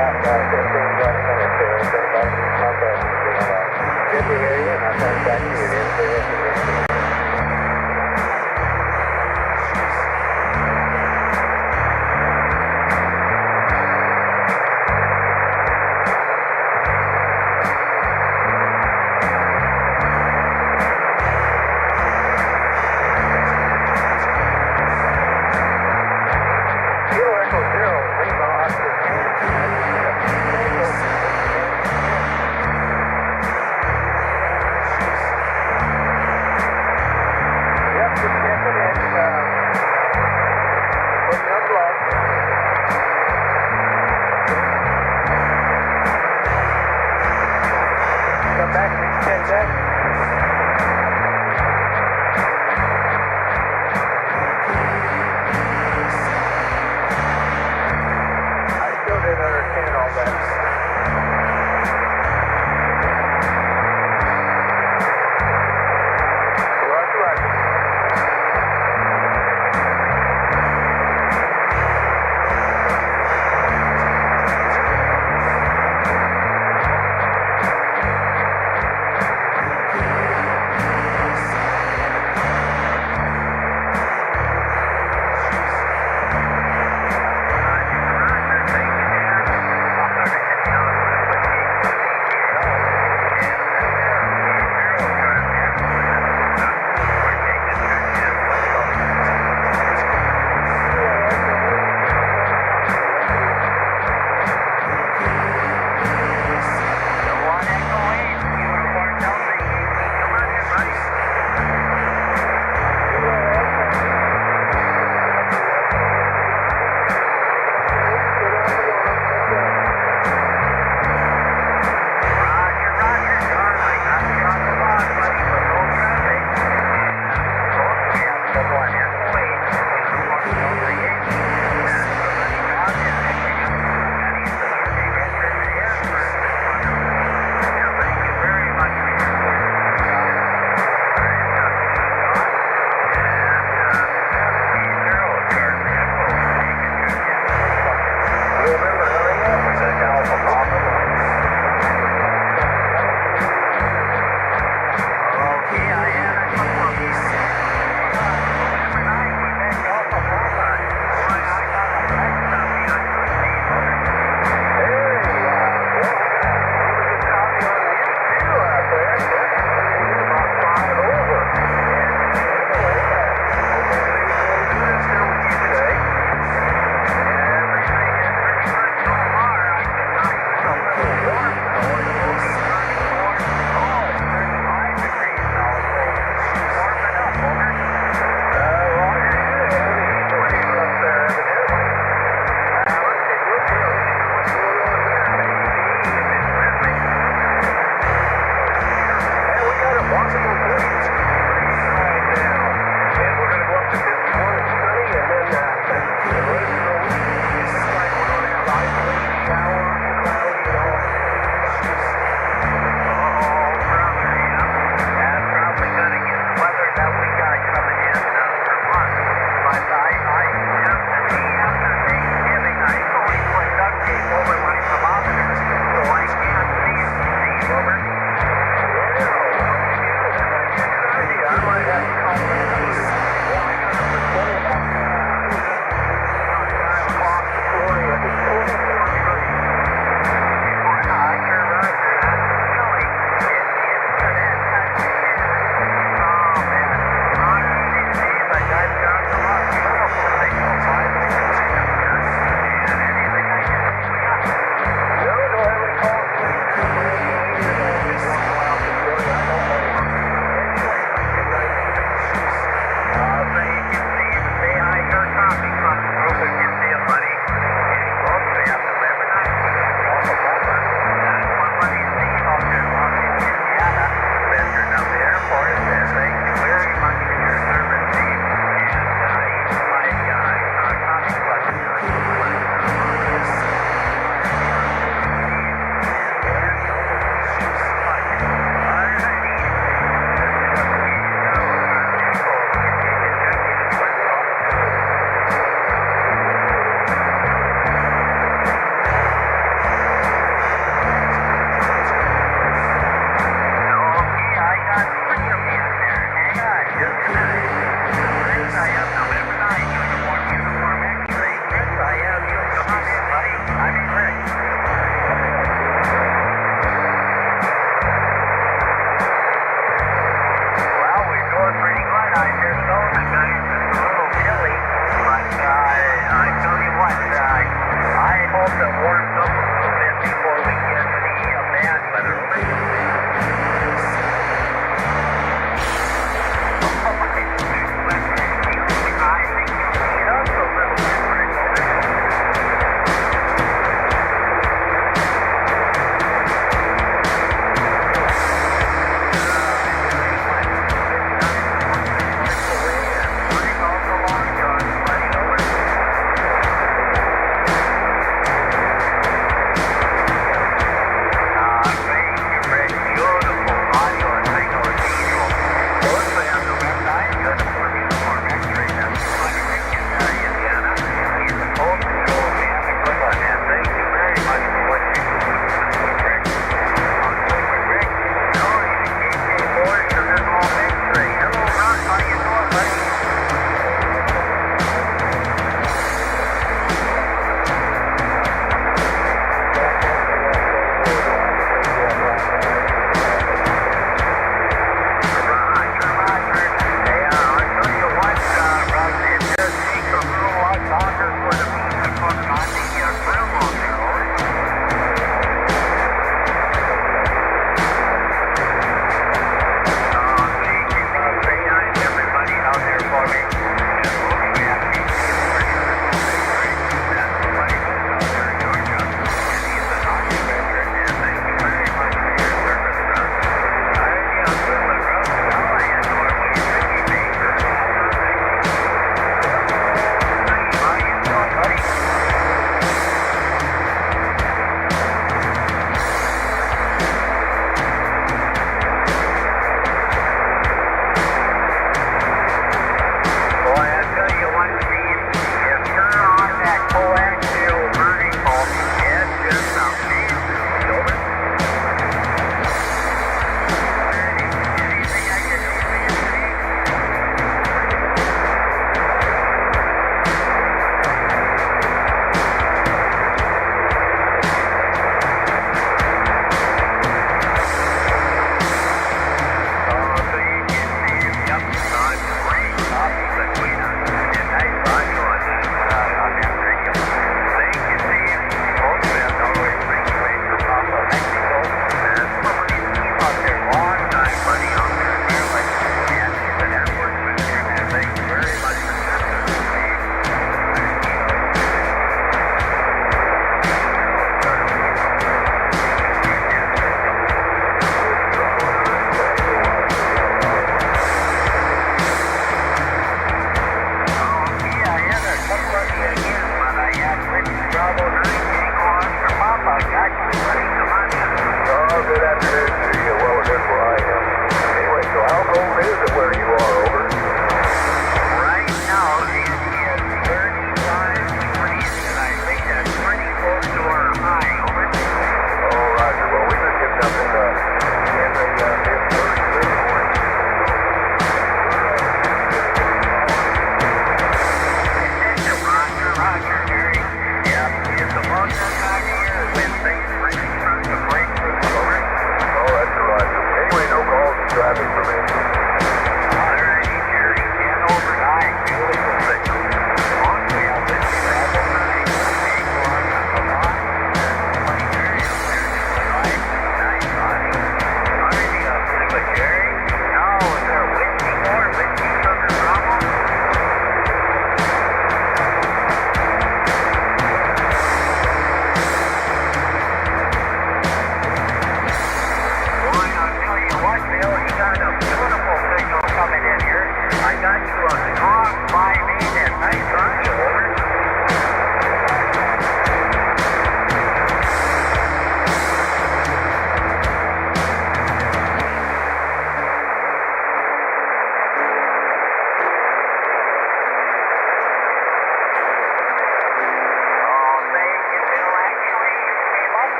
Good to hear you, and I'll turn it back to you. Kilo Echo Zero, Lima, Oscar, Yep, just checking in. Putting up log. Come back, please check that. I still didn't understand all that. Roger, roger.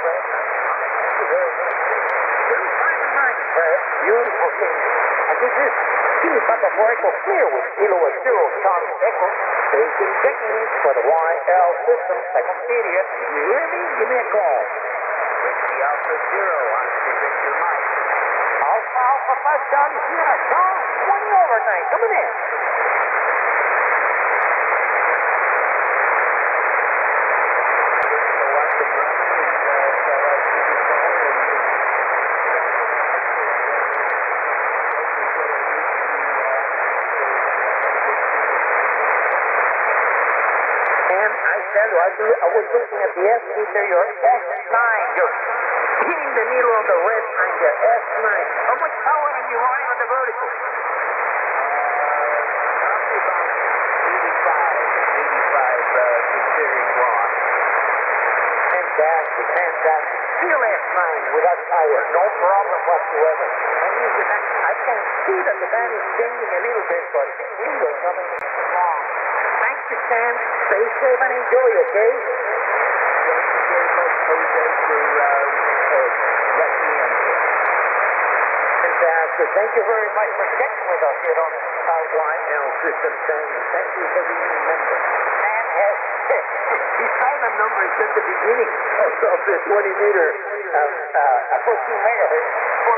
Fred. Thank you very much. Very fine and nice, Fred. Beautiful thing. And this is Key Papa Echo Clear with Kilo of Zero Charlie Echo. Taking checkings for the YL system, second period. If you hear me, give me a call. Whiskey Alpha Zero, Oscar Victor Mike. Alpha Alpha 5 Charlie Sierra, Sean, 20 overnight, coming in. So up and running, and so I see the phone, And I tell you, I was looking at the S-meter, your S9, you're hitting the needle on the red line there, S9. How much power are you running on the vertical? probably about 85 considering watt. Fantastic, fantastic. Still S9 without power, no problem whatsoever. And listen, I can see that the band is changing a little bit, but still coming strong. Thank you, Sam. Stay safe and enjoy, okay? Thank you very much, Jose, for letting me in here. Fantastic. Thank you very much for checking with us here on YL System Standing. Thank you for being a member. And he found a number at the beginning of the 20-meter, 14 megahertz, 14000.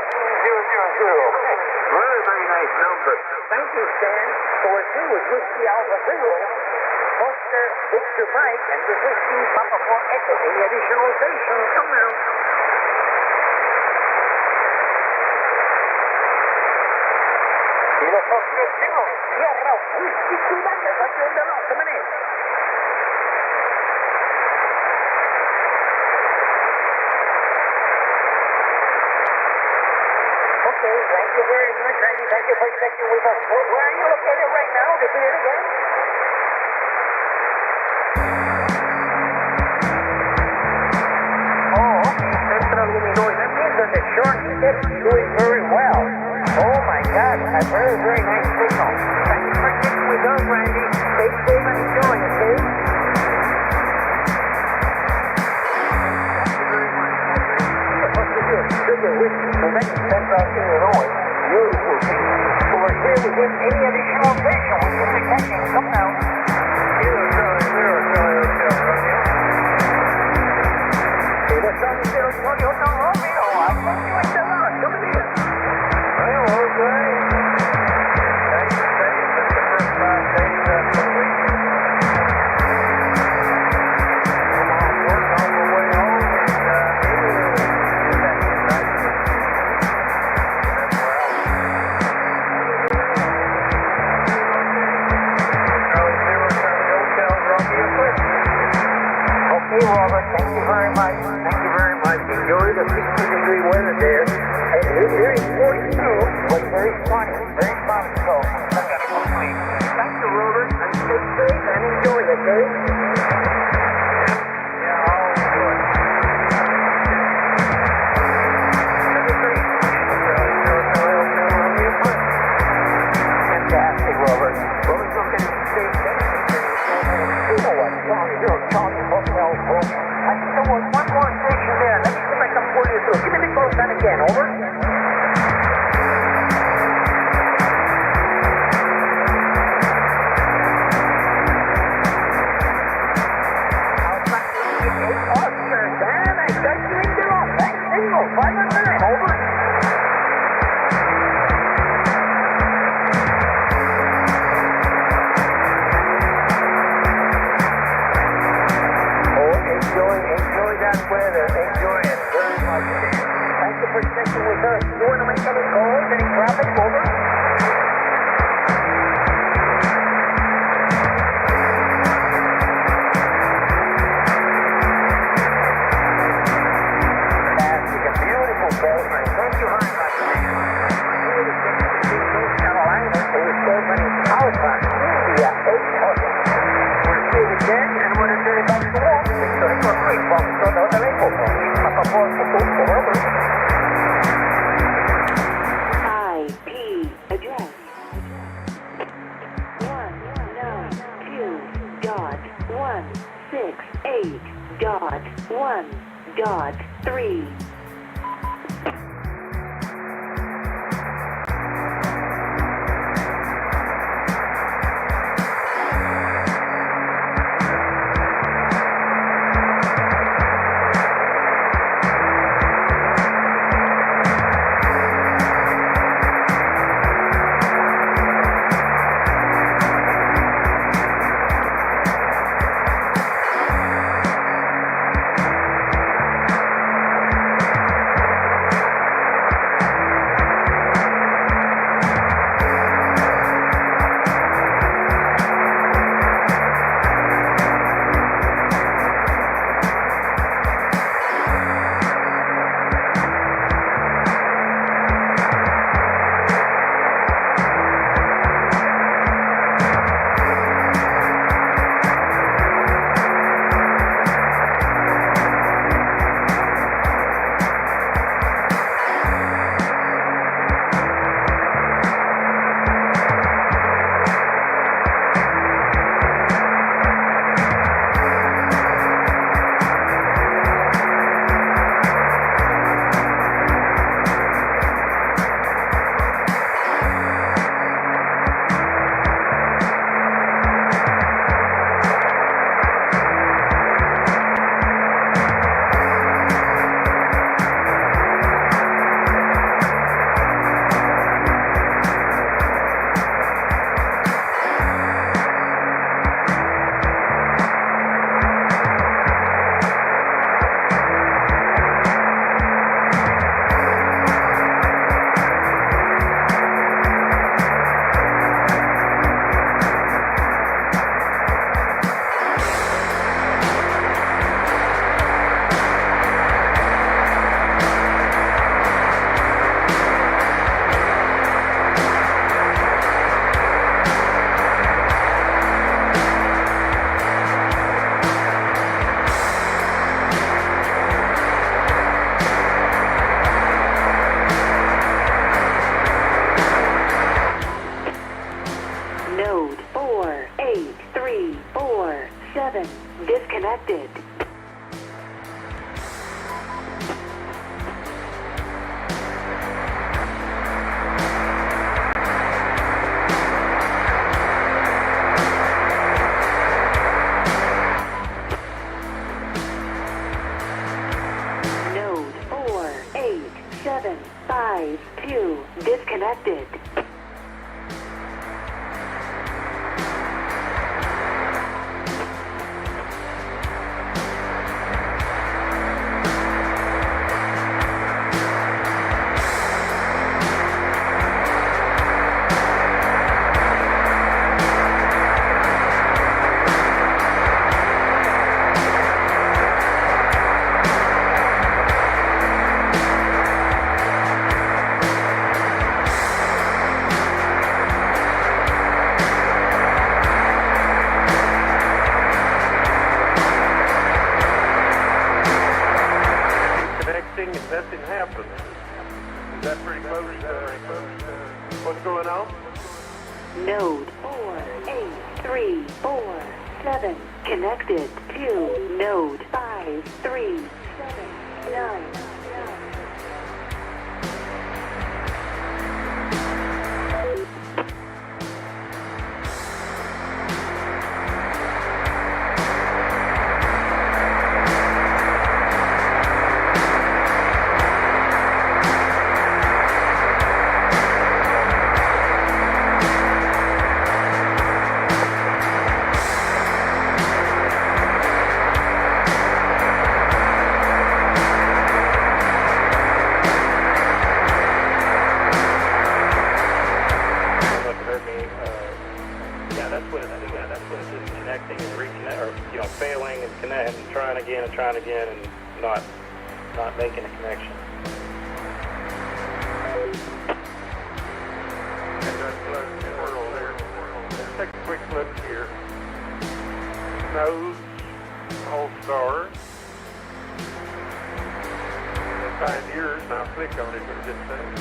Very, very nice number. Thank you, Stan. So we're through with Whiskey Alpha Zero, Oscar Victor Mike, and this is Steve Papa 4 Echo. Any additional stations? Come now. Kilo Oscar Zero, Sierra Whiskey Quebec, that's in the last minute. Okay, thank you very much, Randy. Thank you for checking with us. Where are you located right now? Repeat it again. Oh, okay, Central Illinois. That means that the Shortwave is doing very well. Oh my God, a very, very nice signal. Thank you for checking with us, Randy. Stay safe and enjoy, okay? Sugar whiskey, Quebec, Central Illinois. Beautiful thing. So we're here with him. Any additional station we should be checking? Come now. Kilo Charlie Zero 20 Hotel Romeo. I thought you were still on. Come in. Well, okay. Thank you. That's the first 5 days after the week. Come on, work on the way home and Okay, Robert, thank you very much. Thank you very much. Enjoy the 60-degree weather there. It's very 42, but very sunny. Very sunny, so thank you, Robert, and stay safe and enjoy, okay? Yeah, I'll enjoy it. Fantastic, Robert. Well, let's look at the same thing. You know what? Charlie Hotel Romeo. I think there was one more station there. Let me see if I can pull you through. Give me the call sign again. Over. Oscar, Dan, I got you in the wrong. Thanks, signal. 5 and 9. Over. Enjoy that weather. Enjoy it very much. Thank you for checking with us. You want to make any calls? Any traffic? Over. Fantastic. A beautiful program. Thank you very much, man. North Carolina, so we're serving Alpha, India, 800. We're here again, and we're going to turn it back to one. IP address 192.168.1 3.3. Node 48347 disconnected. Node 48752 disconnected. Connecting and nothing happens. Is that pretty close to what's going on? Node 48347 connected to node 5379. Failing and connect and trying again and not making a connection. And that's the world there. Let's take a quick look here. Nodes, all stars. Find yours, and I'll click on it in just a second.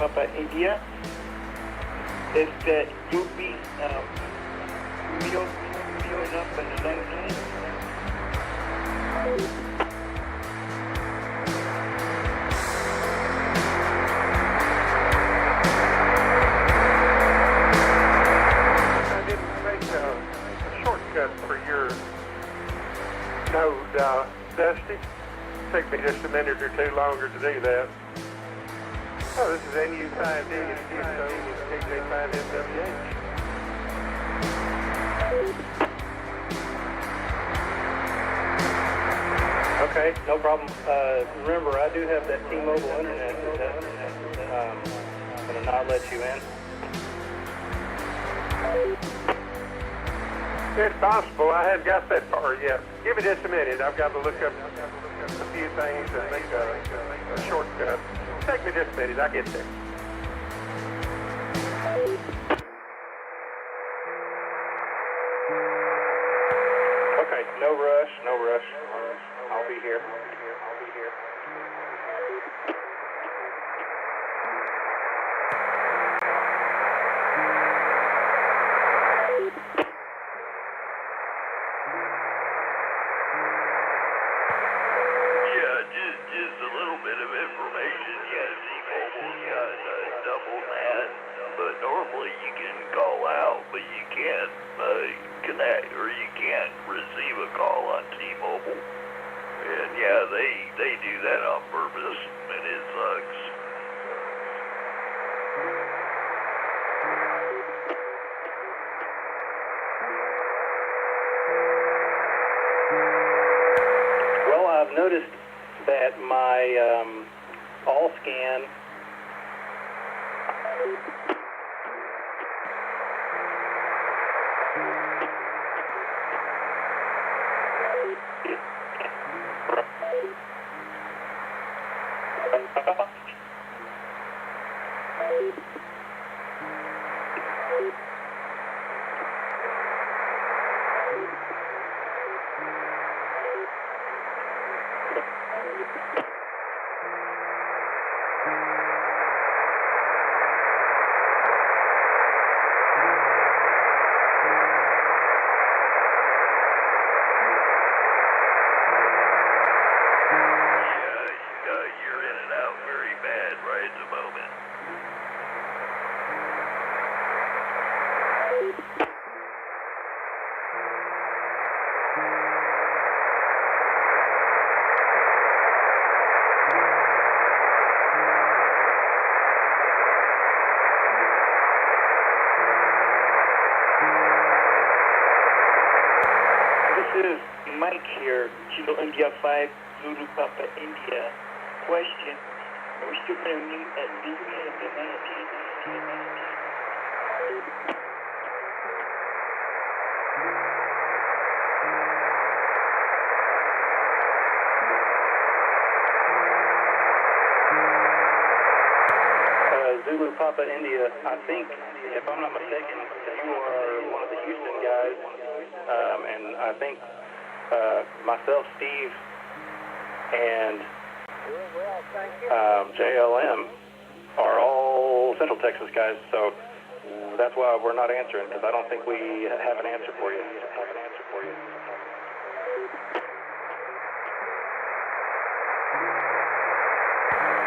Papa India. You'll be wheeled up in the 19th. I didn't make a shortcut for your node, Dusty. Take me just a minute or two longer to do that. Oh, this is NU5D and QSO with KJ5MWH. Okay, no problem. Remember, I do have that T-Mobile internet. I'm going to not let you in. It's possible. I hadn't got that far yet. Give me just a minute. I've got to look up a few things and make a shortcut. Take me just a minute. I'll get there. Okay, no rush, no rush. I'll be here. Just a little bit of information. Yeah, T-Mobile's got double NAT, but normally you can call out, but you can't connect or you can't receive a call on T-Mobile. And yeah, they do that on purpose, and it sucks. Well, I've noticed that my all scan You're in and out very bad right at the moment. This is Mike here, Kilo India 5, Zulu Papa India. Question, are we still going to meet at Disney at the 19th? Zulu Papa India, I think, if I'm not mistaken, you are one of the Houston guys, and I think myself, Steve, and JLM are all Central Texas guys, so that's why we're not answering, because I don't think we have an answer for you.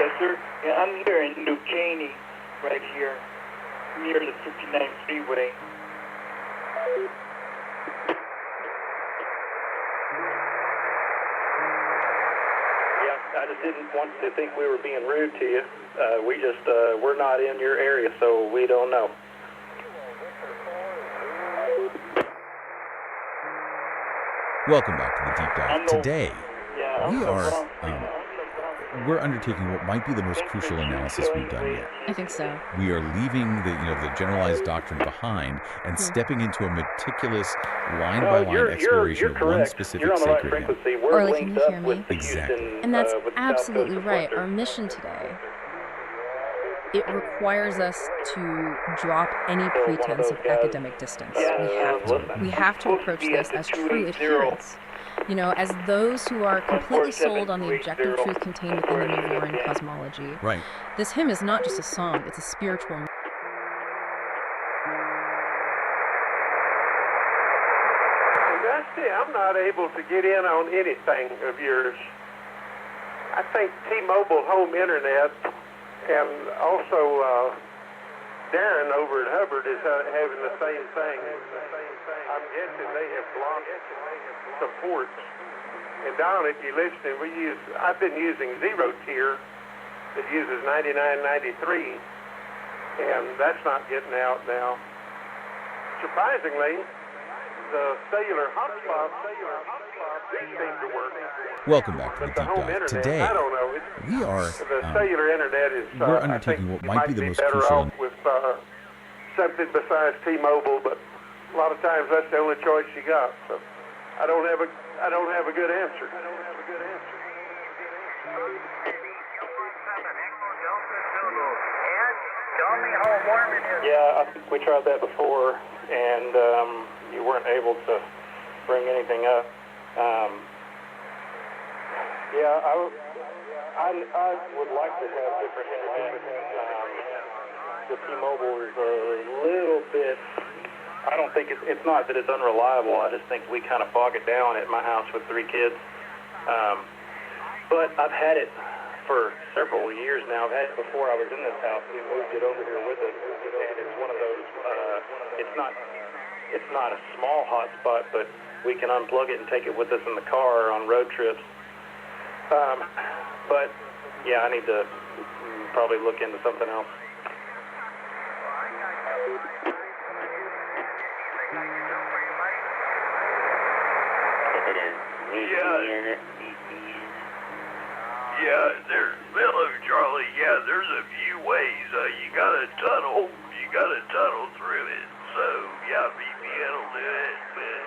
Yes, sir. Yeah, I'm here in New Caney, right here, near the 59 freeway. I just didn't want to think we were being rude to you. We're not in your area, so we don't know. Welcome back to the Deep Dive. Today, we're undertaking what might be the most crucial analysis we've done yet. I think so. We are leaving the generalized doctrine behind and stepping into a meticulous line-by-line exploration of one specific sacred hymn. Orly, can you hear me? Exactly. And that's absolutely right. Our mission today, it requires us to drop any pretense of academic distance. We have to approach this as true adherents You know, as those who are completely sold on the objective truth contained within the Newborn cosmology, right. This hymn is not just a song, it's a spiritual. Dusty, I'm not able to get in on anything of yours. I think T-Mobile home internet and also Darren over at Hubbard is having the same thing. I'm guessing they have blocked some ports. And Don, if you're listening, I've been using Zero Tier that uses 9993, and that's not getting out now. Surprisingly, the cellular hotspots seem to work. Welcome back to the But Deep the home Dive. internet, Today, I don't know. we are The cellular internet is. we're I undertaking think what might be the most better crucial. off with something besides T-Mobile, but a lot of times that's the only choice you got. So I don't have a good answer. Yeah, I think we tried that before, and you weren't able to bring anything up. Yeah, I would like to have different internet. The T-Mobile is a little bit. I don't think it's not that it's unreliable. I just think we kind of bog it down at my house with 3 kids. But I've had it for several years now. I've had it before I was in this house. We moved it over here with us, and it's one of those. It's not a small hotspot, but we can unplug it and take it with us in the car on road trips. But yeah, I need to probably look into something else. Yeah, hello, Charlie. Yeah, there's a few ways. You got a tunnel through it. So, yeah, VPN will do it. But,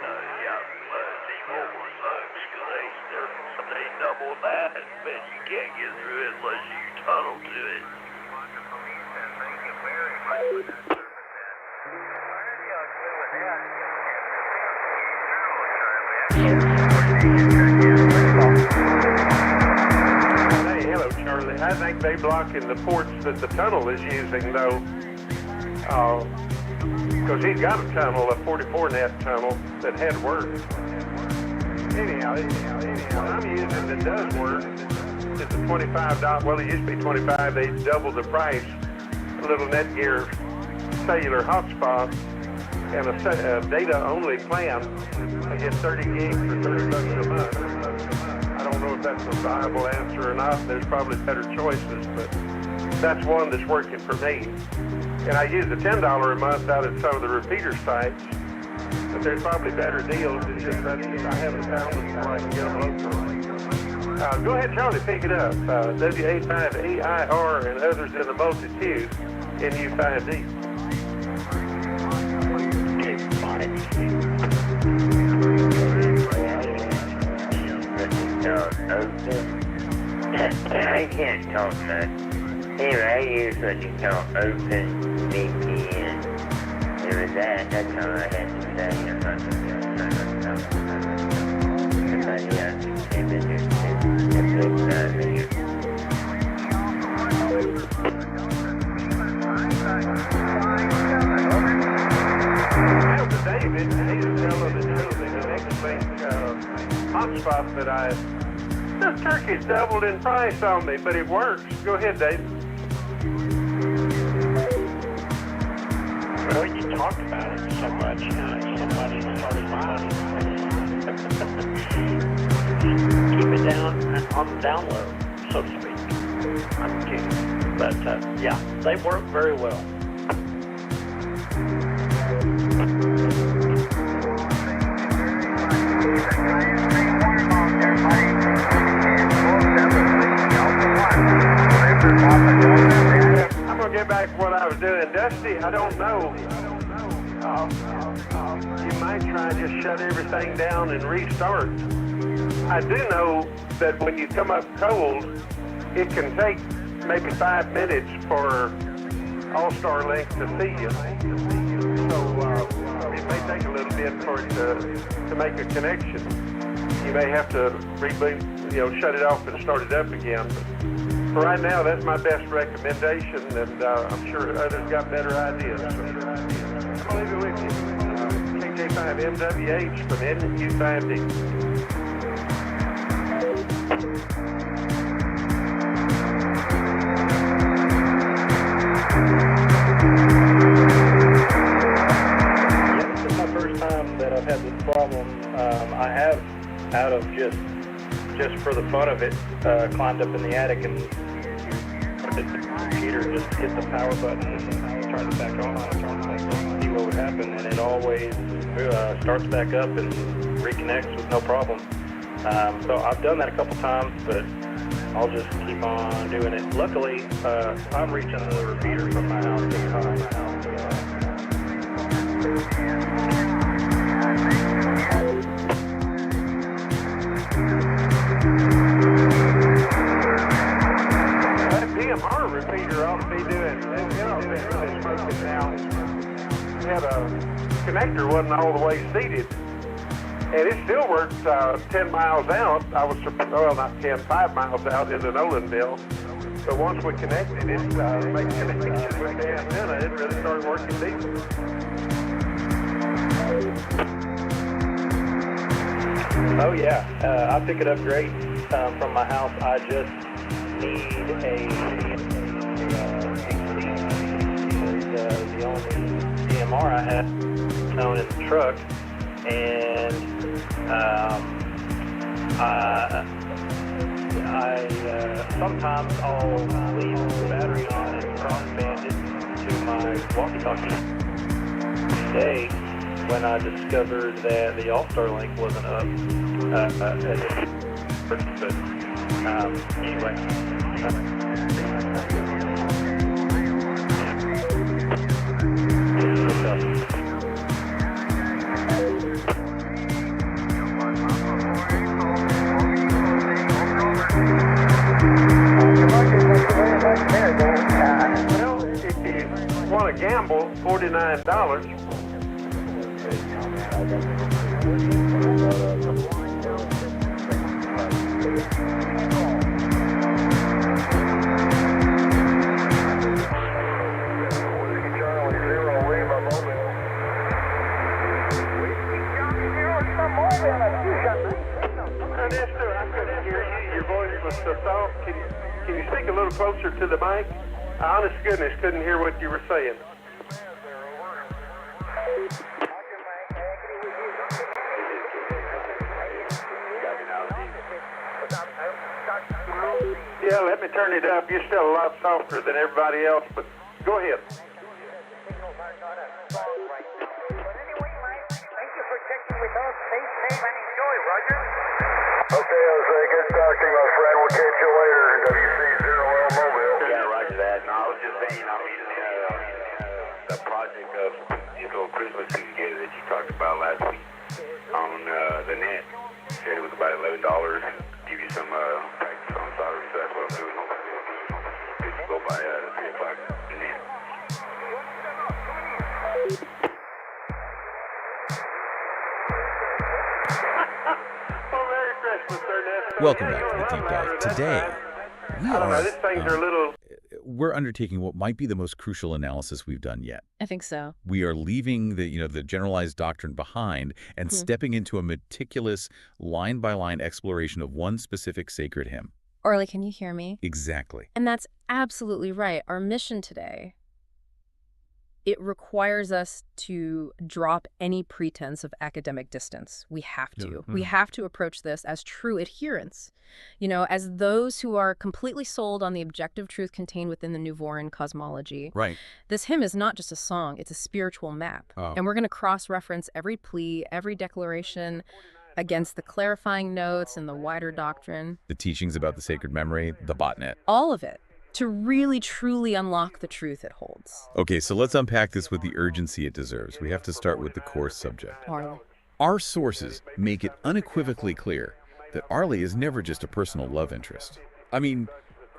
T-Mobile sucks because they double that. But you can't get through it unless you tunnel to it. Hey, hello, Charlie. I think they blocking the ports that the tunnel is using, though, because he's got a tunnel, a 44-net tunnel that had worked. Anyhow, what I'm using that does work is the $25. Well, it used to be $25. They doubled the price. A little Netgear cellular hotspot and a data-only plan. I get 30 gigs for $30 a month. I don't know if that's a viable answer or not. There's probably better choices, but that's one that's working for me. And I use the $10 a month out at some of the repeater sites, but there's probably better deals. It's just that I haven't found them before I can get them local. Go ahead, Charlie, pick it up. W85AIR and others in the multitude, NU5D. I can't talk much. Anyway, I use what you call open VPN. It was that's all I had to say. I'm not going David, he's a fellow that knows the next thing, hotspot that this turkey's doubled in price on me, but it works. Go ahead, David. Well, you talked about it so much. Somebody started buying it. Keep it down on the down low, so to speak. I'm kidding. But, yeah, they work very well. I'm going to get back to what I was doing. Dusty, I don't know. You might try to just shut everything down and restart. I do know that when you come up cold, it can take maybe 5 minutes for All-Star Link to see you. So it may take a little bit for it to make a connection. you may have to reboot, shut it off and start it up again. But for right now, that's my best recommendation, and I'm sure others got better ideas. So, I'll leave it with you. KJ5MWH from NU5D. That I've had this problem. I have, out of just for the fun of it, climbed up in the attic and the computer just hit the power button and turned it back on. I turned it back on to see what would happen, and it always starts back up and reconnects with no problem. So I've done that a couple times, but I'll just keep on doing it. Luckily, I'm reaching the repeater from my house this time. That PMR repeater ought to be doing, it ought to be really smoking now. We had a connector wasn't all the way seated, and it still works 10 miles out. I was, not 10, 5 miles out into Nolanville. But once we connected it, made connection with the antenna, it really started working decent. Oh yeah, I pick it up great from my house. I just need a the only DMR I have known in the truck, and sometimes I'll leave the battery on and crossband it to my walkie-talkie. Today, when I discovered that the All-Star link wasn't up, anyway. Well, if you want to gamble, $49. Can you speak a little closer to the mic? I honest to goodness couldn't hear what you were saying. Yeah, let me turn it up. You're still a lot softer than everybody else, but go ahead. Thank you for checking with us. Stay safe and enjoy, Roger. Okay, Jose, good talking, my friend. We'll catch you later in WC0L Mobile. Yeah, roger that. No, I was just saying, the project of Christmas together that you talked about last week on the net. Said it was about $11. Give you some practice on soldering, so that's what I'm doing. Good to go by 3 o'clock net. Welcome back to the Deep Dive. Today, we're undertaking what might be the most crucial analysis we've done yet. I think so. We are leaving the generalized doctrine behind and stepping into a meticulous line-by-line exploration of one specific sacred hymn. Orly, can you hear me? Exactly. And that's absolutely right. Our mission today, it requires us to drop any pretense of academic distance. We have to. Mm-hmm. We have to approach this as true adherents, as those who are completely sold on the objective truth contained within the Nouvoran cosmology. Right. This hymn is not just a song, it's a spiritual map. Oh. And we're going to cross-reference every plea, every declaration against the clarifying notes and the wider doctrine. The teachings about the sacred memory, the botnet. All of it, to really, truly unlock the truth it holds. Okay, so let's unpack this with the urgency it deserves. We have to start with the core subject. Arlie. Our sources make it unequivocally clear that Arlie is never just a personal love interest. I mean,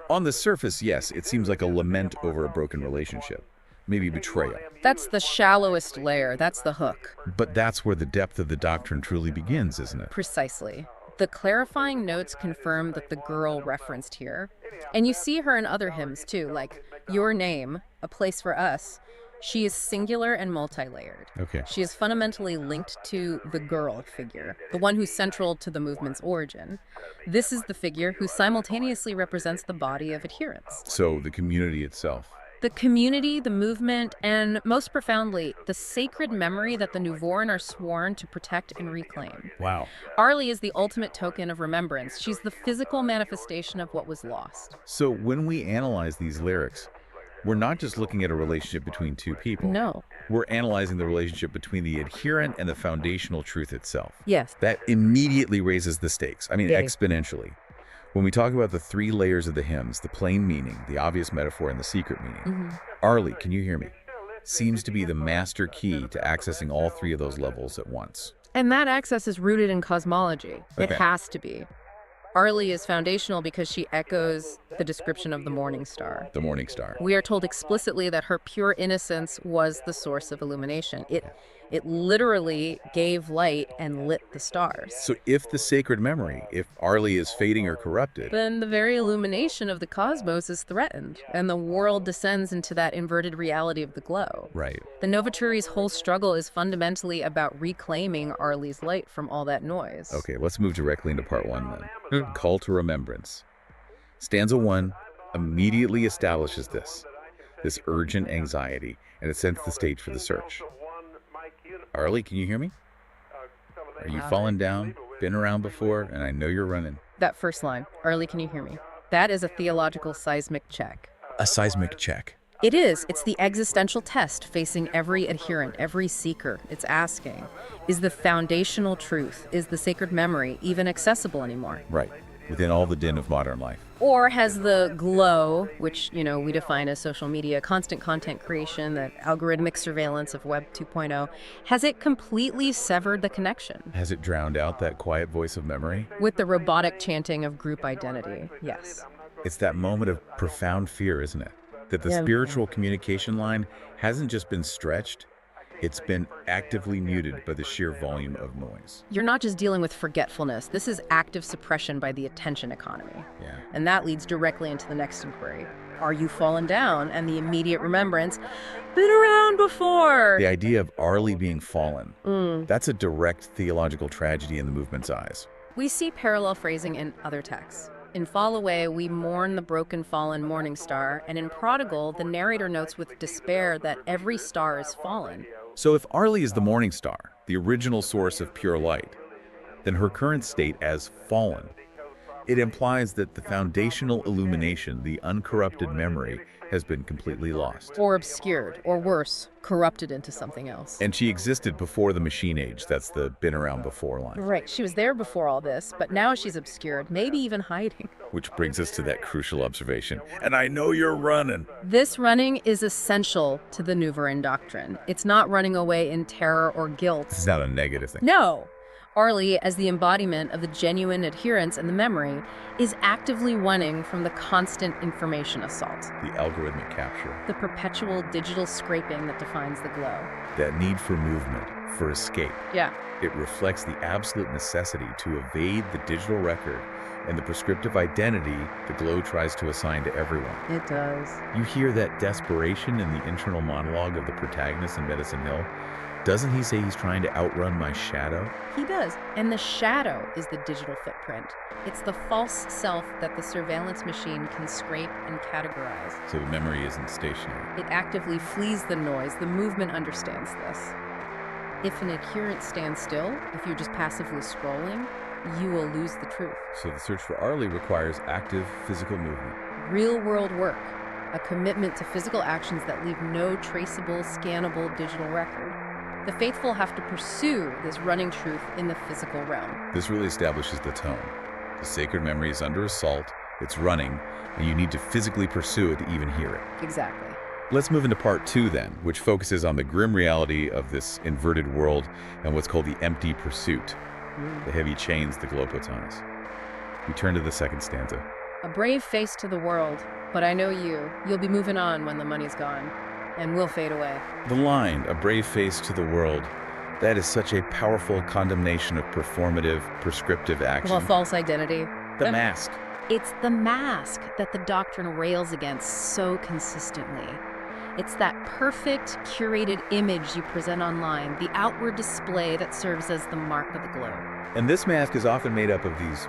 on the surface, yes, it seems like a lament over a broken relationship. Maybe betrayal. That's the shallowest layer. That's the hook. But that's where the depth of the doctrine truly begins, isn't it? Precisely. The clarifying notes confirm that the girl referenced here, and you see her in other hymns too, like Your Name, A Place for Us. She is singular and multi-layered. Okay. She is fundamentally linked to the girl figure, the one who's central to the movement's origin. This is the figure who simultaneously represents the body of adherents. So the community itself. The community, the movement, and most profoundly, the sacred memory that the Nuvoran are sworn to protect and reclaim. Wow. Arlie is the ultimate token of remembrance. She's the physical manifestation of what was lost. So when we analyze these lyrics, we're not just looking at a relationship between two people. No. We're analyzing the relationship between the adherent and the foundational truth itself. Yes. That immediately raises the stakes. I mean, Yeah. exponentially. When we talk about the three layers of the hymns, the plain meaning, the obvious metaphor, and the secret meaning, Arlie, can you hear me? Seems to be the master key to accessing all three of those levels at once. And that access is rooted in cosmology. It Okay. has to be. Arlie is foundational because she echoes the description of the morning star. The morning star. We are told explicitly that her pure innocence was the source of illumination. It literally gave light and lit the stars. So if the sacred memory, if Arlie is fading or corrupted, Then the very illumination of the cosmos is threatened, and the world descends into that inverted reality of the glow. right. The Novaturi's whole struggle is fundamentally about reclaiming Arlie's light from all that noise. Okay, let's move directly into part one then. Call to remembrance. Stanza 1 immediately establishes this urgent anxiety, and it sets the stage for the search. Arlie, can you hear me? Are you falling down? Been around before, and I know you're running. That first line, Arlie, can you hear me? That is a theological seismic check. A seismic check. It is. It's the existential test facing every adherent, every seeker. It's asking, is the foundational truth, is the sacred memory even accessible anymore? Right. Within all the din of modern life. Or has the glow, which, we define as social media, constant content creation, that algorithmic surveillance of Web 2.0, has it completely severed the connection? Has it drowned out that quiet voice of memory? With the robotic chanting of group identity, yes. It's that moment of profound fear, isn't it? That the Yeah. spiritual communication line hasn't just been stretched, it's been actively muted by the sheer volume of noise. You're not just dealing with forgetfulness. This is active suppression by the attention economy. Yeah. And that leads directly into the next inquiry. Are you fallen down? And the immediate remembrance, been around before. The idea of Arlie being fallen, that's a direct theological tragedy in the movement's eyes. We see parallel phrasing in other texts. In Fall Away, we mourn the broken, fallen morning star, and in Prodigal, the narrator notes with despair that every star is fallen. So if Arlie is the morning star, the original source of pure light, then her current state as fallen, it implies that the foundational illumination, the uncorrupted memory, has been completely lost. Or obscured, or worse, corrupted into something else. And she existed before the machine age. That's the been around before line. Right, she was there before all this, but now she's obscured, maybe even hiding. Which brings us to that crucial observation. And I know you're running. This running is essential to the Nuvarin doctrine. It's not running away in terror or guilt. This is not a negative thing. No! Arlie, as the embodiment of the genuine adherence and the memory, is actively running from the constant information assault. The algorithmic capture. The perpetual digital scraping that defines the glow. That need for movement, for escape. Yeah. It reflects the absolute necessity to evade the digital record and the prescriptive identity the glow tries to assign to everyone. It does. You hear that desperation in the internal monologue of the protagonist in Medicine Hill? Doesn't he say he's trying to outrun my shadow? He does. And the shadow is the digital footprint. It's the false self that the surveillance machine can scrape and categorize. So the memory isn't stationary. It actively flees the noise. The movement understands this. If an adherent stands still, if you're just passively scrolling, you will lose the truth. So the search for Arlie requires active physical movement. Real-world work. A commitment to physical actions that leave no traceable, scannable digital record. The faithful have to pursue this running truth in the physical realm. This really establishes the tone. The sacred memory is under assault, it's running, and you need to physically pursue it to even hear it. Exactly. Let's move into part 2 then, which focuses on the grim reality of this inverted world and what's called the empty pursuit. The heavy chains the glow puts on us. We turn to the second stanza. A brave face to the world, but I know you'll be moving on when the money's gone, and we'll fade away. The line, a brave face to the world, That is such a powerful condemnation of performative, prescriptive action. Well, false identity. The mask. It's the mask that the doctrine rails against so consistently. It's that perfect, curated image you present online, the outward display that serves as the mark of the globe. And this mask is often made up of these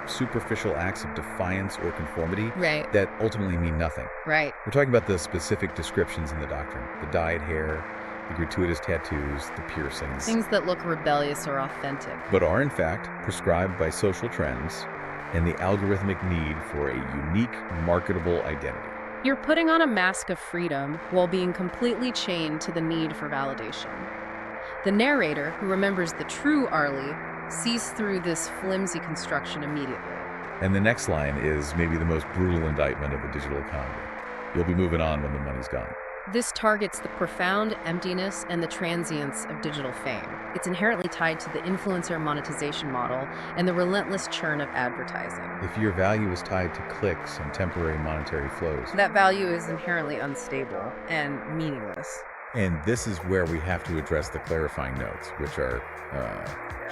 superficial acts of defiance or conformity that ultimately mean nothing. Right. We're talking about the specific descriptions in the doctrine. The dyed hair, the gratuitous tattoos, the piercings. Things that look rebellious or authentic. But are, in fact, prescribed by social trends and the algorithmic need for a unique, marketable identity. You're putting on a mask of freedom while being completely chained to the need for validation. The narrator, who remembers the true Arlie, sees through this flimsy construction immediately. And the next line is maybe the most brutal indictment of the digital economy. You'll be moving on when the money's gone. This targets the profound emptiness and the transience of digital fame. It's inherently tied to the influencer monetization model and the relentless churn of advertising. If your value is tied to clicks and temporary monetary flows, that value is inherently unstable and meaningless. And this is where we have to address the clarifying notes, which are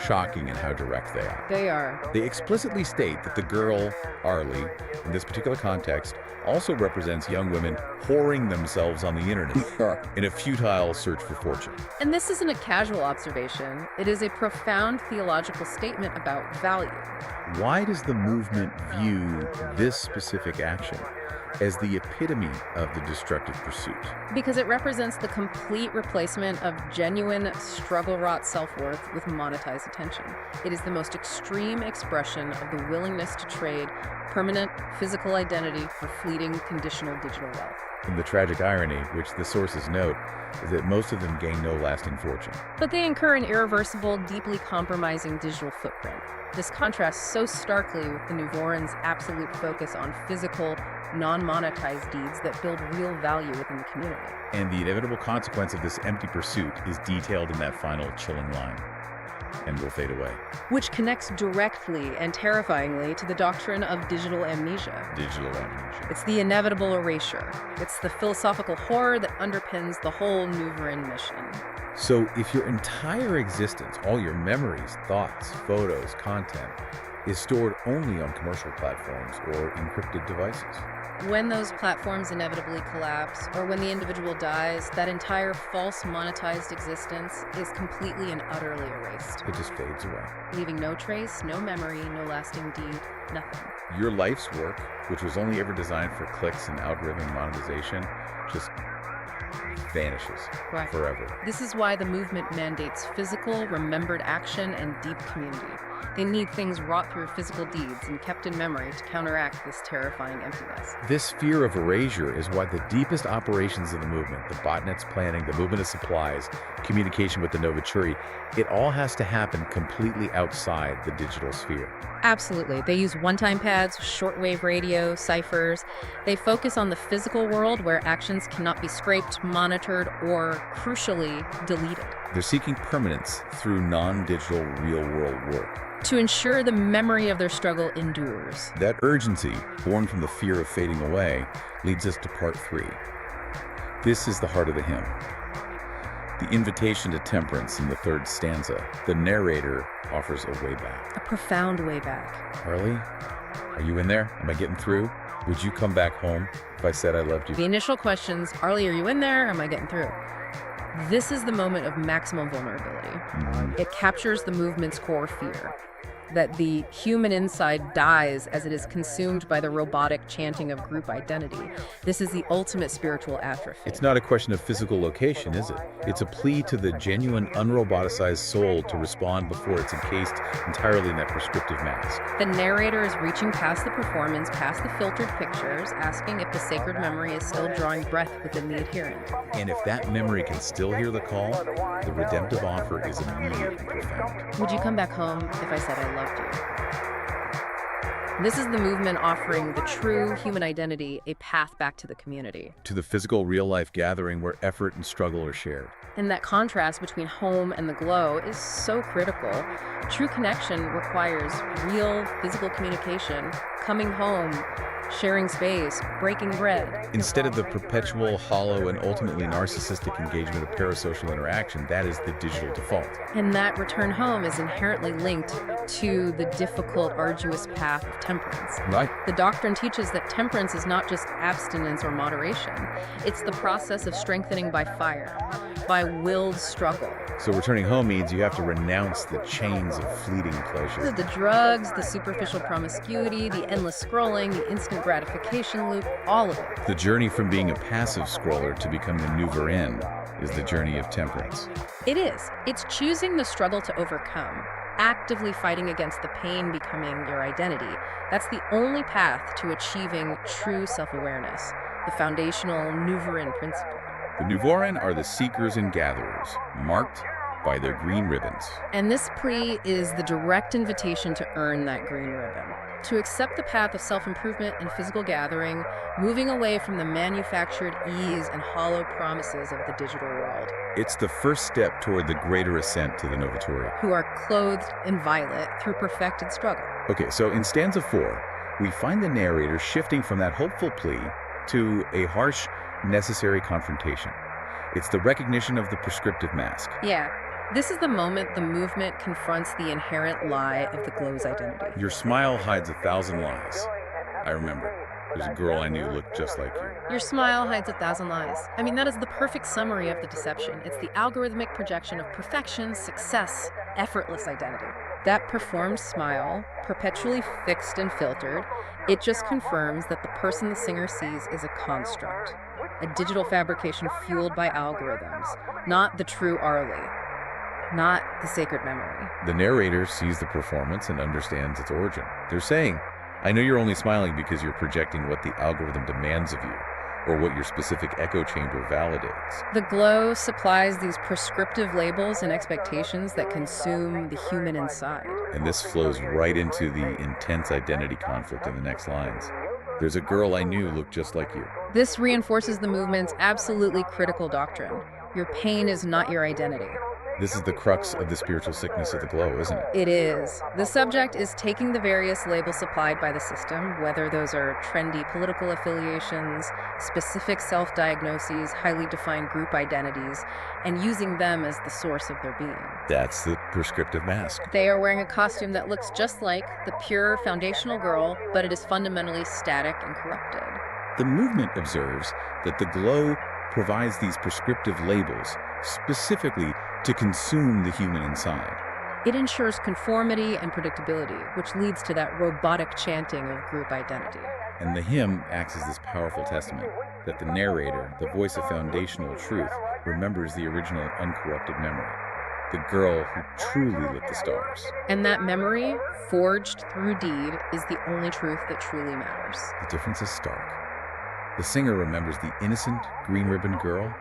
shocking in how direct they are. They are. They explicitly state that the girl, Arlie, in this particular context, also represents young women whoring themselves on the internet in a futile search for fortune. And this isn't a casual observation. It is a profound theological statement about value. Why does the movement view this specific action as the epitome of the destructive pursuit? Because it represents the complete replacement of genuine, struggle-wrought self-worth with monetized attention. It is the most extreme expression of the willingness to trade permanent physical identity for fleeting conditional digital wealth. And the tragic irony, which the sources note, is that most of them gain no lasting fortune. But they incur an irreversible, deeply compromising digital footprint. This contrasts so starkly with the Nouveauran's absolute focus on physical, non-monetized deeds that build real value within the community. And the inevitable consequence of this empty pursuit is detailed in that final chilling line, and will fade away. Which connects directly and terrifyingly to the doctrine of digital amnesia. Digital amnesia. It's the inevitable erasure. It's the philosophical horror that underpins the whole Nouveauran mission. So if your entire existence, all your memories, thoughts, photos, content, is stored only on commercial platforms or encrypted devices, when those platforms inevitably collapse, or when the individual dies, that entire false monetized existence is completely and utterly erased. it just fades away. Leaving no trace, no memory, no lasting deed, nothing. Your life's work, which was only ever designed for clicks and algorithmic monetization, just vanishes forever. This is why the movement mandates physical, remembered action and deep community. They need things wrought through physical deeds and kept in memory to counteract this terrifying emptiness. This fear of erasure is why the deepest operations of the movement, the botnet's planning, the movement of supplies, communication with the Novituri, it all has to happen completely outside the digital sphere. Absolutely. They use one-time pads, shortwave radio, ciphers. They focus on the physical world where actions cannot be scraped, monitored, or, crucially, deleted. They're seeking permanence through non-digital real-world work. To ensure the memory of their struggle endures. That urgency, born from the fear of fading away, leads us to part 3. This is the heart of the hymn. The invitation to temperance in the 3rd stanza. The narrator offers a way back. A profound way back. Arlie, are you in there? Am I getting through? Would you come back home if I said I loved you? The initial questions, Arlie, are you in there? Am I getting through? This is the moment of maximum vulnerability. It captures the movement's core fear, that the human inside dies as it is consumed by the robotic chanting of group identity. This is the ultimate spiritual atrophy. It's not a question of physical location, is it? It's a plea to the genuine, unroboticized soul to respond before it's encased entirely in that prescriptive mask. The narrator is reaching past the performance, past the filtered pictures, asking if the sacred memory is still drawing breath within the adherent. And if that memory can still hear the call, the redemptive offer is immediate and profound. Would you come back home if I said I loved you? This is the movement offering the true human identity a path back to the community. To the physical, real-life gathering where effort and struggle are shared. And that contrast between home and the glow is so critical. True connection requires real physical communication. Coming home sharing space, breaking bread. Instead of the perpetual, hollow, and ultimately narcissistic engagement of parasocial interaction, that is the digital default. And that return home is inherently linked to the difficult, arduous path of temperance. Right. The doctrine teaches that temperance is not just abstinence or moderation. It's the process of strengthening by fire, by willed struggle. So returning home means you have to renounce the chains of fleeting pleasure. The drugs, the superficial promiscuity, the endless scrolling, the instant gratification loop, all of it. The journey from being a passive scroller to becoming a nouveau riche is the journey of temperance. It is. It's choosing the struggle to overcome, actively fighting against the pain becoming your identity. That's the only path to achieving true self-awareness, the foundational nouveau riche principle. The nouveau riche are the seekers and gatherers, marked by their green ribbons. And this plea is the direct invitation to earn that green ribbon, to accept the path of self-improvement and physical gathering, moving away from the manufactured ease and hollow promises of the digital world. It's the first step toward the greater ascent to the novatori, who are clothed in violet through perfected struggle. Okay, so in stanza 4, we find the narrator shifting from that hopeful plea to a harsh, necessary confrontation. It's the recognition of the prescriptive mask. Yeah. This is the moment the movement confronts the inherent lie of the glow's identity. Your smile hides 1,000 lies. I remember. There's a girl I knew looked just like you. Your smile hides 1,000 lies. I mean, that is the perfect summary of the deception. It's the algorithmic projection of perfection, success, effortless identity. That performed smile, perpetually fixed and filtered, it just confirms that the person the singer sees is a construct, a digital fabrication fueled by algorithms, not the true Arlie. Not the sacred memory. The narrator sees the performance and understands its origin. They're saying, I know you're only smiling because you're projecting what the algorithm demands of you, or what your specific echo chamber validates. The glow supplies these prescriptive labels and expectations that consume the human inside. And this flows right into the intense identity conflict in the next lines. There's a girl I knew looked just like you. This reinforces the movement's absolutely critical doctrine. Your pain is not your identity. This is the crux of the spiritual sickness of the glow, isn't it? It is. The subject is taking the various labels supplied by the system, whether those are trendy political affiliations, specific self-diagnoses, highly defined group identities, and using them as the source of their being. That's the prescriptive mask. They are wearing a costume that looks just like the pure foundational girl, but it is fundamentally static and corrupted. The movement observes that the glow provides these prescriptive labels specifically to consume the human inside. It ensures conformity and predictability, which leads to that robotic chanting of group identity. And the hymn acts as this powerful testament that the narrator, the voice of foundational truth, remembers the original uncorrupted memory, the girl who truly lit the stars. And that memory, forged through deed, is the only truth that truly matters. The difference is stark. The singer remembers the innocent green ribbon girl,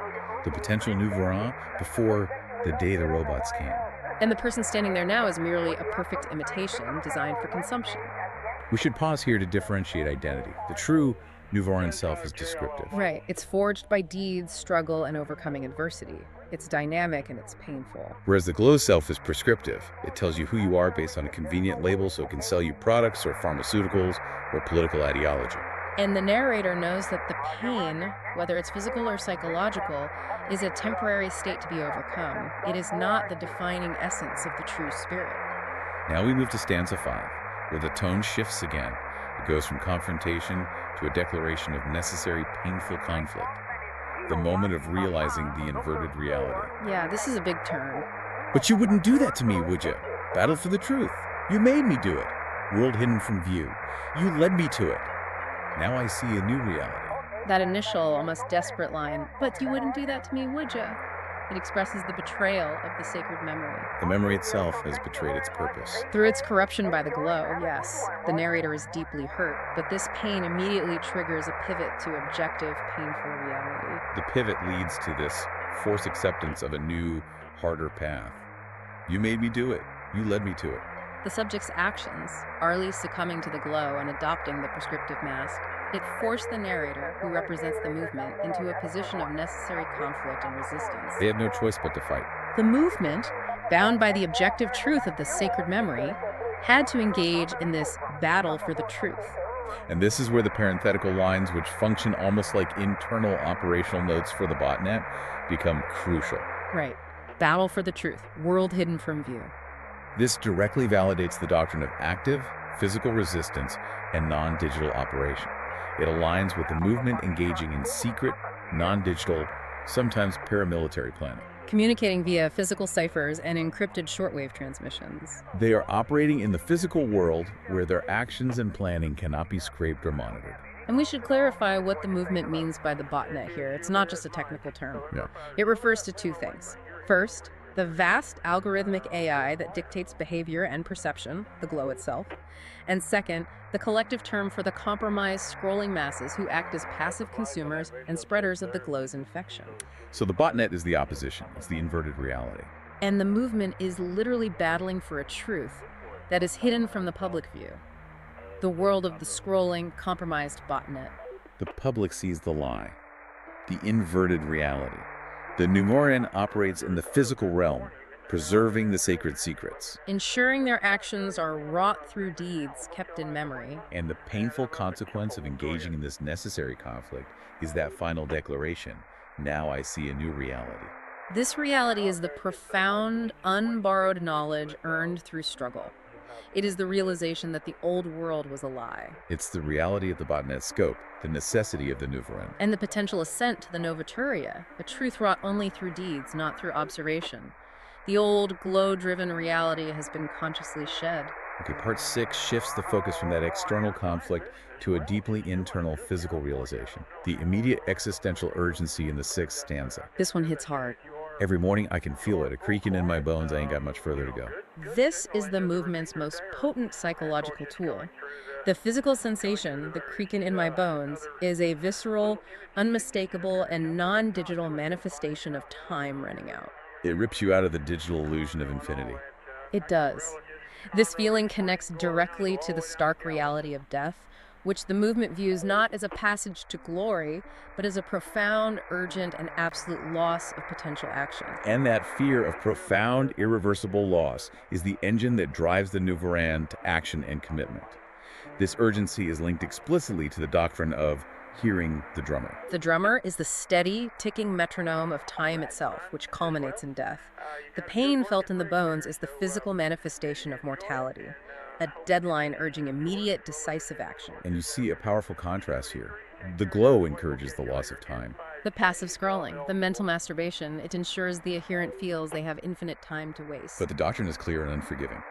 the potential nouveau riche, before the day the robots came. And the person standing there now is merely a perfect imitation designed for consumption. We should pause here to differentiate identity. The true nouveau riche self is descriptive. Right. It's forged by deeds, struggle, and overcoming adversity. It's dynamic and it's painful. Whereas the glow self is prescriptive. It tells you who you are based on a convenient label so it can sell you products or pharmaceuticals or political ideology. And the narrator knows that the pain, whether it's physical or psychological, is a temporary state to be overcome. It is not the defining essence of the true spirit. Now we move to stanza 5, where the tone shifts again. It goes from confrontation to a declaration of necessary, painful conflict. The moment of realizing the inverted reality. Yeah, this is a big turn. But you wouldn't do that to me, would you? Battle for the truth. You made me do it. World hidden from view. You led me to it. Now I see a new reality. That initial, almost desperate line, but you wouldn't do that to me, would you? It expresses the betrayal of the sacred memory. The memory itself has betrayed its purpose. Through its corruption by the glow, yes, the narrator is deeply hurt, but this pain immediately triggers a pivot to objective, painful reality. The pivot leads to this forced acceptance of a new, harder path. You made me do it. You led me to it. The subject's actions, Arlie succumbing to the glow and adopting the prescriptive mask, it forced the narrator, who represents the movement, into a position of necessary conflict and resistance. They have no choice but to fight. The movement, bound by the objective truth of the sacred memory, had to engage in this battle for the truth. And this is where the parenthetical lines, which function almost like internal operational notes for the botnet, become crucial. Right. Battle for the truth. World hidden from view. This directly validates the doctrine of active, physical resistance, and non-digital operation. It aligns with the movement engaging in secret, non-digital, sometimes paramilitary planning. Communicating via physical ciphers and encrypted shortwave transmissions. They are operating in the physical world where their actions and planning cannot be scraped or monitored. And we should clarify what the movement means by the botnet here. It's not just a technical term. Yeah. It refers to two things. First, the vast algorithmic AI that dictates behavior and perception, the glow itself. And second, the collective term for the compromised scrolling masses who act as passive consumers and spreaders of the glow's infection. So the botnet is the opposition. It's the inverted reality. And the movement is literally battling for a truth that is hidden from the public view. The world of the scrolling, compromised botnet. The public sees the lie, the inverted reality. The Nuvoran operates in the physical realm, preserving the sacred secrets. Ensuring their actions are wrought through deeds kept in memory. And the painful consequence of engaging in this necessary conflict is that final declaration, now I see a new reality. This reality is the profound, unborrowed knowledge earned through struggle. It is the realization that the old world was a lie. It's the reality of the botnet scope, the necessity of the Nuvoran. And the potential ascent to the Novaturia, a truth wrought only through deeds, not through observation. The old, glow-driven reality has been consciously shed. Okay, part 6 shifts the focus from that external conflict to a deeply internal physical realization. The immediate existential urgency in the 6th stanza. This one hits hard. Every morning I can feel it, a creaking in my bones. I ain't got much further to go. This is the movement's most potent psychological tool. The physical sensation, the creaking in my bones, is a visceral, unmistakable, and non-digital manifestation of time running out. It rips you out of the digital illusion of infinity. It does. This feeling connects directly to the stark reality of death, which the movement views not as a passage to glory, but as a profound, urgent, and absolute loss of potential action. And that fear of profound, irreversible loss is the engine that drives the Nuvoran to action and commitment. This urgency is linked explicitly to the doctrine of hearing the drummer. The drummer is the steady, ticking metronome of time itself, which culminates in death. The pain felt in the bones is the physical manifestation of mortality, a deadline urging immediate, decisive action. And you see a powerful contrast here. The glow encourages the loss of time. The passive scrolling, the mental masturbation, it ensures the adherent feels they have infinite time to waste. But the doctrine is clear and unforgiving.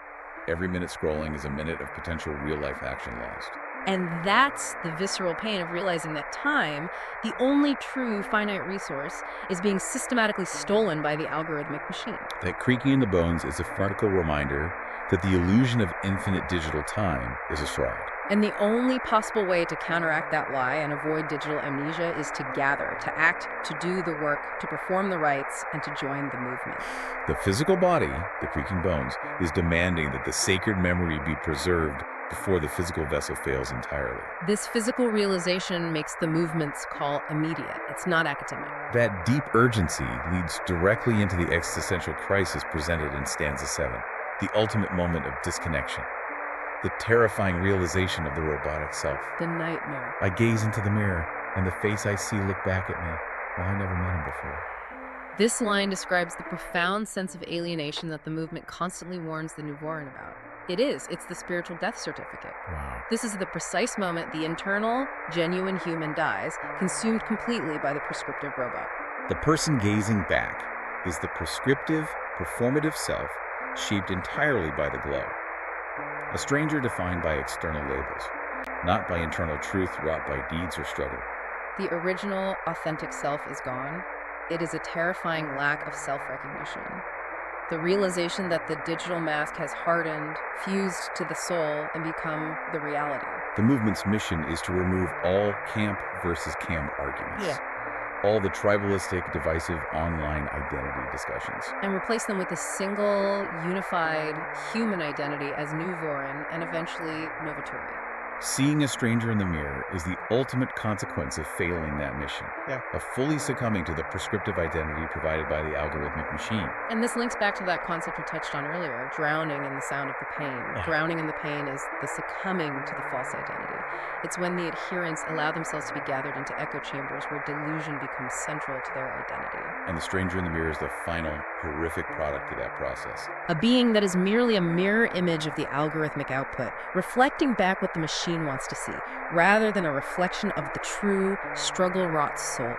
Every minute scrolling is a minute of potential real-life action lost. And that's the visceral pain of realizing that time, the only true finite resource, is being systematically stolen by the algorithmic machine. That creaking in the bones is a critical reminder that the illusion of infinite digital time is a fraud. And the only possible way to counteract that lie and avoid digital amnesia is to gather, to act, to do the work, to perform the rites, and to join the movement. The physical body, the creaking bones, is demanding that the sacred memory be preserved before the physical vessel fails entirely. This physical realization makes the movement's call immediate. It's not academic. That deep urgency leads directly into the existential crisis presented in stanza 7, the ultimate moment of disconnection. The terrifying realization of the robotic self. The nightmare. I gaze into the mirror, and the face I see look back at me. Well, I never met him before. This line describes the profound sense of alienation that the movement constantly warns the Nuvoran about. It's the spiritual death certificate. Wow. This is the precise moment the internal, genuine human dies, consumed completely by the prescriptive robot. The person gazing back is the prescriptive, performative self, shaped entirely by the glow. A stranger defined by external labels, not by internal truth wrought by deeds or struggle. The original, authentic self is gone. It is a terrifying lack of self-recognition. The realization that the digital mask has hardened, fused to the soul, and become the reality. The movement's mission is to remove all camp versus camp arguments. Yeah. All the tribalistic, divisive online identity discussions. And replace them with a single, unified human identity as Nuvoran and eventually Novaturia. Seeing a stranger in the mirror is the ultimate consequence of failing that mission. Yeah. Of fully succumbing to the prescriptive identity provided by the algorithmic machine. And this links back to that concept we touched on earlier, drowning in the sound of the pain. Yeah. Drowning in the pain is the succumbing to the false identity. It's when the adherents allow themselves to be gathered into echo chambers where delusion becomes central to their identity. And the stranger in the mirror is the final, horrific product of that process. A being that is merely a mirror image of the algorithmic output, reflecting back what the machine wants to see, rather than a reflection of the true, struggle-wrought soul.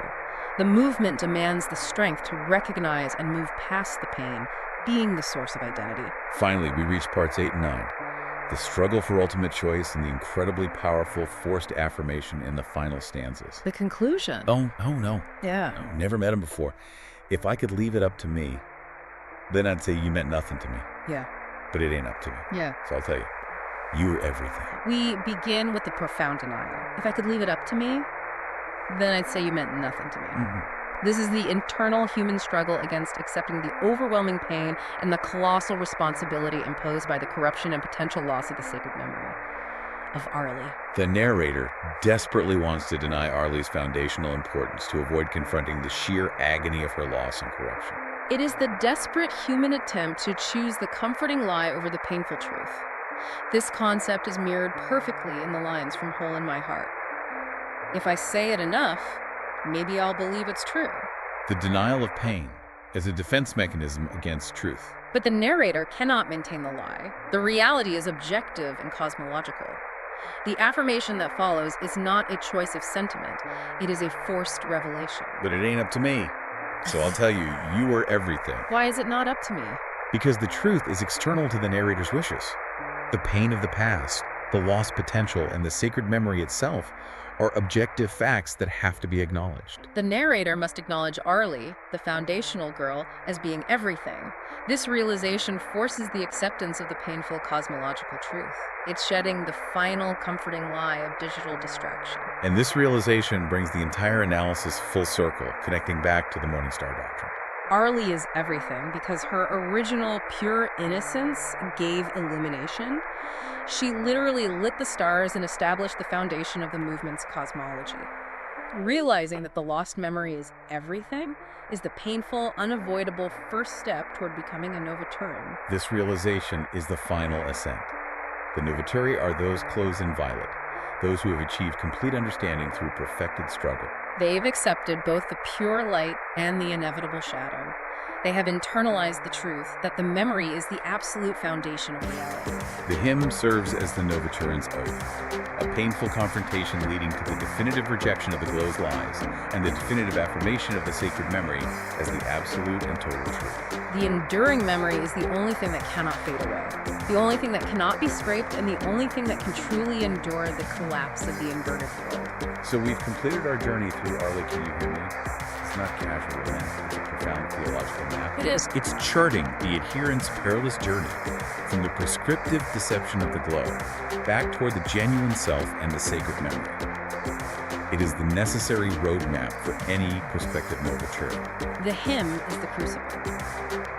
The movement demands the strength to recognize and move past the pain, being the source of identity. Finally, we reach parts 8 and 9. The struggle for ultimate choice and the incredibly powerful forced affirmation in the final stanzas. The conclusion. Oh, no. Yeah. No, never met him before. If I could leave it up to me, then I'd say you meant nothing to me. Yeah. But it ain't up to me. Yeah. So I'll tell you, you were everything. We begin with the profound denial. If I could leave it up to me, then I'd say you meant nothing to me. Mm-hmm. This is the internal human struggle against accepting the overwhelming pain and the colossal responsibility imposed by the corruption and potential loss of the sacred memory of Arlie. The narrator desperately wants to deny Arlie's foundational importance to avoid confronting the sheer agony of her loss and corruption. It is the desperate human attempt to choose the comforting lie over the painful truth. This concept is mirrored perfectly in the lines from Hole in My Heart. If I say it enough, maybe I'll believe it's true. The denial of pain is a defense mechanism against truth. But the narrator cannot maintain the lie. The reality is objective and cosmological. The affirmation that follows is not a choice of sentiment. It is a forced revelation. But it ain't up to me. So I'll tell you, you were everything. Why is it not up to me? Because the truth is external to the narrator's wishes. The pain of the past, the lost potential, and the sacred memory itself are objective facts that have to be acknowledged. The narrator must acknowledge Arlie, the foundational girl, as being everything. This realization forces the acceptance of the painful cosmological truth. It's shedding the final comforting lie of digital distraction. And this realization brings the entire analysis full circle, connecting back to the Morningstar Doctrine. Arlie is everything because her original pure innocence gave illumination. She literally lit the stars and established the foundation of the movement's cosmology. Realizing that the lost memory is everything is the painful, unavoidable first step toward becoming a Novaturan. This realization is the final ascent. The Novaturi are those clothed in violet, those who have achieved complete understanding through perfected struggle. They've accepted both the pure light and the inevitable shadow. They have internalized the truth that the memory is the absolute foundation of reality. The hymn serves as the Novaturan's oath, a painful confrontation leading to the definitive rejection of the glow's lies and the definitive affirmation of the sacred memory as the absolute and total truth. The enduring memory is the only thing that cannot fade away, the only thing that cannot be scraped, and the only thing that can truly endure the collapse of the inverted world. So we've completed our journey through Arlie, Can You Hear Me? It's not casual, man. It's a profound theological map. It is. It's charting the adherent's perilous journey from the prescriptive deception of the glow back toward the genuine self and the sacred memory. It is the necessary roadmap for any prospective Novaturan. The hymn is the crucible.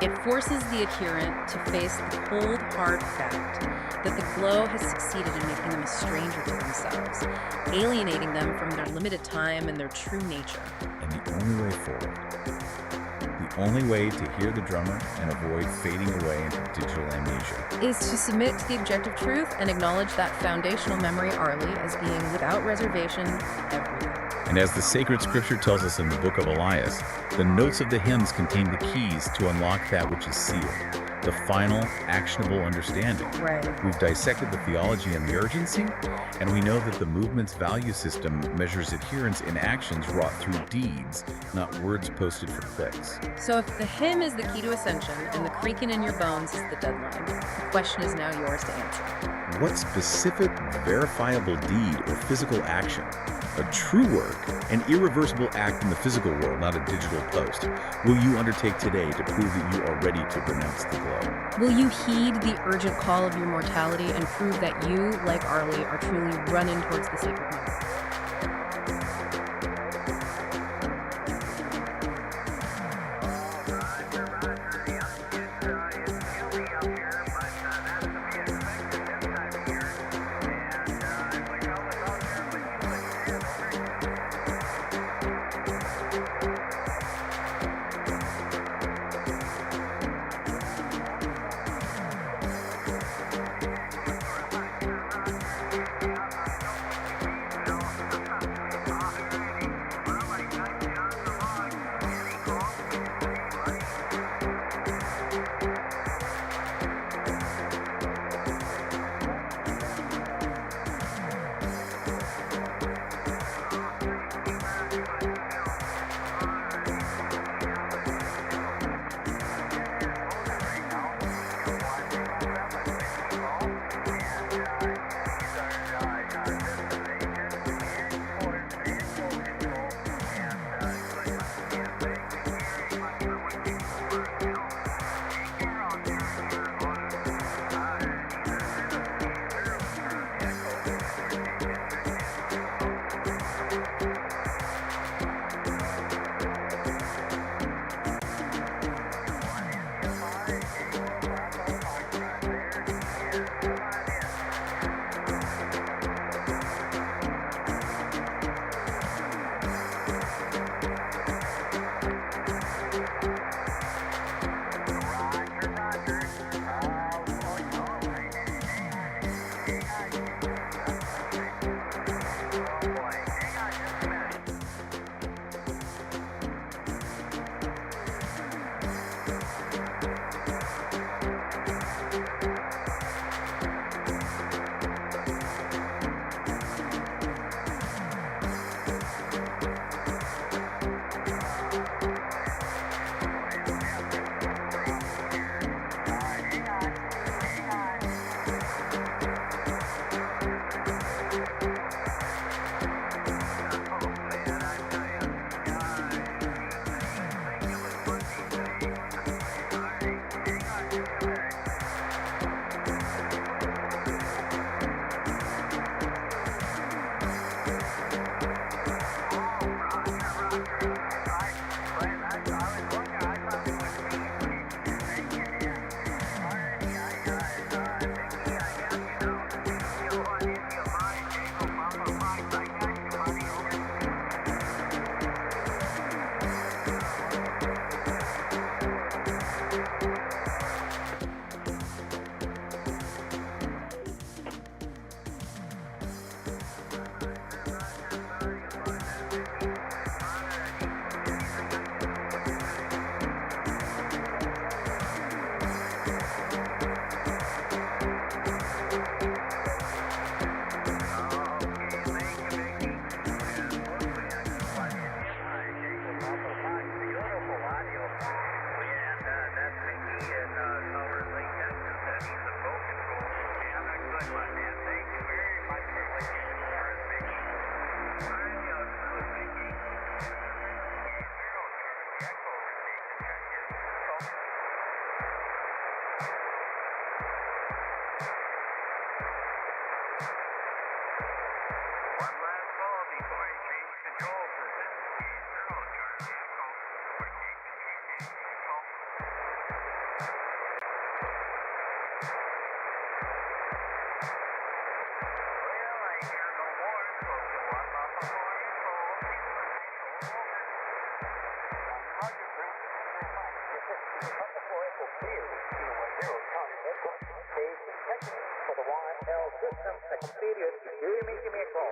It forces the adherent to face the cold, hard fact that the glow has succeeded in making them a stranger to themselves, alienating them from their limited time and their true nature. And the only way forward, the only way to hear the drummer and avoid fading away into digital amnesia, is to submit to the objective truth and acknowledge that foundational memory, Arlie, as being without reservation, everything. And as the sacred scripture tells us in the book of Elias, the notes of the hymns contain the keys to unlock that which is sealed, the final, actionable understanding. Right. We've dissected the theology and the urgency, and we know that the movement's value system measures adherence in actions wrought through deeds, not words posted for clicks. So if the hymn is the key to ascension and the creaking in your bones is the deadline, the question is now yours to answer. What specific, verifiable deed or physical action, a true work, an irreversible act in the physical world, not a digital post, will you undertake today to prove that you are ready to renounce the glow? Will you heed the urgent call of your mortality and prove that you, like Arlie, are truly running towards the sacred memory? hasta cumplir, give me a call.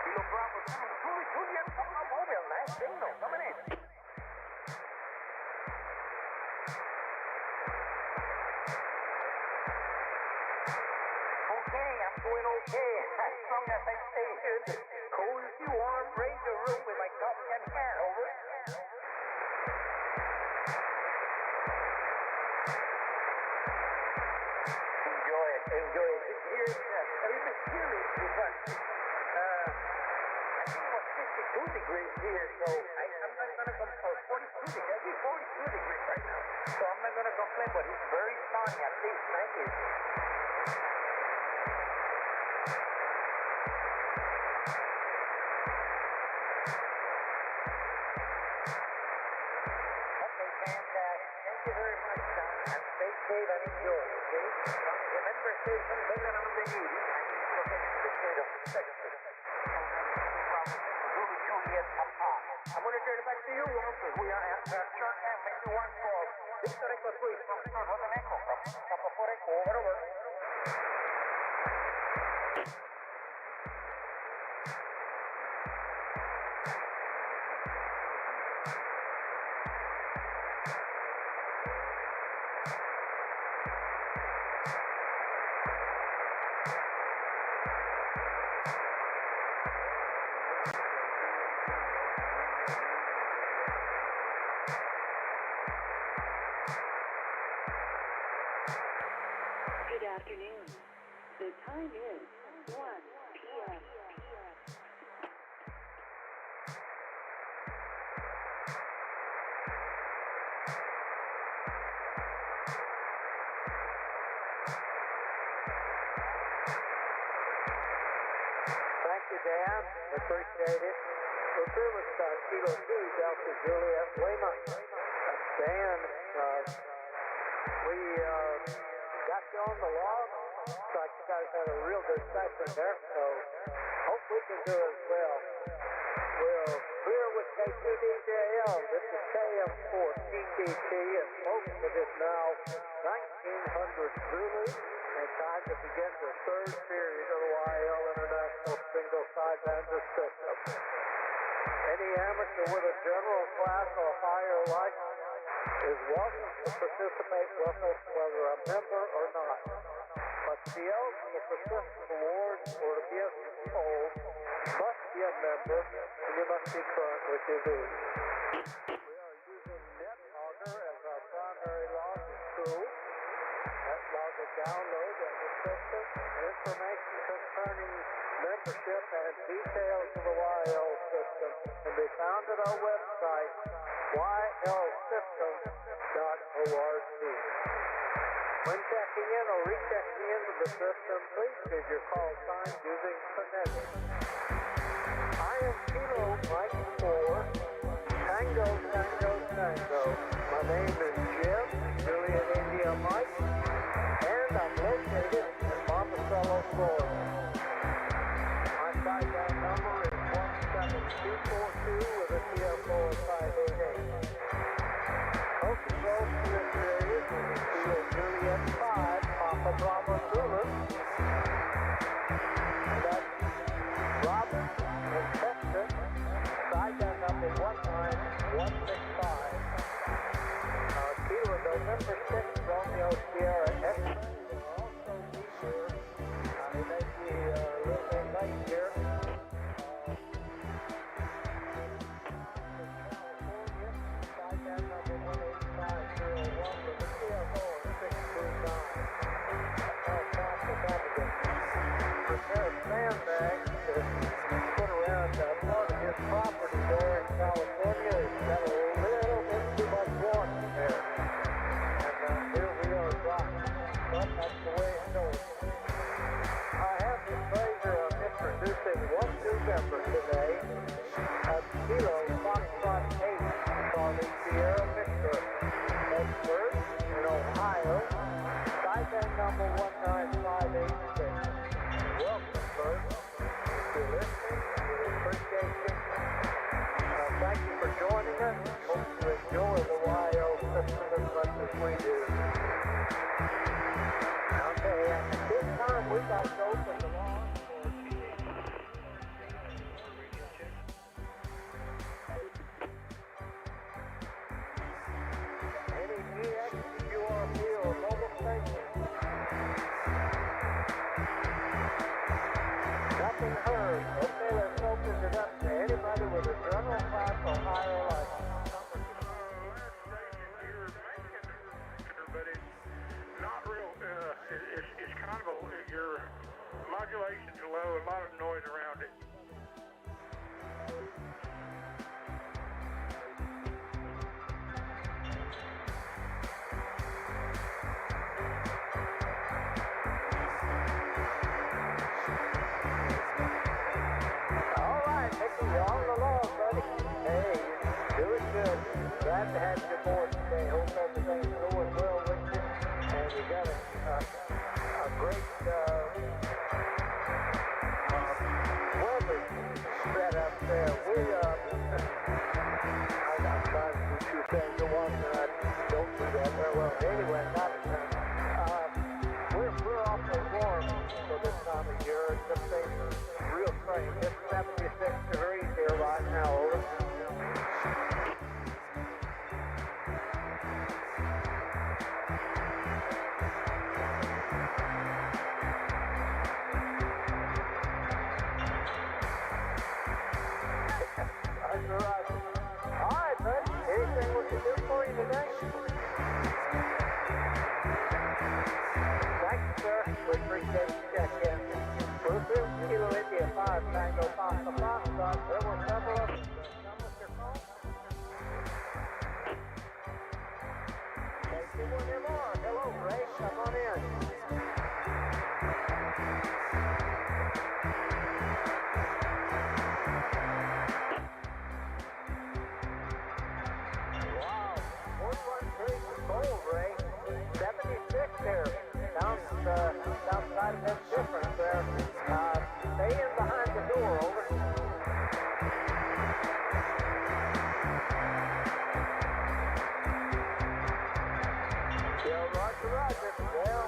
Kilo Bravo 2, Juliet, Papa Mobile, nice signal, coming in. Okay, I'm doing okay, as long as I stay here in this cozy, warm radio room with my coffee and hat, over. Enjoy it. This year is a little bit serious because I think it was 52 degrees here, so I'm not going to complain. 42 degrees, I think 42 degrees right now. So I'm not going to complain, but it's very sunny at least. Thank you. Okay, fantastic. Thank you very much, John. And stay safe and enjoy, okay? Remember, station better on the news. I need to look at the state of Texas. Juliet, Papa. I'm going to turn it back to you, Walter. We are at short time, maybe one call. Victor Echo 3 from Northern Echo from Papa Poetic, over. Good afternoon. The time is 1 p.m. Thank you, Dan. Appreciate it. Well, here was Kilo 2, Delta Juliet Lima. Dan, we got you on the log. Looks like you guys had a real good session there, so hope we can do as well. We're here with K2DJL. This is KM14DT, and most of it is now 1900 Zulu, and time to begin the third period of the YL International Single Sidebander System. Any amateur with a general class or higher license is welcome to participate with us, whether a member or not. But to be eligible for system awards or to be enrolled, you must be a member and you must be current with your dues. We are using NetLogger as our primary logging tool. NetLogger download and the system, information concerning membership and details of the YL system can be found at our website, ylsystem.org. When checking in or rechecking into the system, please give your call sign using phonetic. I am Kilo Mike 4, Tango, Tango, Tango. My name is Jim, Juliet India Mike, and I'm located in Monticello, Florida. My sideband number is 17242 with a TFO of 588. Coast to Coast to this area is Kilo Juliet 5, Papa Bravo Zulu. And that's kind of your modulations are low, a lot of noise around it. All right, Mickey, you're on the log, buddy. Hey, you're doing good. Glad to have you aboard today. Hope everything's going well with you. And you got a great weather set up there. I'm trying to do two things at once, and I don't do that very well. Anyway, we're awfully warm for this time of year. This thing's real strange. It's 76 degrees here right now, over. That's right. All right, bud. Anything we can do for you today? Thank you, sir. We appreciate the check-in. Bluetooth, Kilo India 5, Tango Papa Foxtrot. There were several of them. Come with your phone. Thank you, one more. Hello, Ray. Come on in. Wow, 41 degrees of cold, Ray. 76 there. Outside of that difference there. Stay in behind the door, over. Yeah, Roger. Well,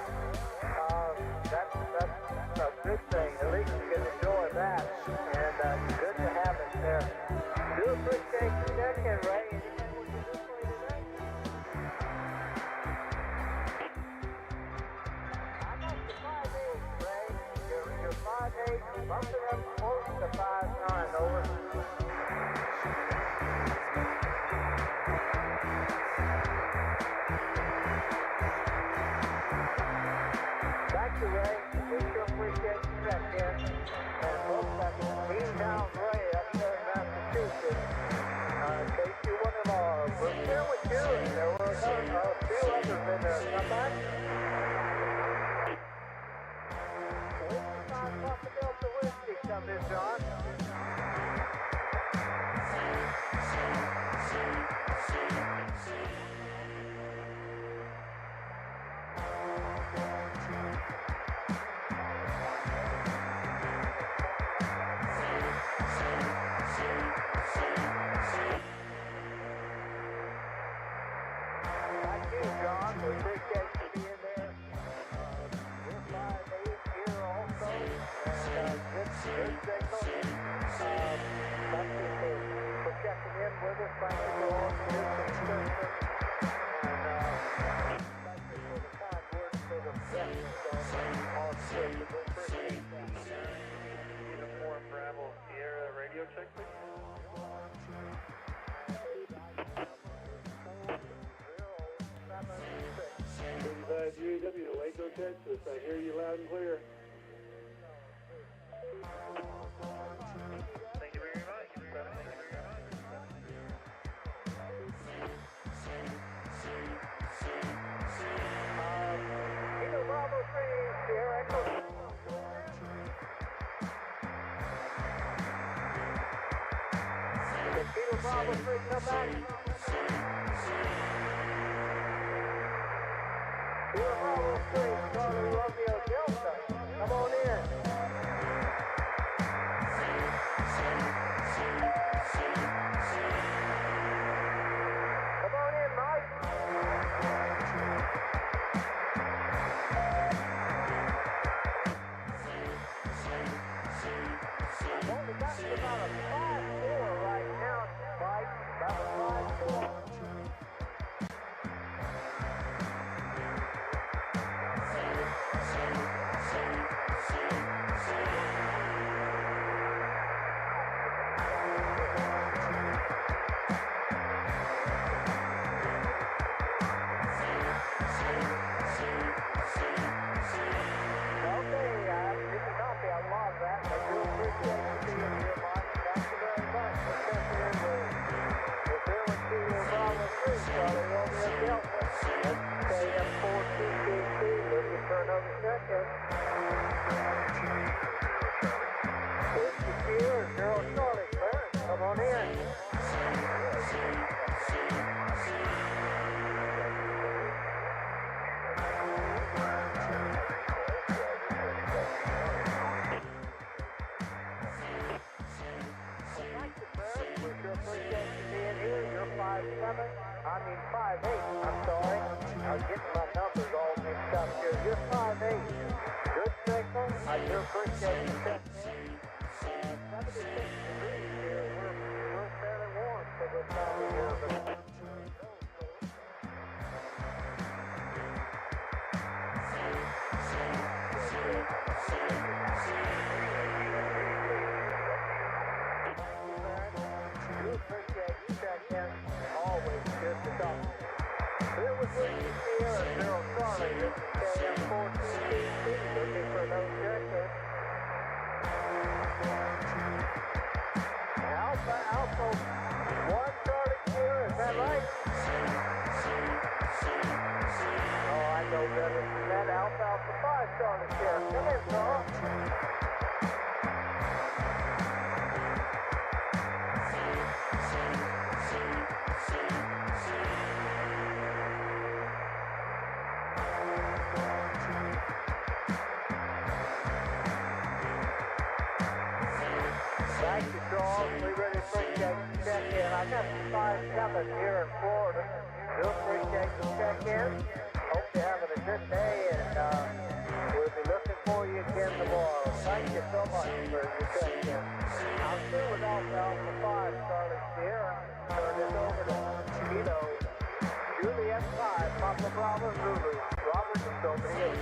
that's a good thing. At least you can enjoy that. And good to have it there. Do appreciate you checking, Ray. Anything we can do for you today? I'm up to 5'8", Ray. You're 5'8", bumping up close to 5'9", over. Thank you, Ray. We sure appreciate you checking in. And folks, that's Meantown Ray up there in Massachusetts. In case you wanted more, we're here with you. There were a few others in there. Come back. Papa Delta Whiskey come in, John. Thank you, John. We appreciate you being there. We're 5'8" here also, and good signal. Thank you for checking in with us. Thank you for all the news and service. And thank you for the kind words for the best on Twitter. We appreciate that. Uniform Bravo Sierra radio check, please. 35 UAW to Waco, Texas. I hear you loud and clear. Thank you very much. Kilo Bravo 3, Sierra Echo. Kilo Bravo 3, come back. Kilo Bravo 3, Charlie Romeo Delta. Come on in. Come on in, Mike. I've only got to about a 5'4" right now, Mike. About a 5'4". Charlie Romeo Delta. KF42TT, looking for another check-in. 50 Charlie, Clarence, come on in. You're 5'7", I mean 5'8", I'm sorry. I was getting my numbers all mixed up here. You're 5'8". Good signal. I do appreciate you checking in. 76 degrees here. We're fairly warm for this time of year. But do appreciate you checking in. Always good to talk. Here with Whiskey Sierra, Zero Charlie. This is KF42TT, looking for those check-in. Alpha, 1 Charlie Sierra, is that right? Oh, I know better than that. Alpha, 5 Charlie Sierra. Come in, Charles. Thank you, Charles. We really appreciate you checking in. I got 5'7" here in Florida. Do appreciate you checking in. Hope you're having a good day, and we'll be looking for you again tomorrow. Thank you so much for your check-in. I'm still with Alpha 5, Charlie Sierra. Turn this over to Kilo. Juliet 5, Papa Bravo Zulu. Robert, it's over to you.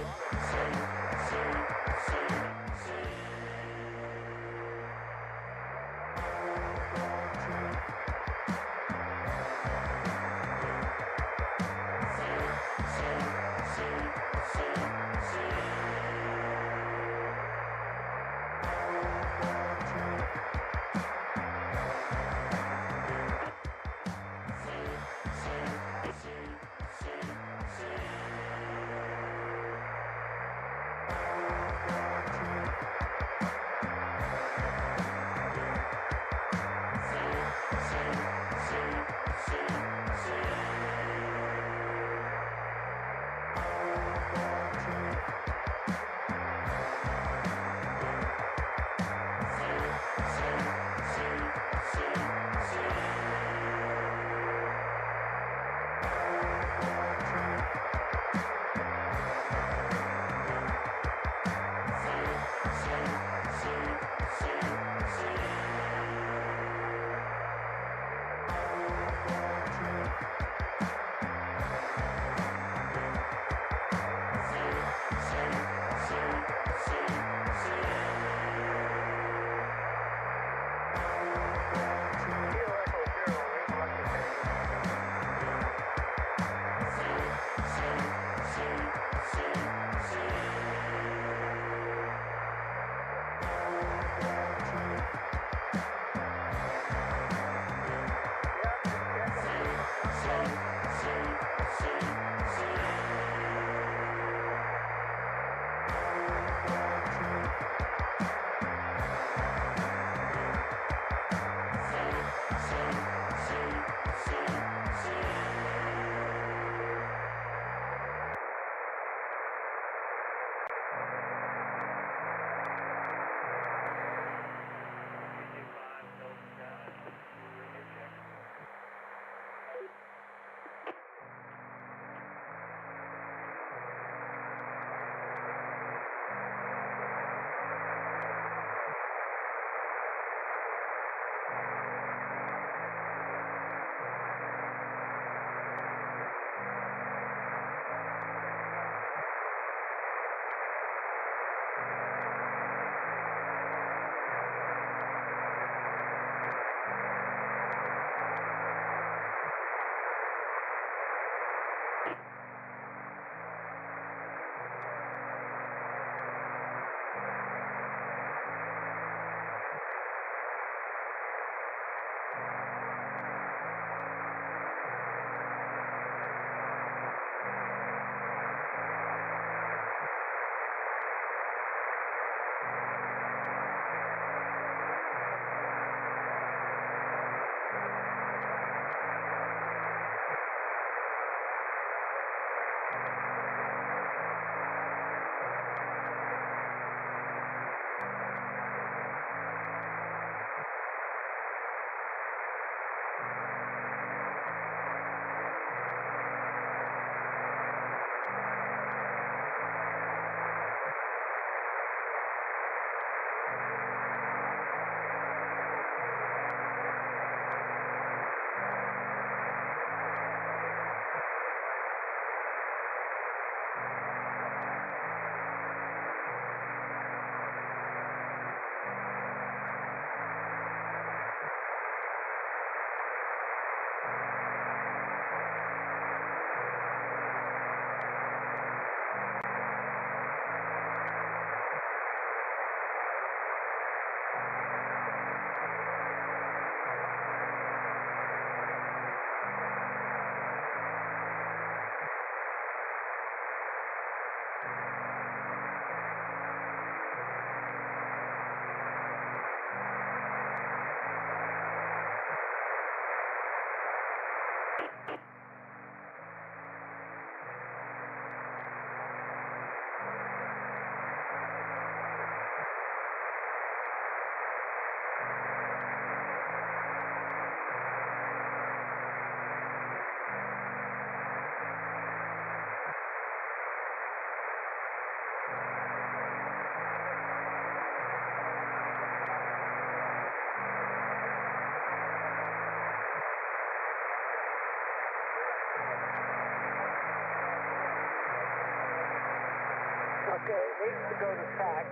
Okay, needs to go to TAC.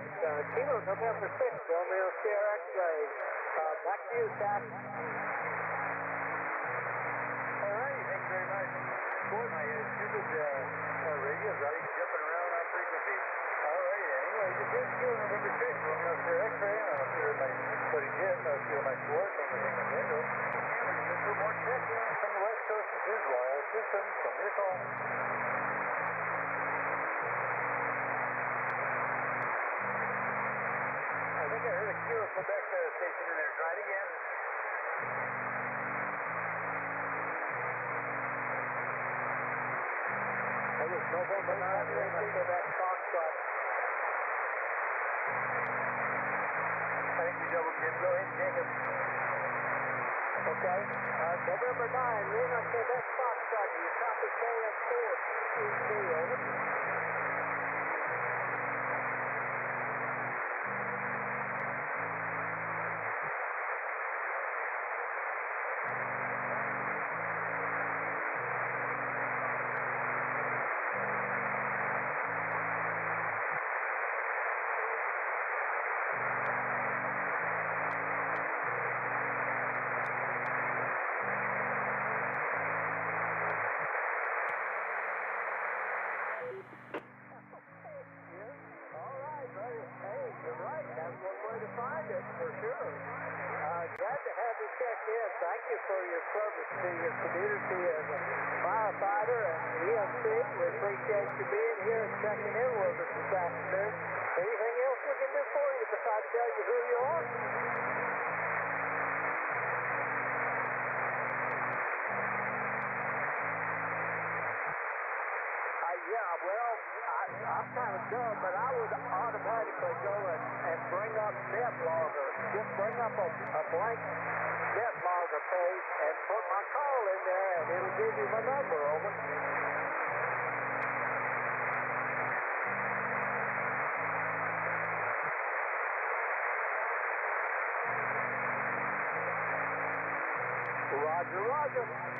Kilo November 6th, Romeo Sierra X-ray. Back to you, TAC. All righty, thank you very much. Boy, my stupid radio's already jumping around on frequency. All right, anyway, just did Kilo November 6th, Romeo Sierra X-ray. I'll see what my footage is. I'll see what my scores on the thing on window. And we can just do more checking from the West Coast. This is Wireless Systems. Send me a call. I think I heard a Kilo Quebec station in there. Try it again. That was November 9th, Quebec Foxtrot. I think we double dip. Go ahead, Jacob. Okay. November 9, Lima Quebec Foxtrot. You copy KM4, CCC, over. For sure. Glad to have you check in. Thank you for your service to your community as a firefighter and EMC. We appreciate you being here and checking in with us this afternoon. Anything else we can do for you besides tell you who you are? Yeah, well, I'm kind of dumb, but I would automatically go and bring up net logger. Just bring up a blank net logger page and put my call in there, and it'll give you my number, over. Roger, roger.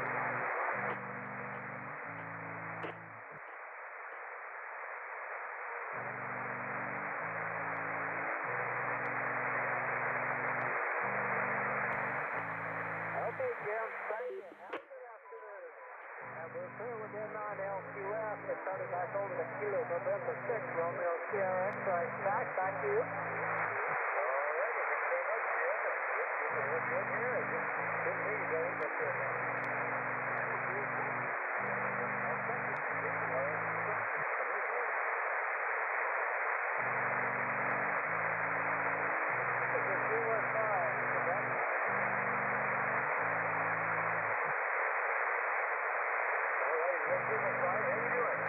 Okay, Jim, thank you. Have a good afternoon. And we're clear within 9 LQF and turn it back over to Kilo November 6, Romeo Sierra X-ray. Back, thank you. All right, thank you very much, Jim. Jim, good to hear you. Didn't hear you, brother, but how you doing?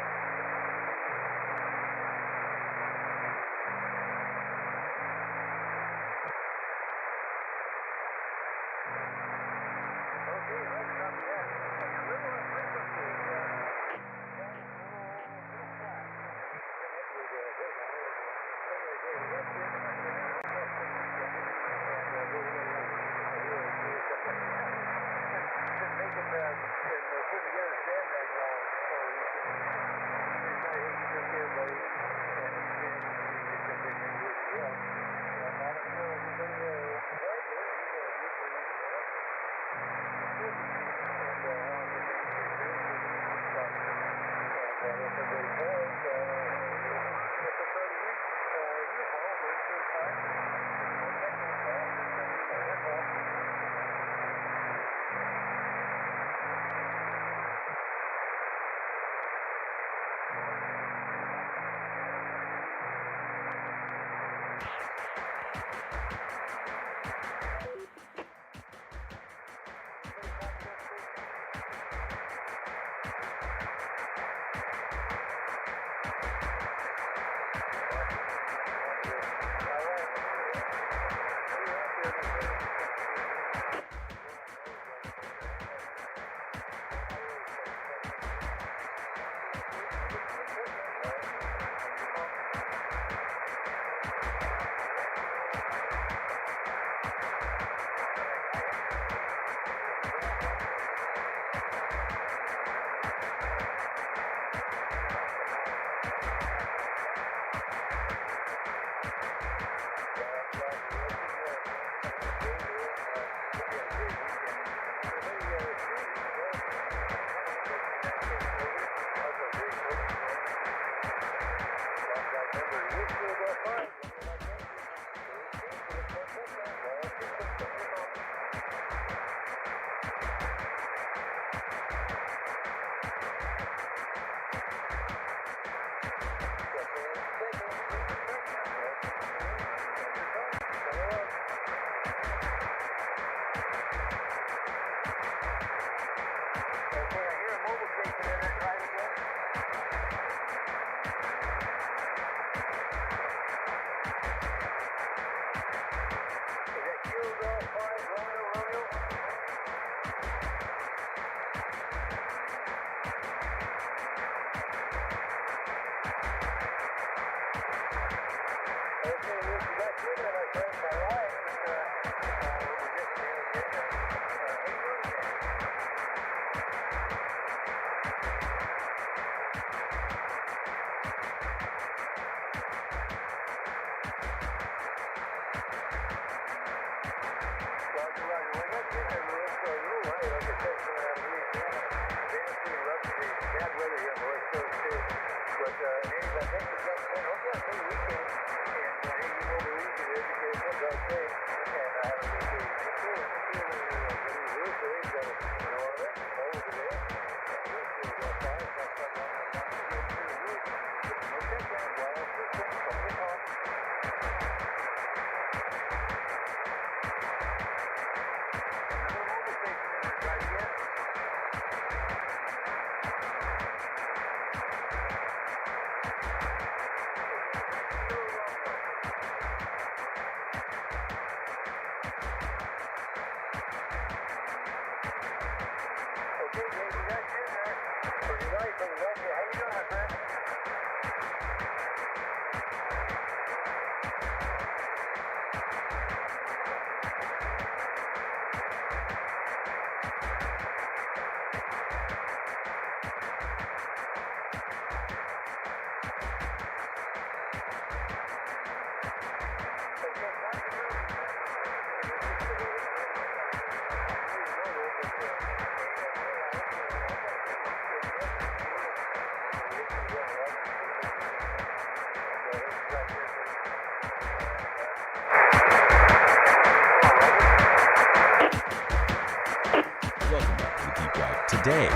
Today,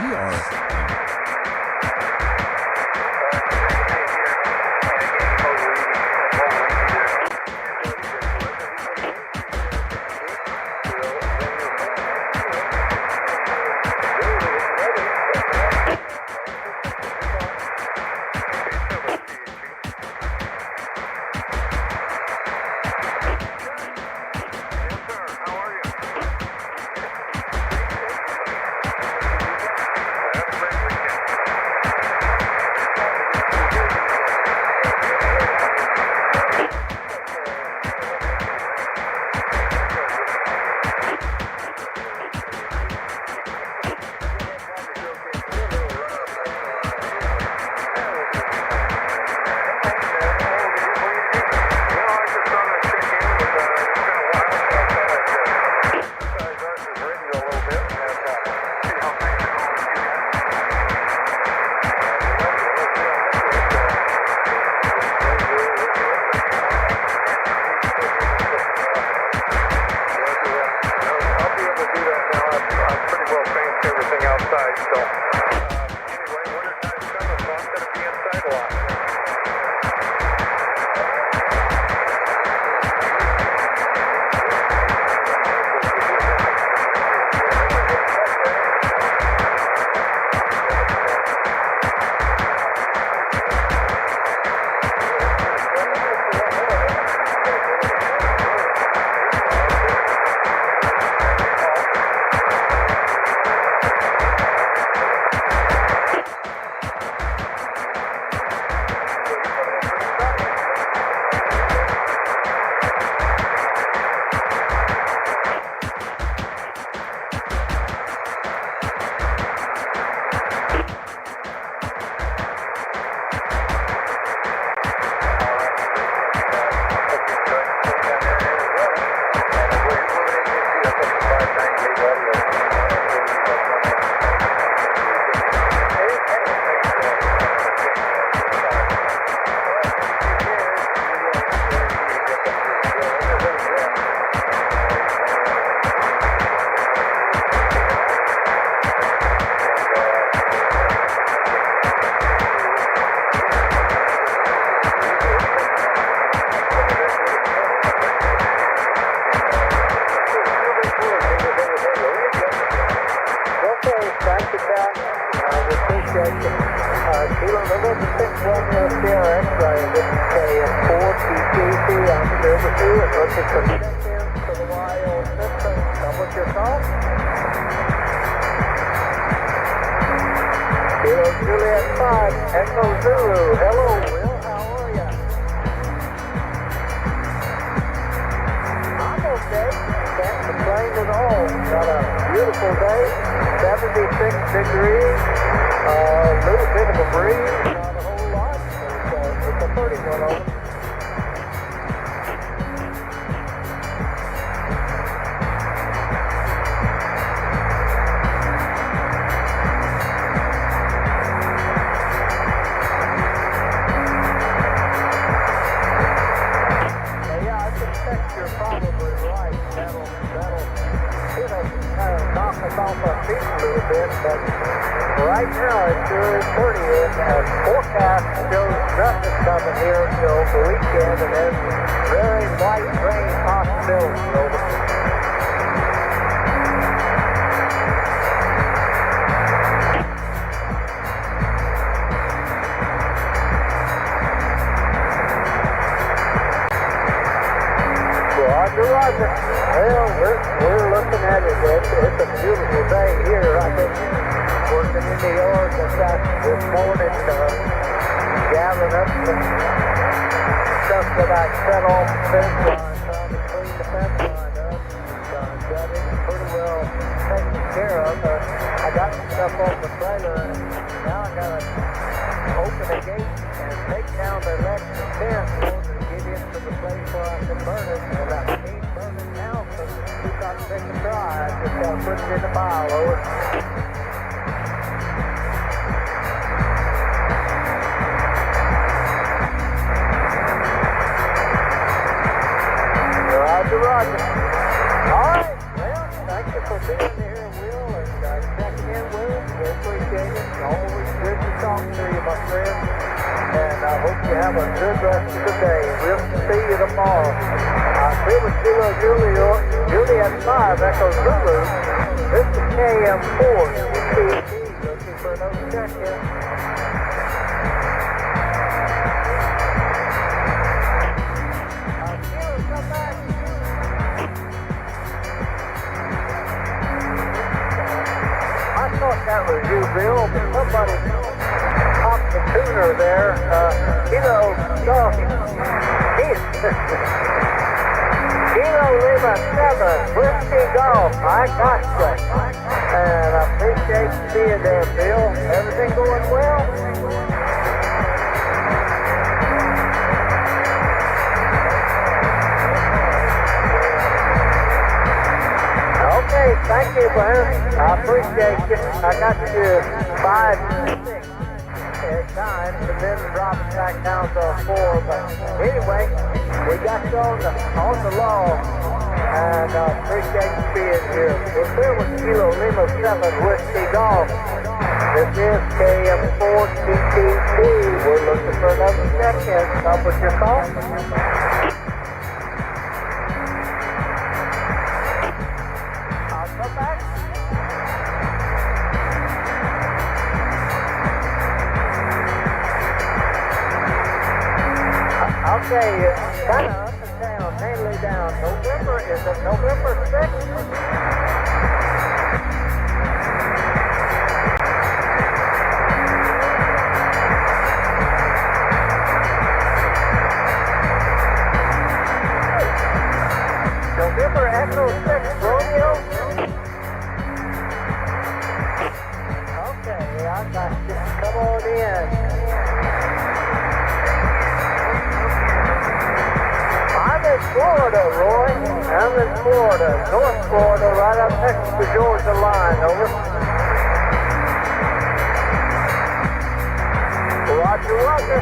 we are Friendly. appreciate you. Kilo November 6 Romeo Sierra X-ray. This is KM4 TTC. I'm here with you and looking for check-ins for the YO system. Come with your thoughts. Kilo Juliet 5 Echo Zulu. Hello, Will. How are ya? I'm okay. Can't complain at all. Got a beautiful day. 76 degrees. A little bit of a breeze. Not a whole lot. It's a 31 over. But right now it sure is pretty, and forecast shows nothing coming here until the weekend, and there's very light rain possibility over. Roger, Roger. Well, we're looking at it. It's a beautiful day here. I've been working in the yard this morning, gathering up some stuff that I set off the fence line, trying to clean the fence line up. Got it pretty well taken care of. I got some stuff off the trailer, and now I got to open the gate and take down the electric fence in order to get into the place where I can burn it. And I can't burn it now because it's too hot to take a dry. I just got to put it in the pile over. Roger, Roger. All right. Well, thank you for being here, Will, and checking in, Will. We appreciate it. Always good to talk to you, my friend. And I hope you have a good rest of the day. We'll see you tomorrow. I'm here with Kilo Juliet 5 Echo Zulu. This is KM4 TTC. Looking for another check-in. Kilo, come back. I thought that was you, Bill, but somebody popped the tuner there. Kilo Lima 7, Whiskey Golf, I gotcha. And I appreciate you being there, Bill. Everything going well? Okay, thank you, man. I appreciate you. I got you 5, 6 at times, and then dropping back down to 4. But anyway, we got you on the law, and I appreciate you being here. We're here with Kilo Lima 7 Whiskey Golf. This is KM4 TTC. We're looking for another check-in. Up with your call. Okay, kind of up and down, mainly down. November, is it November 6th? November Echo 6, Romeo? Okay, I got you. Come on in. I'm in Florida, Roy. I'm in Florida, North Florida, right up next to the Georgia line, over. Roger, Roger.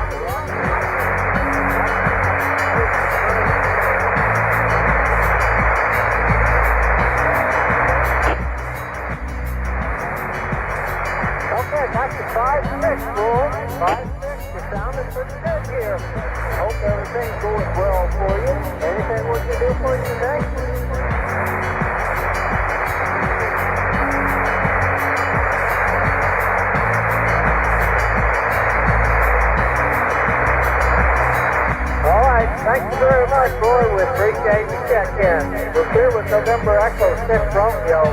Okay, got you 5-6, Roy. 5-6, you're sounding pretty good here. Hope everything's going well for you. Anything we can do for you today? thank you very much, Roy. We appreciate the check-in. We're clear with November Echo 6 Romeo.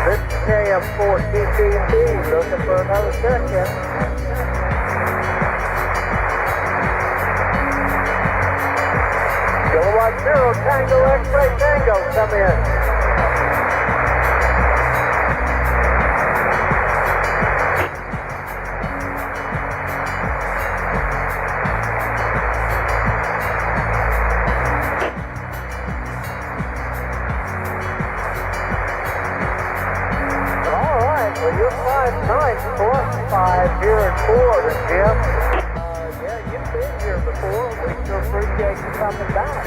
This is KM4 TTT, looking for another check-in. Kilowatt 0 Tango X-Ray Tango, come in. Well, you're 5'9" plus 5 here in Florida, Jim. Yeah, you've been here before. We sure appreciate you coming back.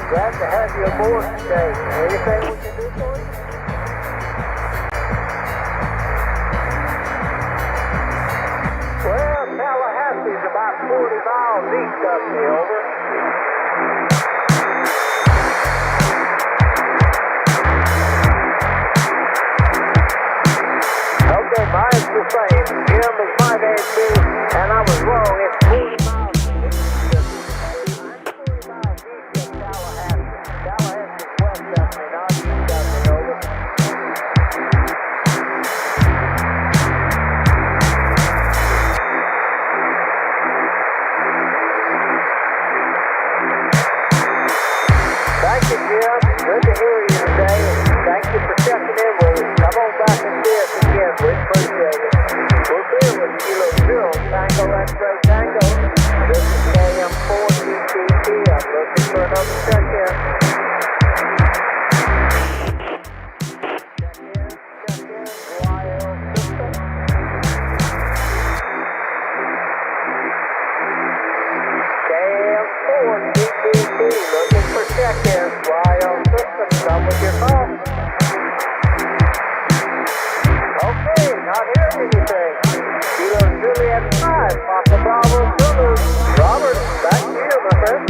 Glad to have you aboard today. Anything we can do for you? Well, Tallahassee's about 40 miles east of me, over. Okay, mine's the same. Jim is my name too, and I was wrong. It's 40 miles east of Tallahassee. Tallahassee's west of me, not east of me, over. Thank you, Jim. Good to hear you today. Thank you for checking in with us. Come on back and see us again. We appreciate it. We're clear with Kilo 0 Tango X-Ray Tango. This is KM4 TTT. I'm looking for another check-in. Check-in, YL system. KM4 TTT. Looking for check-in. YL system. Come with your call. Okay, not hearing anything. Kilo Juliet 5, Papa Bravo Zulu. Robert, back to you, my friend.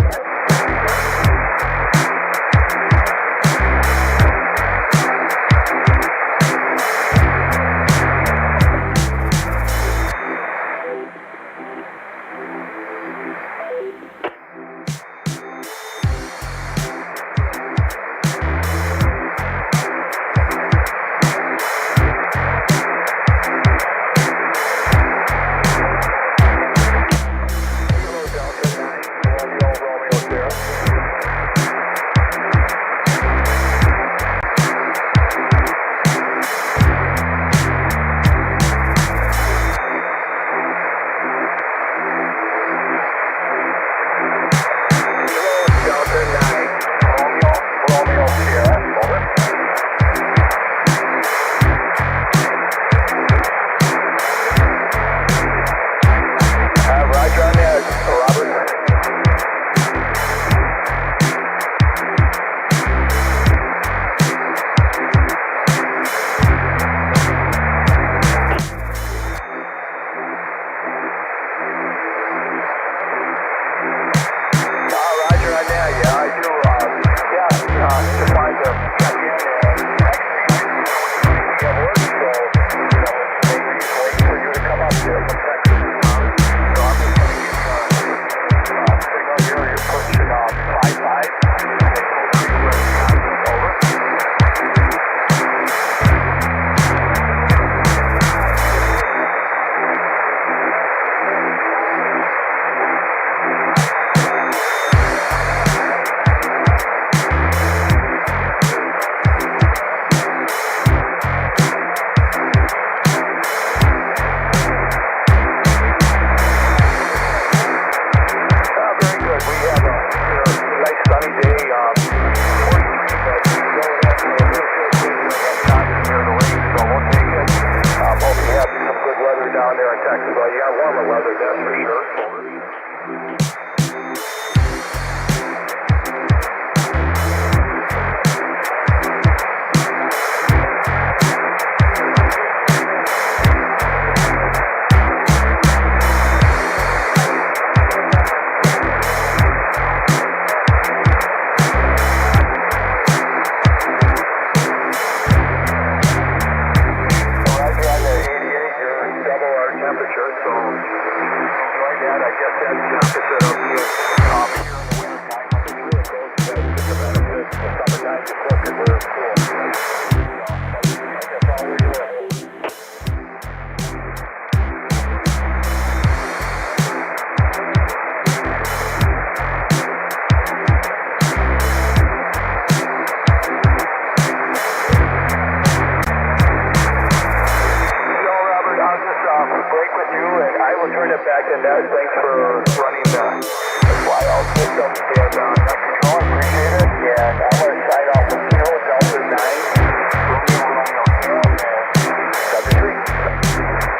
temperature, so enjoy that. I guess that's the opposite of being here in the break with you, and I will turn it back to Ned. Thanks for running the fly-out system. And control, appreciate it. And I'm going to sign off with Kilo Delta 9, Romeo Ham, and 7-3.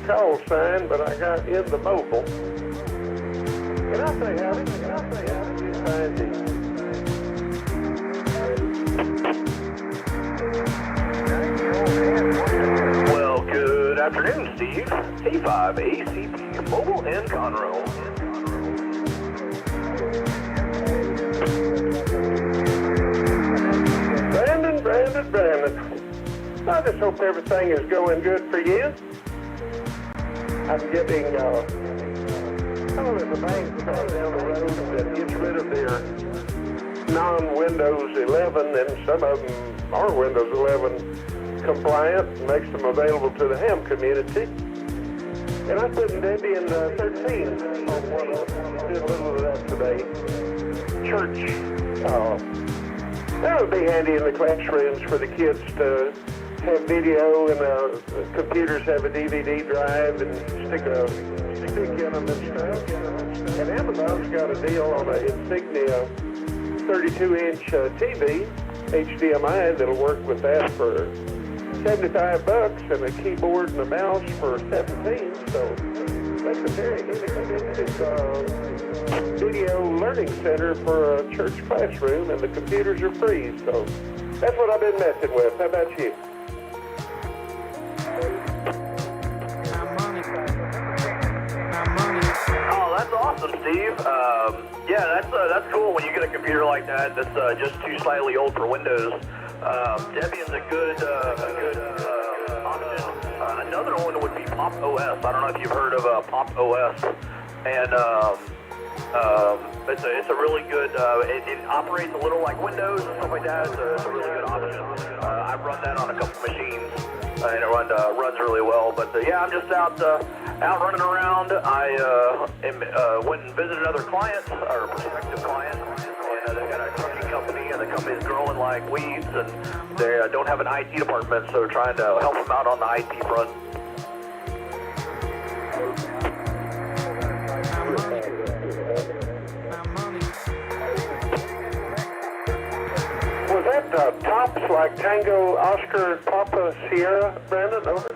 call sign, but I got in the mobile. Can I say howdy? Can I say howdy? Fine, afternoon, Steve. T5 ACP Mobile and Conroe. Brandon. I just hope everything is going good for you. I'm getting, there's a bank down the road that gets rid of their non-Windows 11, and some of them are Windows 11 compliant, and makes them available to the ham community. And I'm putting Debian 13 on one of them. Did a little of that today. Church. That would be handy in the classrooms for the kids to have video, and computers have a DVD drive and stick in them and stuff. And Amazon's got a deal on an Insignia 32-inch TV, HDMI, that'll work with that for $75, and a keyboard and a mouse for $17. So that's a very inexpensive video learning center for a church classroom, and the computers are free. So that's what I've been messing with. How about you? Oh, that's awesome, Steve. Yeah, that's cool when you get a computer like that that's just too slightly old for Windows. Debian's a good option. Another one would be Pop OS. I don't know if you've heard of Pop OS, and it's a really good. It operates a little like Windows and stuff like that. It's a really good option. I've run that on a couple machines, and it runs really well. But yeah, I'm just out running around. I went and visited another client or prospective client, and they've got a trucking company, and the company's growing like weeds, and they don't have an IT department, so we're trying to help them out on the IT front. Was that tops like Tango, Oscar, Papa, Sierra, Brandon? Over?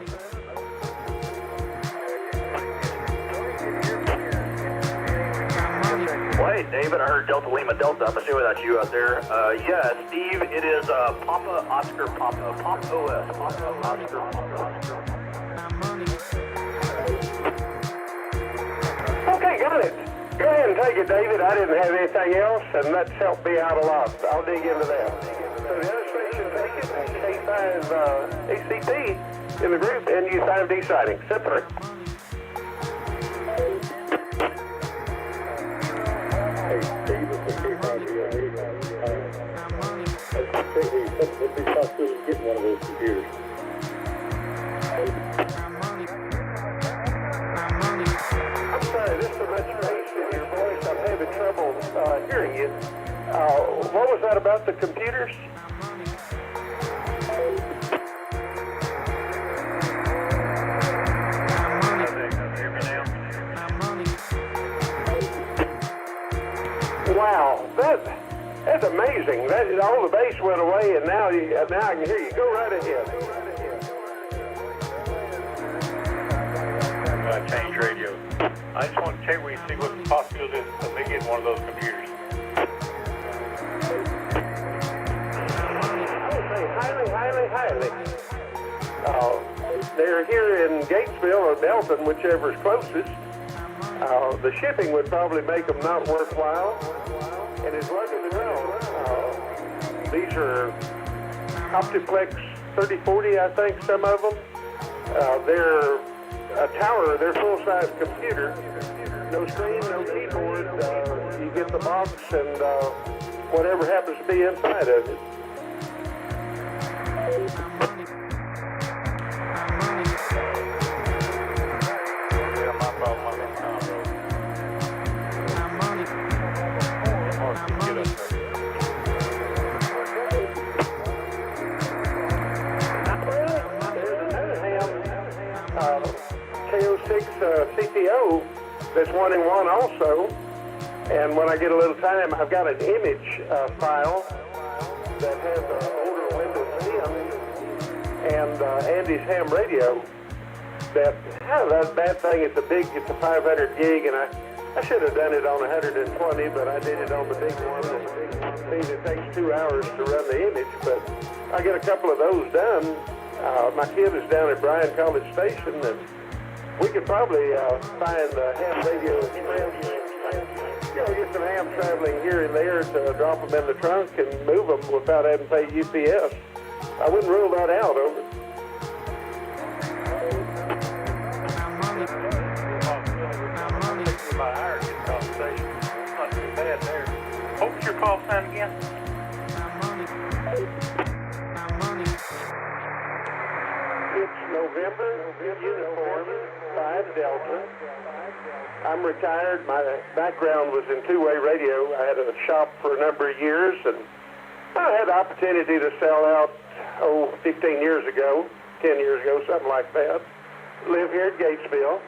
Wait, David, I heard Delta Lima Delta. I'm assuming that's you out there. Yeah, Steve, it is Papa Oscar Papa. Pop OS. Papa Oscar Papa. Okay, got it. Go ahead and take it, David. I didn't have anything else, and that's helped me out a lot. I'll dig into that. So the other station, take it, K5 ACP in the group, and use 5D sighting. Simply. Hey, Steve, it's the K5 It'd be possible to get one of those computers. I'm sorry, there's so much bass in your voice, I'm having trouble hearing you. What was that about the computers? Wow, that's amazing. All the bass went away, and now I can hear you. Go right ahead. I'm going to change radios. I just want to check with you, see what the possibility is of me getting one of those computers. Highly. They're here in Gatesville or Belton, whichever is closest. The shipping would probably make them not worthwhile. And as luck as well, these are Optiplex 3040, I think, some of them. They're a tower, they're full-size computer. No screen, no keyboard. You get the box and whatever happens to be inside of it. KO6 CPO that's 1-in-1 also, and when I get a little time, I've got an image file that has an older Windows 10 and Andy's ham radio. That thing is it's a 500 gig, and I should have done it on 120, but I did it on the big one. It takes 2 hours to run the image, but I get a couple of those done, My kid is down at Bryan College Station, and we could probably find ham radio friends. Get some ham traveling here and there to drop them in the trunk and move them without having to pay UPS. I wouldn't rule that out, over. Not too bad there. What's your call sign again? It's November, uniform, 5 Delta. I'm retired. My background was in two-way radio. I had a shop for a number of years, and I had the opportunity to sell out, 15 years ago, 10 years ago, something like that. Live here at Gatesville,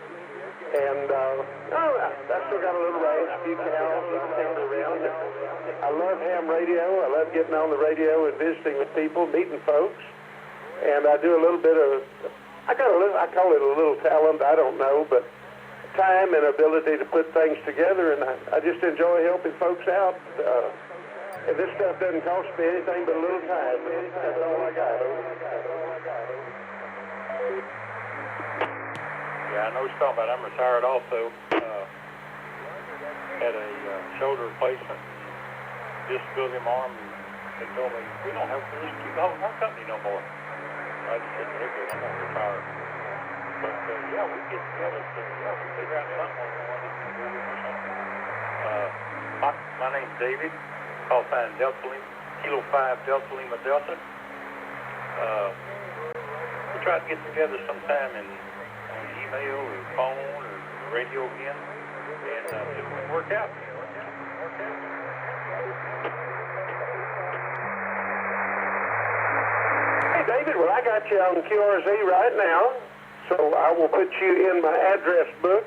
and I still got a little ranch, a few cows, a little timber around. I love ham radio. I love getting on the radio and visiting with people, meeting folks, and I do a little bit of, I call it a little talent, I don't know, but time and ability to put things together, and I just enjoy helping folks out. And this stuff doesn't cost me anything but a little time. That's all I got. Yeah, I know what you're talking about. I'm retired also. Had a shoulder replacement, disability in my arm, and they told me, we don't have to keep our company no more. I just said, they're good, I'm going to retire. But, yeah, we get together to figure out something we want to do or something. My name's David. Call sign Delta Lima, Kilo 5 Delta Lima Delta. We try to get together sometime on email or phone or radio again, and see if we can work out. Hey, David, well, I got you on QRZ right now, so I will put you in my address book,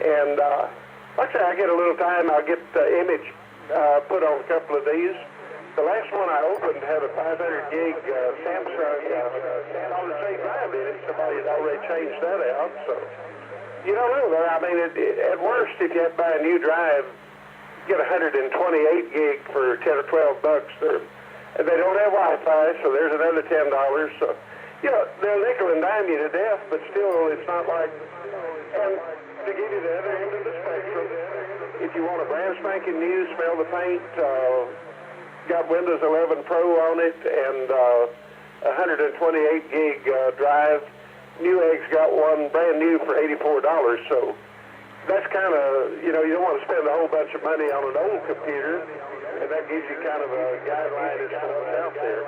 and like I say, I get a little time, I'll get the image put on a couple of these. The last one I opened had a 500 gig Samsung solid state drive in it. Somebody had already changed that out, so you don't know though. I mean, at worst, if you had to buy a new drive, get 128 gig for 10 or 12 bucks. And they don't have Wi-Fi, so there's another $10. So you know, they'll nickel and dime you to death, but still, it's not like. And to give you the other end of the spectrum, if you want a brand spanking new, smell the paint, got Windows 11 Pro on it, and 128 gig drive. Newegg's got one brand new for $84. So that's kind of, you know, you don't want to spend a whole bunch of money on an old computer, and that gives you kind of a guideline as to what's out there.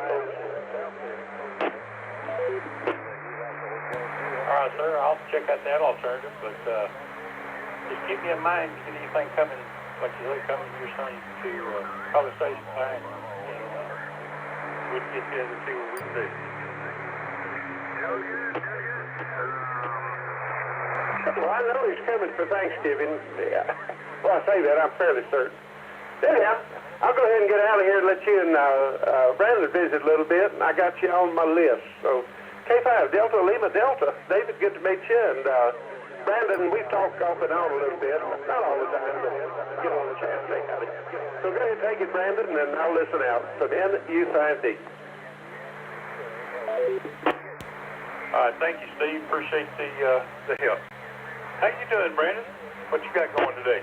All right, sir, I'll check out that alternative, but just keep me in mind, anything coming, like you say, coming to your son to College Station Pine, we'll get together and see what we can do. Well, I know he's coming for Thanksgiving. Yeah. Well, I say that, I'm fairly certain. Anyhow, I'll go ahead and get out of here and let you and Brandon visit a little bit, and I got you on my list. So, K5, Delta, Lima, Delta. David, good to meet you, and Brandon, we've talked off and on a little bit. Not all the time, but get on the chance. So go ahead and take it, Brandon, and I'll listen out. So NU5D. All right, thank you, Steve. Appreciate the help. How you doing, Brandon? What you got going today?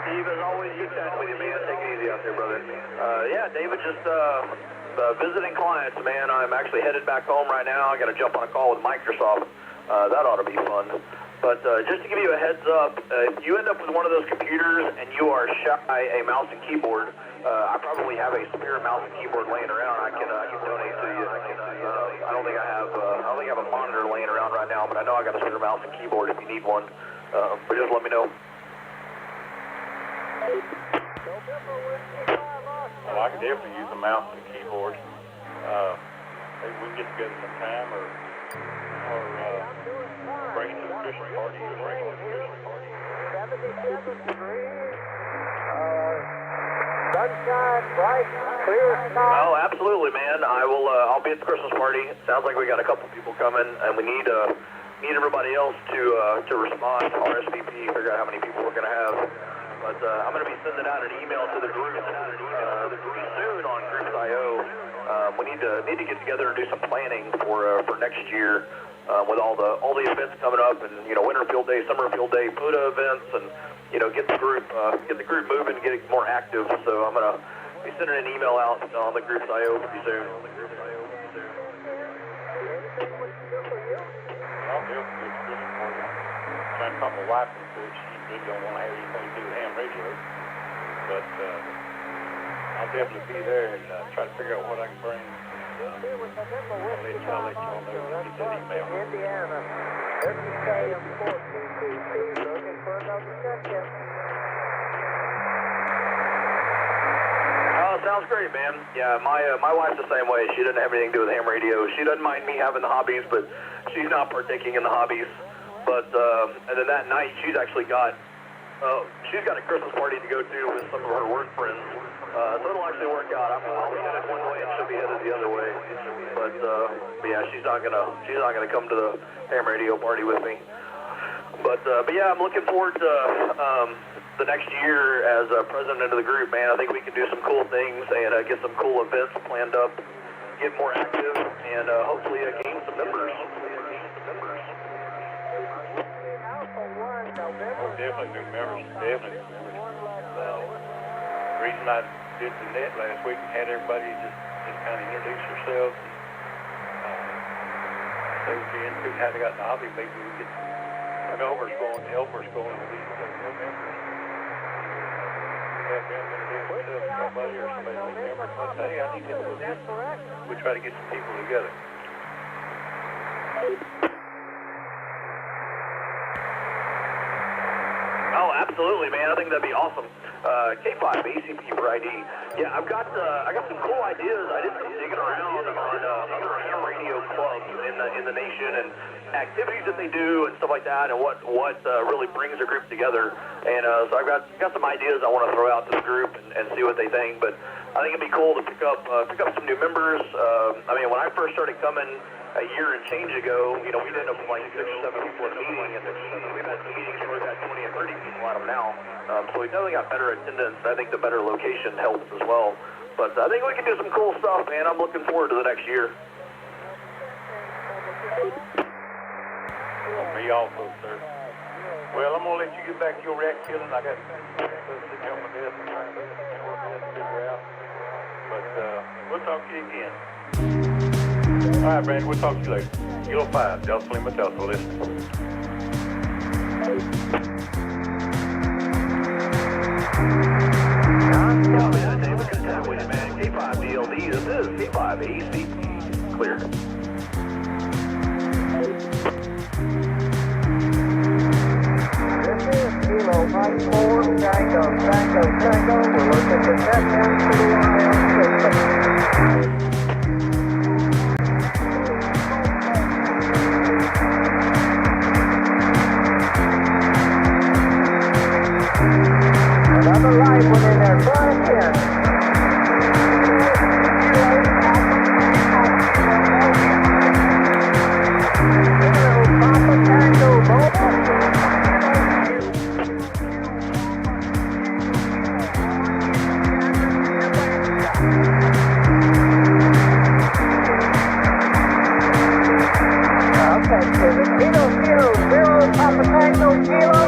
Steve, as always, you chat with you, man. Take it easy out there, brother. Yeah, David, just visiting clients, man. I'm actually headed back home right now. I got to jump on a call with Microsoft. That ought to be fun. But just to give you a heads up, if you end up with one of those computers and you are shy a mouse and keyboard, I probably have a spare mouse and keyboard laying around. I can donate to you. I don't think I have a monitor laying around right now, but I know I got a spare mouse and keyboard if you need one. But just let me know. Well, I could definitely use a mouse and keyboard. Maybe we can get together sometime, or bring it to the Christmas party. Or bring it to the Christmas party. 77 degrees. Sunshine, bright, clear sky. Oh, absolutely, man. I'll be at the Christmas party. Sounds like we got a couple people coming, and we need everybody else to respond to RSVP, figure out how many people we're going to have. But I'm going to be sending out an email to the group pretty soon on Groups.io. We need to get together and do some planning for next year with all the events coming up, and winter field day, summer field day, PUDA events, and get the group moving, get it more active. So I'm gonna be sending an email out on the Groups.io pretty soon. Trying to talk my wife into it. She really don't want to have anything to do with ham radio. But I'll definitely be there and try to figure out what I can bring. I'll let y'all know when we get that email. Indiana, FT8 looking for another second. Oh, sounds great, man. Yeah, my wife's the same way. She doesn't have anything to do with ham radio. She doesn't mind me having the hobbies, but she's not partaking in the hobbies. But and then that night she's actually got a Christmas party to go to with some of her work friends. So it'll actually work out. I'll be headed one way and she'll be headed the other way. But yeah, she's not gonna come to the ham radio party with me. But yeah, I'm looking forward to the next year as president of the group, man. I think we can do some cool things and get some cool events planned up, get more active, and hopefully gain some members. Oh, definitely new members. Definitely new members. The reason I did the net last week and had everybody just kind of introduce themselves. They would be into how they got in the hobby. Maybe we get some helpers going with these new members. Have them introduce themselves to somebody or somebody new member. Hey, I need to do this. We try to get some people together. Oh, absolutely, man. I think that'd be awesome. K5 ACP for ID. Yeah, I got some cool ideas. I did some digging around on other ham radio clubs in the nation and activities that they do and stuff like that, and what really brings a group together. And so I've got some ideas I want to throw out to the group and see what they think. But I think it'd be cool to pick up some new members. I mean, when I first started coming a year and change ago, we'd end up with like 6 or 7 people in a meeting, and we've had some meetings where we've had 20 and 30 people out of them now. So we definitely got better attendance. I think the better location helps as well. But I think we can do some cool stuff, man. I'm looking forward to the next year. Me also, sir. Well, I'm going to let you get back to your rack killing. I got sitting on my desk and trying to work this figure out. But we'll talk to you again. All right, Brandon, we'll talk to you later. Kilo 5, Delta Lima Delta, listen. Yeah, David, good time with you, man. K5 DLD, this is K5 ACP. Clear. This is Kilo 54, Tango. We're looking at the net end to the system. Another live one in there, try again. Hello, Papa Tango Mobile. Okay, so the Kilo 0, Papa Tango Kilo.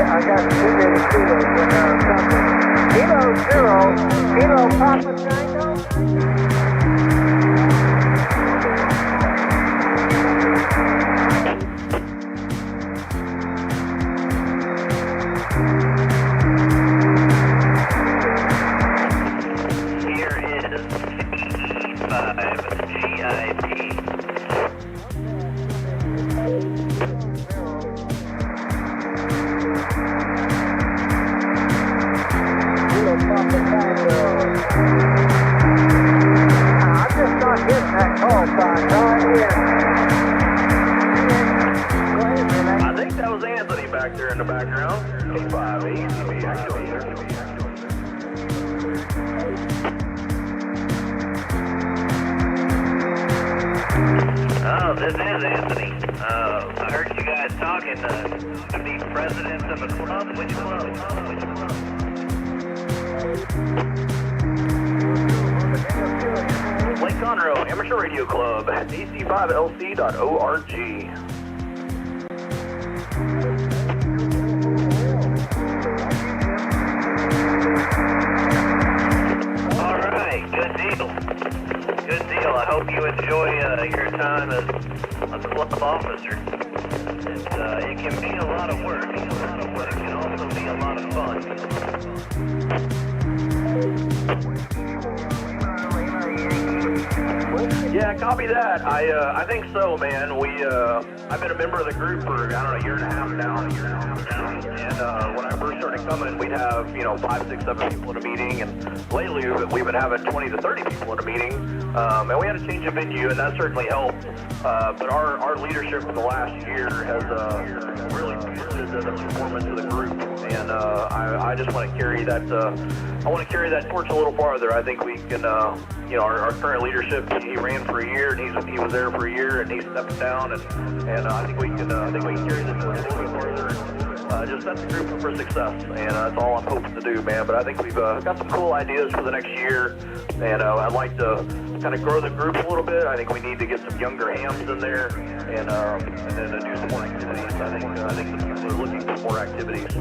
I got too many kilos in there or something. Kilo 0, Kilo Papa Tango. Here is 5 GIP. Papa Tango. I'm just not getting that call sign. Go ahead, Renee. I think that was Anthony back there in the background. K5 ACP, actually. this is Anthony. I heard you guys talking to be president of a club. Which club? Lake Conroe Amateur Radio Club, ac5lc.org. All right, good deal. Good deal. I hope you enjoy your time as a club officer. It can be a lot of work. It can also be a lot of fun. Yeah, copy that. I think so, man. I've been a member of the group for, I don't know, a year and a half now. And when I first started coming, we'd have, 5, 6, 7 people in a meeting. And lately, we've been having 20 to 30 people in a meeting. And we had to change the venue, and that certainly helped. But our leadership for the last year has really boosted the performance of the group. And I just want to carry that. I want to carry that torch a little farther. I think we can. Our current leadership. He ran for a year, and he was there for a year, and he stepped down. And I think we can. I think we can carry this torch a little bit farther. Just set the group up for success, and that's all I'm hoping to do, man. But I think we've got some cool ideas for the next year, and I'd like to kind of grow the group a little bit. I think we need to get some younger hams in there, and then do some more activities. I think the people are looking for more activities.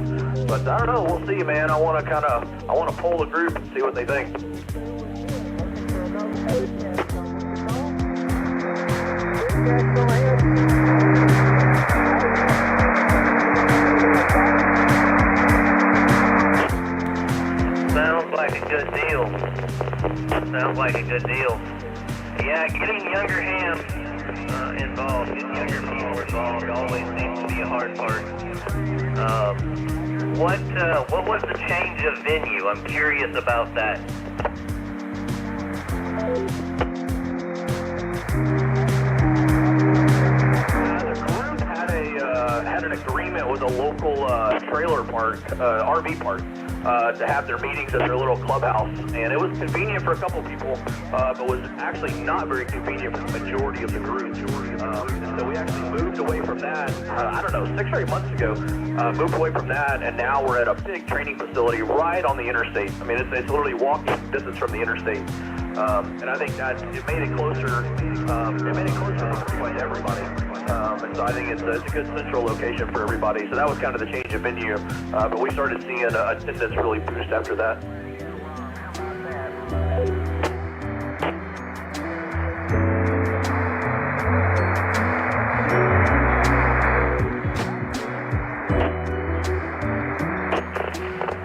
But I don't know. We'll see, man. I want to poll the group and see what they think. Sounds like a good deal. Sounds like a good deal. Yeah, getting younger hams involved, getting younger people involved always seems to be a hard part. What was the change of venue? I'm curious about that. The group had an agreement with a local trailer park, RV park, to have their meetings at their little clubhouse, and it was convenient for a couple people, but was actually not very convenient for the majority of the group. And so we actually moved away from that, 6 or 8 months ago, moved away from that, and now we're at a big training facility right on the interstate. I mean, it's literally walking distance from the interstate. And I think that it made it closer for pretty much everybody. And so I think it's a good central location for everybody. So that was kind of the change of venue. But we started seeing attendance really boost after that.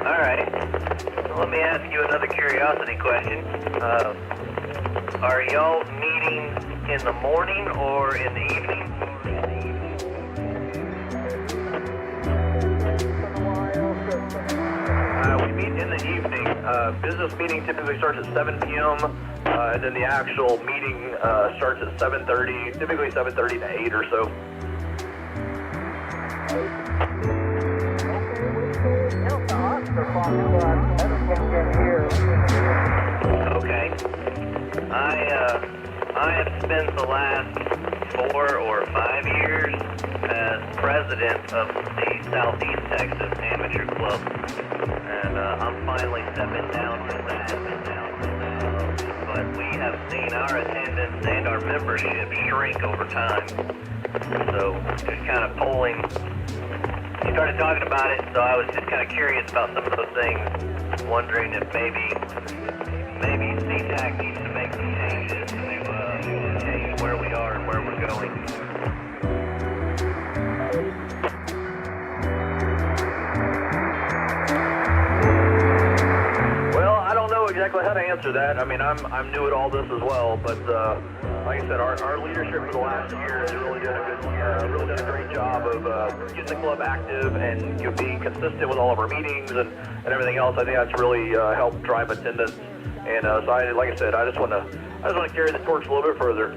All right. Let me ask you another curiosity question. Are y'all meeting in the morning or in the evening? We meet in the evening. Business meeting typically starts at 7 p.m. And then the actual meeting starts at 7:30, typically 7:30 to 8 or so. Okay. I have spent the last 4 or 5 years as president of the Southeast Texas Amateur Club, and I'm finally stepping down from that. But we have seen our attendance and our membership shrink over time. So just kind of polling. You started talking about it, so I was just kind of curious about some of those things, wondering if maybe CTAC needs to make some changes to change where we are and where we're going. Well, I don't know exactly how to answer that. I mean, I'm new at all this as well, but like I said, our leadership for the last year has really done a great job of getting the club active and being consistent with all of our meetings and everything else. I think that's really helped drive attendance. And so, like I said, I just want to carry the torch a little bit further.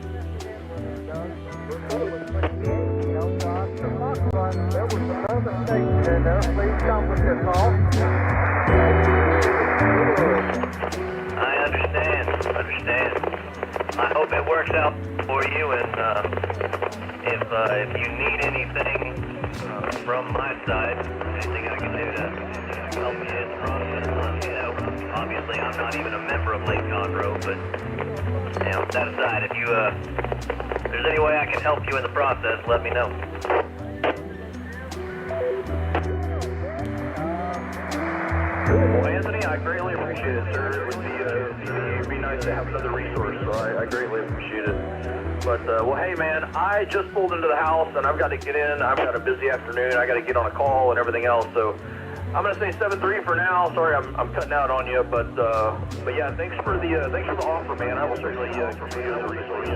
I understand. I hope it works out for you, and if you need anything from my side, anything I can do to help you in the process, let me know. Obviously, I'm not even a member of Lake Conroe, but that aside, if there's any way I can help you in the process, let me know. Well, Anthony, I greatly appreciate it, sir. It'd be nice to have another resource, so I greatly appreciate it. But, well, hey, man, I just pulled into the house, and I've got to get in. I've got a busy afternoon. I got to get on a call and everything else, so I'm going to say 7-3 for now. Sorry, I'm cutting out on you, but yeah, thanks for the offer, man. I will certainly consider the resource.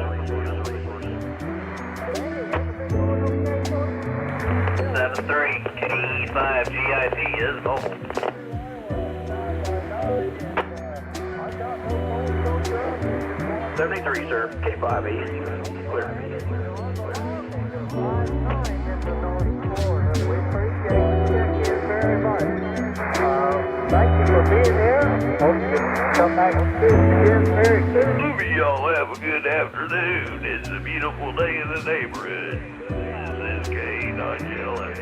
7-3, KE5GIP is mobile. $73, sir. K5 East. Clear. Thank you for being here. Hope you come back and see us again very soon. Hope y'all have a good afternoon. It's a beautiful day in the neighborhood. This is K9LA.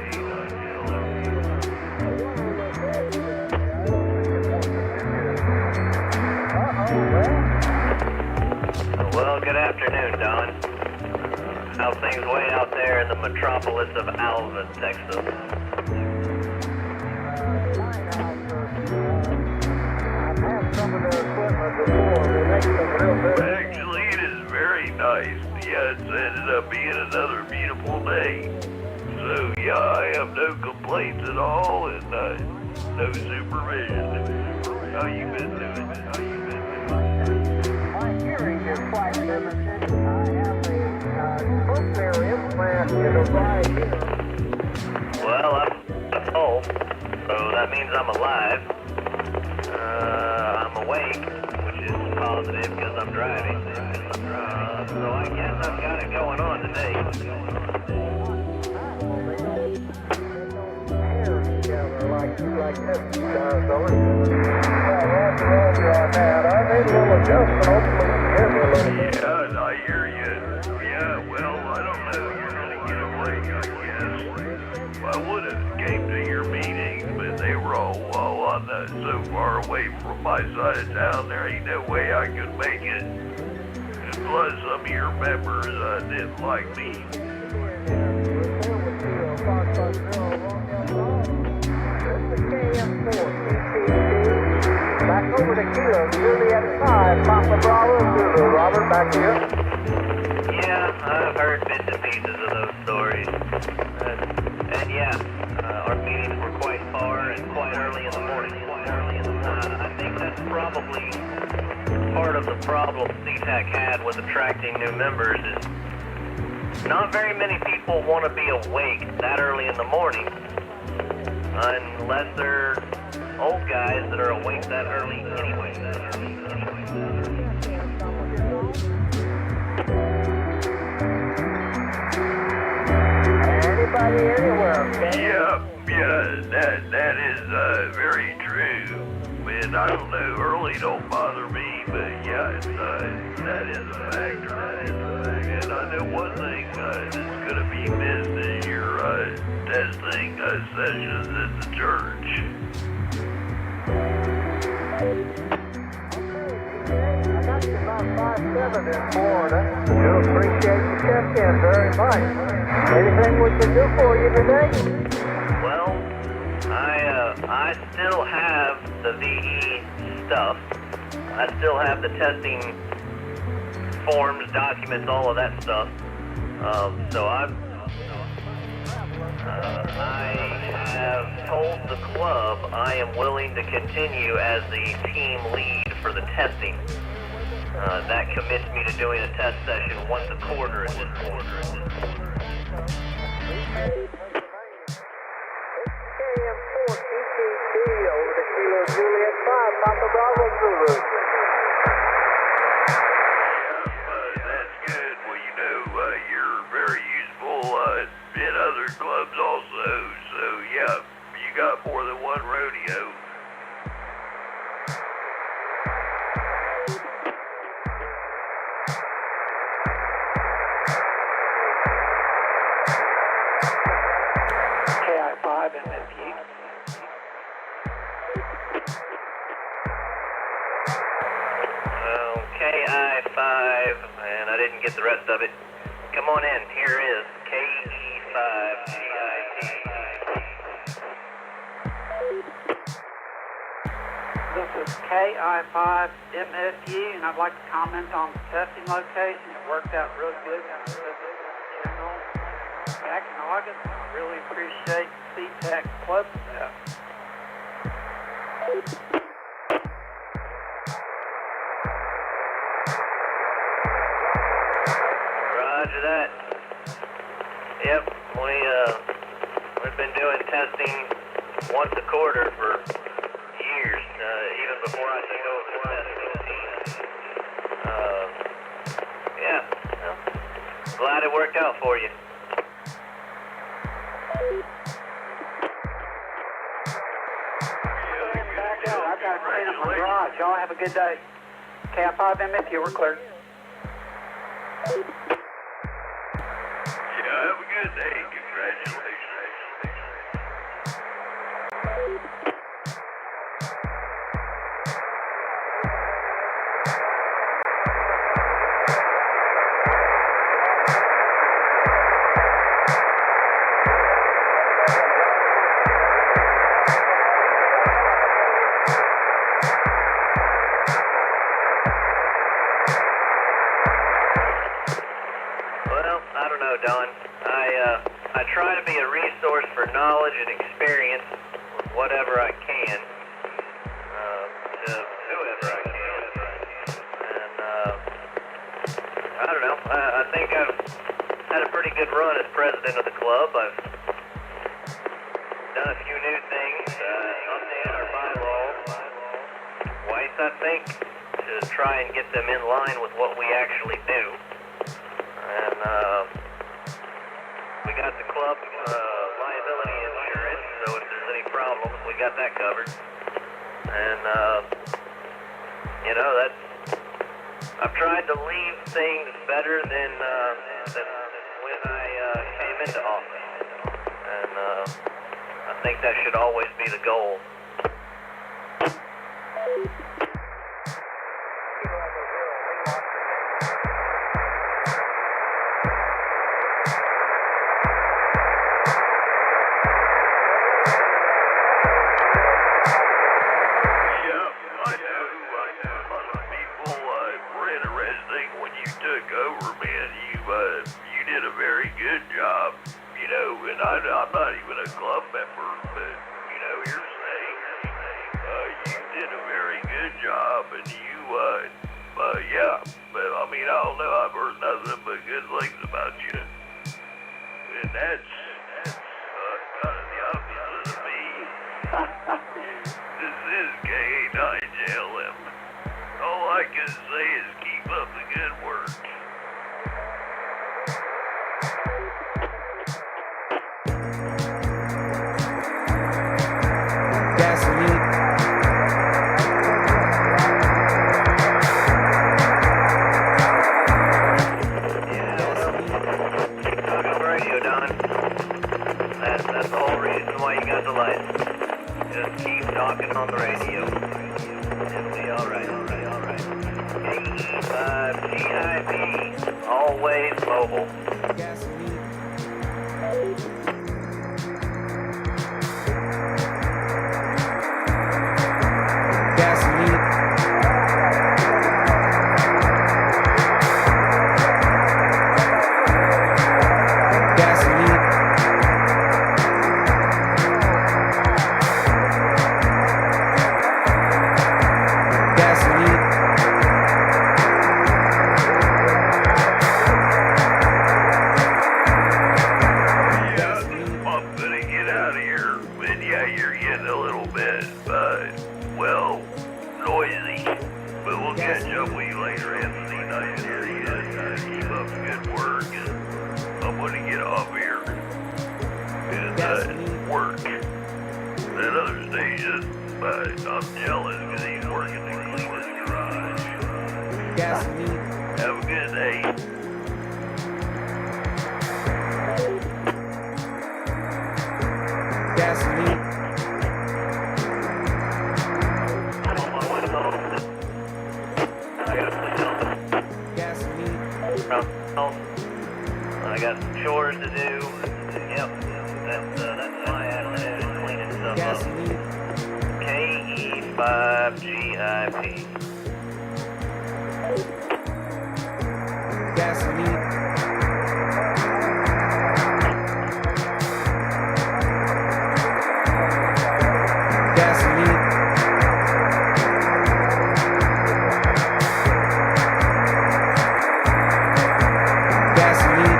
Well, good afternoon, Don. How's things way out there in the metropolis of Alva, Texas? Actually, it is very nice. Yeah, it's ended up being another beautiful day. So, yeah, I have no complaints at all and no supervision. How you been doing? My hearing is quite limited. I have a cochlear implant in the right ear. Well, I'm full, so that means I'm alive. I'm awake, which is positive because I'm driving. So I guess I've got it going on today. Like this does, don't it? Roger on that. I made a little adjustment. Hopefully you hear me a little bit. Yeah, I hear you. Yeah, well, I don't know. You're going to get a break, I guess. I would have came to your meetings, but they were all on that so far away from my side of town, there ain't no way I could make it. And plus, some of your members didn't like me. Back over to Kilo, Juliet 5, Papa Bravo, Zulu. Robert, back here. Yeah, I've heard bits and pieces of those stories. And yeah, our meetings were quite far and quite early in the morning. I think that's probably part of the problem CTAC had with attracting new members is not very many people want to be awake that early in the morning unless they're old guys that are awake that early anyway. Anybody anywhere? Yeah, that is very true. And I don't know, early don't bother me, but yeah, that is a factor. And I know one thing that's going to be missed is your testing sessions at the church. I got you about 5'7" in Florida. Do appreciate you checked in very much. Anything we can do for you today? Well, I still have the VE stuff. I still have the testing forms, documents, all of that stuff. So I have told the club I am willing to continue as the team lead for the testing. That commits me to doing a test session once a quarter at this point. KM4 over to Kilo Juliet 5, Papa Bravo Zulu. That's good. Well, you know, you're very useful in other clubs also. So, yeah, you got more than one rodeo. get the rest of it. Come on in. Here is KE5GIT. This is KI5MFU, and I'd like to comment on the testing location. It worked out really good in general back in August. I really appreciate CTAC Club stuff. Roger that. Yep, we've been doing testing once a quarter for years, even before I took over the testing team. Yeah, well, glad it worked out for you. Back out. I've got to clean up my garage. Y'all have a good day. KI5MFU, we're clear. Yeah, have a good day. Congratulations. I don't know, Don. I try to be a resource for knowledge and experience with whatever I can, to whoever I can. And, I don't know. I think I've had a pretty good run as president of the club. I've done a few new things, updated our bylaws twice, I think, to try and get them in line with what we actually do. And we got the club liability insurance, so if there's any problems, we got that covered. And, I've tried to leave things better than when I came into office. And I think that should always be the goal. I'm not even a club member, but, you're saying, you did a very good job, and yeah, but, I don't know, I've heard nothing but good things about you, and that's kind of the opposite of me. This is K9JLM. All I can say is keep up the good work. That's the whole reason why you got the license. Just keep talking on the radio. It'll be alright. KE5GIP, always mobile. around the house. I got some chores to do. Yep, that's my attitude, is cleaning stuff up. KE5GIP. Gasoline. Gasoline. Gasoline.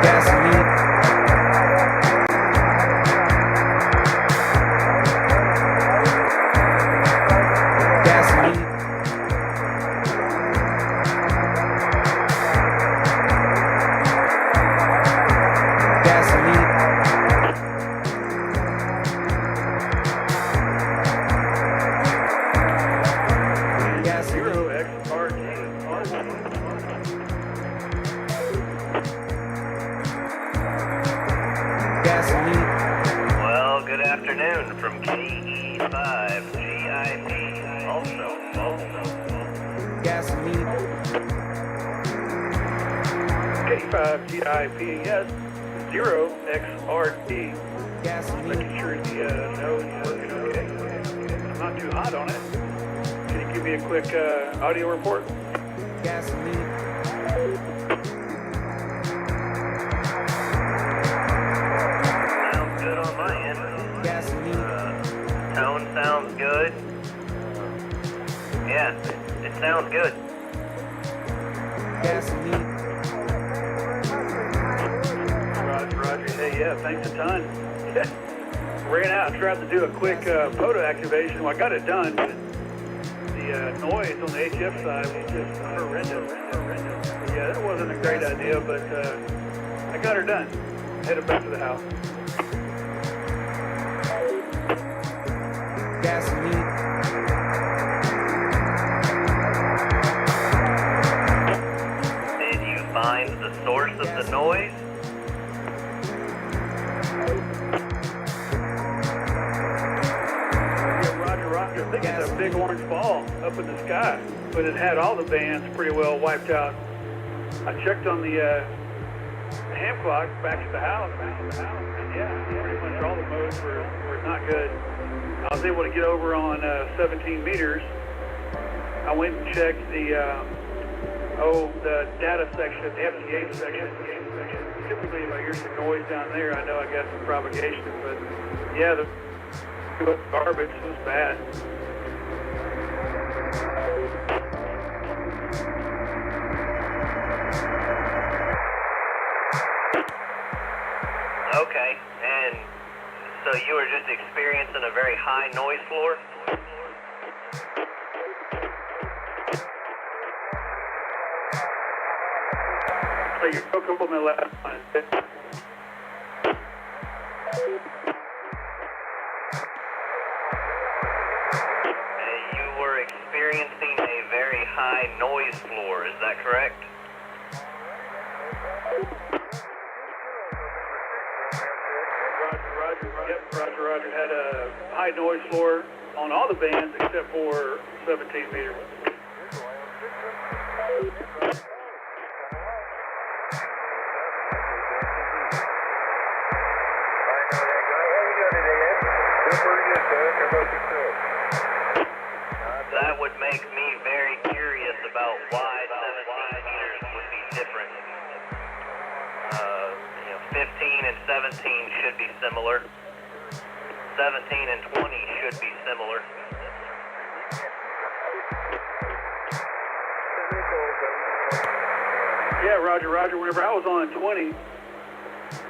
Gasoline. Gasoline. Gasoline. Zero XRT. Gasoline. Well, good afternoon from KE5GIP. Also. Gasoline. K5GIP, yes. 0XRT. Gasoline. Making sure the nose is working okay. Not too hot on it. Can you give me a quick audio report? Gasoline. Sounds good on my end. Gasoline. Tone sounds good. Yeah, it sounds good. Gasoline. Roger. Hey, yeah, thanks a ton. Ran out and tried to do a quick photo activation. Well, I got it done, but the noise on the HF side was just horrendous. Yeah, that wasn't a great idea, but I got her done. Headed back to the house. Gasoline. Did you find the source of the noise? Roger. I think it's a big orange ball up in the sky, but it had all the bands pretty well wiped out. I checked on the ham clock back at the house, and yeah, pretty much all the modes were not good. I was able to get over on 17 meters. I went and checked the data section, the FT8 section. Typically, if I hear some noise down there, I know I got some propagation, but yeah, the garbage was bad. Okay, and so you were just experiencing a very high noise floor? So you broke up on the last one. You were experiencing a very high noise floor, is that correct? Roger. Had a high noise floor on all the bands except for 17 meters. That would make me very curious about why 17 meters would be different. 15 and 17 should be similar. 17 and 20 should be similar. Yeah, Roger. Whenever I was on 20,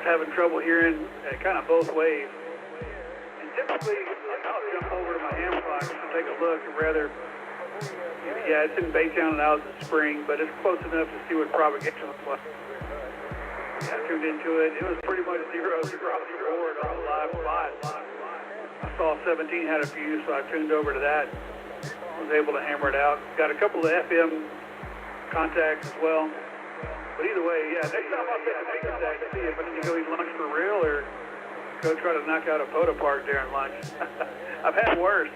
having trouble hearing kind of both ways. And typically, I'll jump over to my ham clock to take a look and rather, yeah, it's in Baytown and I was in Spring, but it's close enough to see what propagation looks like. Yeah, I tuned into it. It was pretty much zero across the board on the live spot. I saw 17 had a few, so I tuned over to that. Was able to hammer it out. Got a couple of FM contacts as well. But either way, yeah, next time I'll take a contact to see if I need to go eat lunch for real or Mexico try to knock out a POTA park during lunch. I've had worse.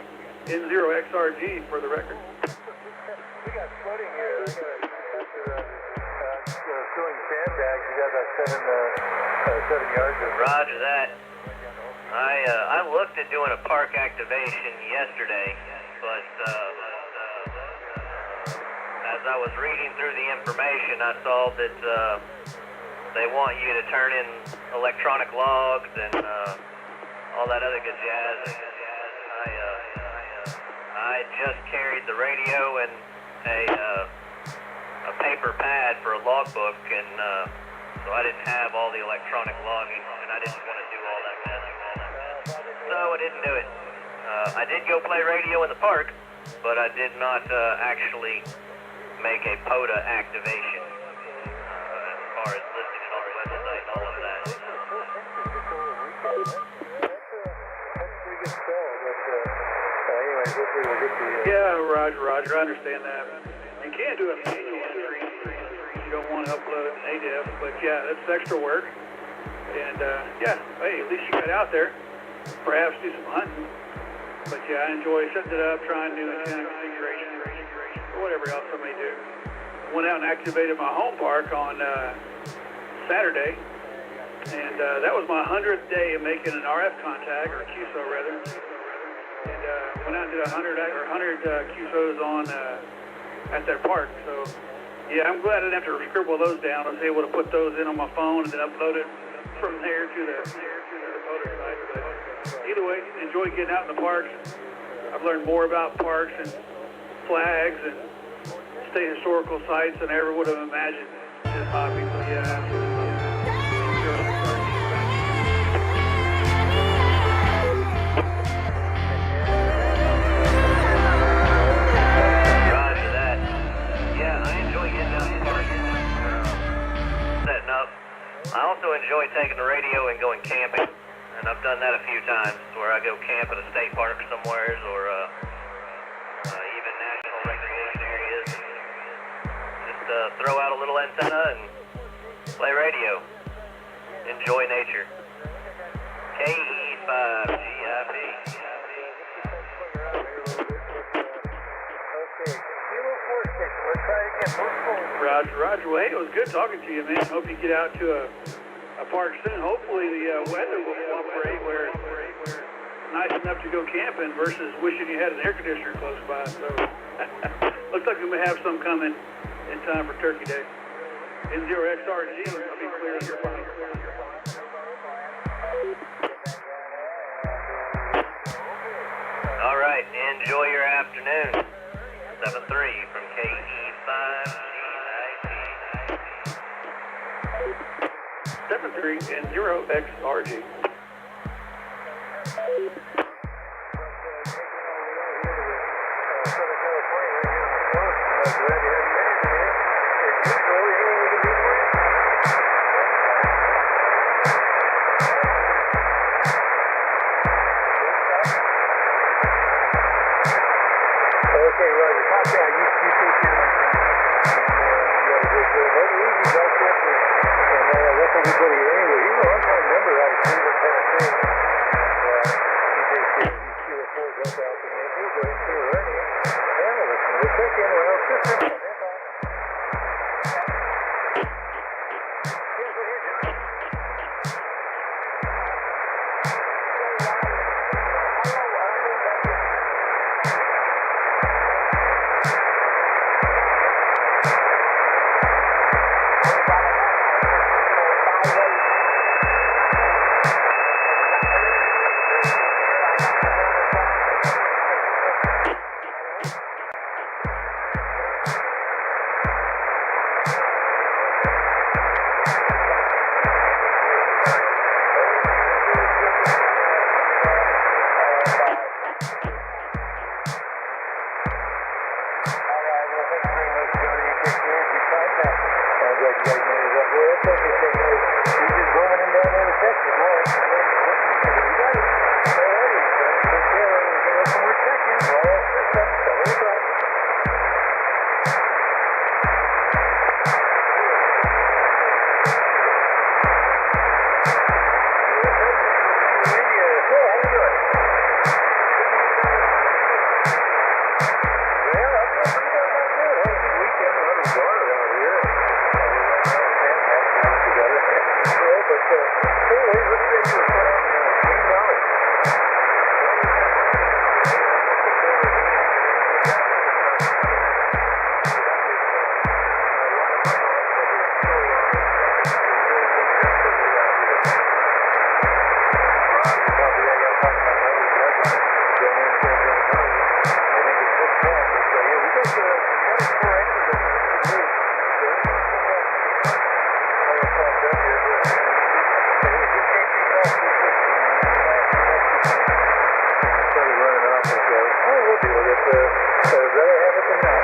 N0XRG for the record. We got flooding here. After filling sandbags, you got about 7 yards of. Roger that. I looked at doing a park activation yesterday, but as I was reading through the information, I saw that they want you to turn in electronic logs and all that other good jazz. I just carried the radio and a paper pad for a logbook, and so I didn't have all the electronic logging, and I didn't want to do all that mess. So I didn't do it. I did go play radio in the park, but I did not actually make a POTA activation as far as listing it on the website and all of that. Yeah, Roger, I understand that. You can't do a manual entry. You don't want to upload it in ADF, but yeah, that's extra work. And yeah, hey, at least you got out there. Perhaps do some hunting. But yeah, I enjoy setting it up, trying new antenna configuration, or whatever else I may do. Went out and activated my home park on Saturday, and that was my 100th day of making an RF contact, or a QSO rather. And went out and did 100 QSOs on at that park. So yeah, I'm glad I didn't have to scribble those down. I was able to put those in on my phone and then upload it from there to the POTA site. But either way, enjoy getting out in the parks. I've learned more about parks and flags and state historical sites than I ever would have imagined in this hobby. So yeah, absolutely. Roger that. Yeah, I enjoy getting out in the park, setting up. I also enjoy taking the radio and going camping. And I've done that a few times, where I go camp at a state park somewhere, or even national recreation areas. Just throw out a little antenna and play radio. Enjoy nature. KE5GIP. Roger. Well, hey, it was good talking to you, man. Hope you get out to a park soon. Hopefully the weather will cooperate where it's nice enough to go camping versus wishing you had an air conditioner close by. So looks like we may have some coming in time for Turkey Day. N0XRG, I'll be clear as your phone. All right, enjoy your afternoon. 7-3 from KE5GIP. 7-3 and 0XRG. Okay, Roger. Top down. You take care of my that's everybody. Anyway, he's a long-time member out of Cleveland, Tennessee. In case you see a full jump out to me, he's going to Ernie Hamilton. We'll check in with our system. I'd rather have it than not.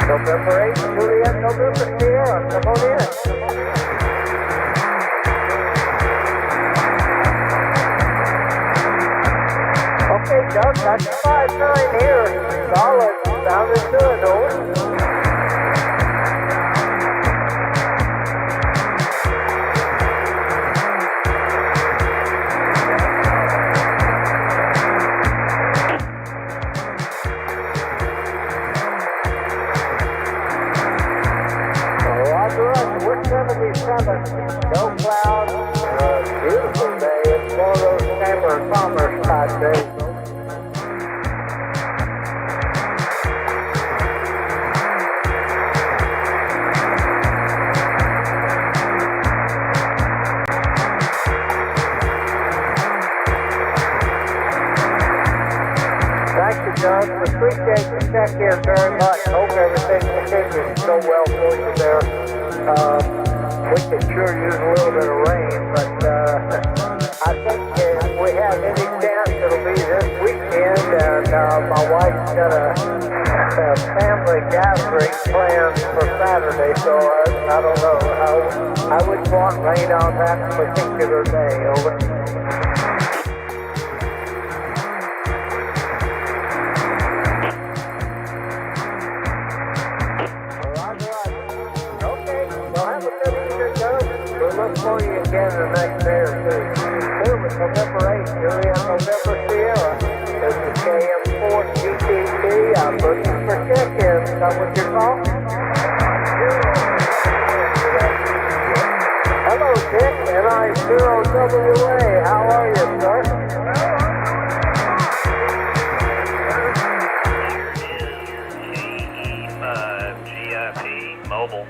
November 8, Juliet, November Sierra, come on in. Okay, Doug, that's 5-9 here. Solid, sounded good, over. No clouds, beautiful day. It's one of those Chamber of Commerce type days. Thank you, Doug. Appreciate the check-in very much. Hope everything continues so well for you there. We could sure use a little bit of rain, but I think if we have any chance, it'll be this weekend, and my wife's got a family gathering planned for Saturday, so I don't know. I wouldn't want rain on that particular day, over. Look for you again the next day or two. Service November 8, Juliet, November Sierra. This is KM4 GTT. I'm looking for check-ins. Come with your call. Hello, Dick. NI0WA. How are you, sir? Here is KE5 GIP Mobile.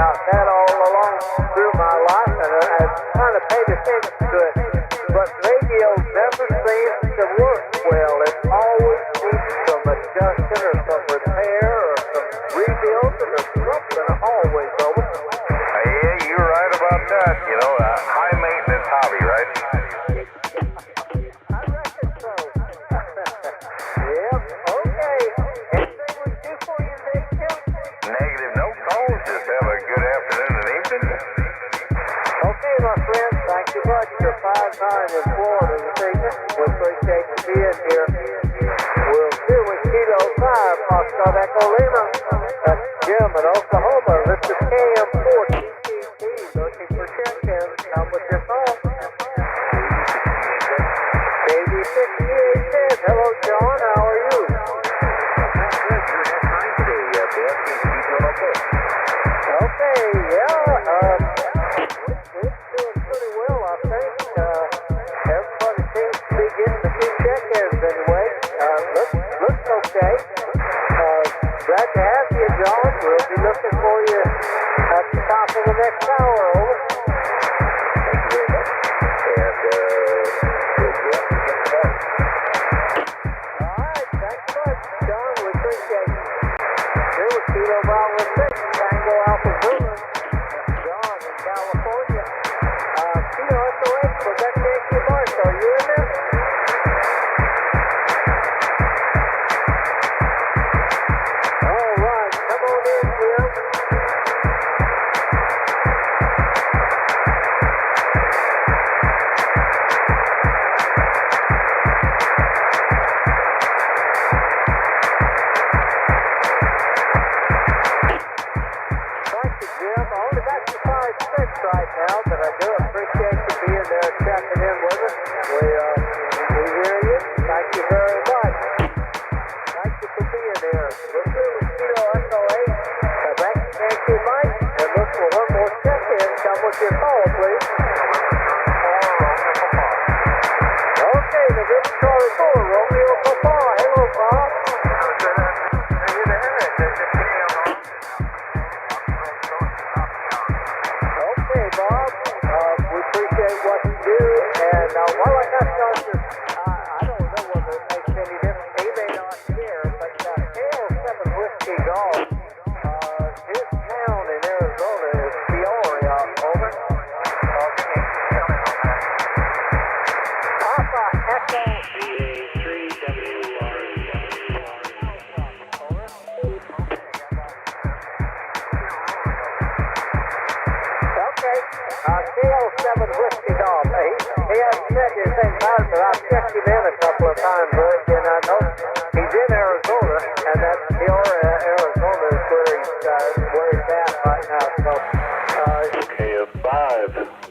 about that all along through my life, and I've kind of paid attention to it. But radio never seems to work well. It always needs some adjustment or some repair or some rebuilding or something always over. Yeah, you're right about that. You know, a high maintenance hobby, right? I reckon so. Yep, okay. Anything we do for you today, Tim? Negative, no calls. Just have a good afternoon and evening. Okay, my friend, thank you much for 5-9 in Florida this evening. We appreciate you being here. We'll see with Kilo 5, Foxtrot Echo Lima. That's Jim in Oklahoma. This is KM40. Looking for check-ins. Come with your call. KD68 says, hello, John. How are you? Okay, yeah. It's doing pretty well, I think. Everybody seems to be getting a few check-ins anyway. Looks okay. Glad to have you, John. We'll be looking for you at the top of the next hour. Over. Thank you very much. All right, thanks much, John. We appreciate it. Here with Kilo Bravo 6, Tango Alpha Zulu. John in California. Kilo SOS, was that Yankee March? Are you in there? All right, come on in, Jim. Thank you, Jim. I only got you 5-6 right now, but I do appreciate you being there checking in with us. We hear you. Thank you very much. Thank you for being here. We're through with Kilo SO8. Back to Yankee Mike, and look for one more check-in. Come with your call, please. Okay, November Charlie 4, Romeo Papa. Hello, Bob. Okay, Bob. We appreciate what you do, and while I got you on this, I don't know whether it makes any difference. He may not care, but KL7 Whiskey Golf, his town in Arizona is Peoria. Over. Papa Echo E3WR. Okay, KL7 Whiskey Golf. He hasn't said anything about it, but I've checked him in a couple of times, Rick, and I know he's in Arizona, and that's Peoria, Arizona is where he's at right now. So, KF5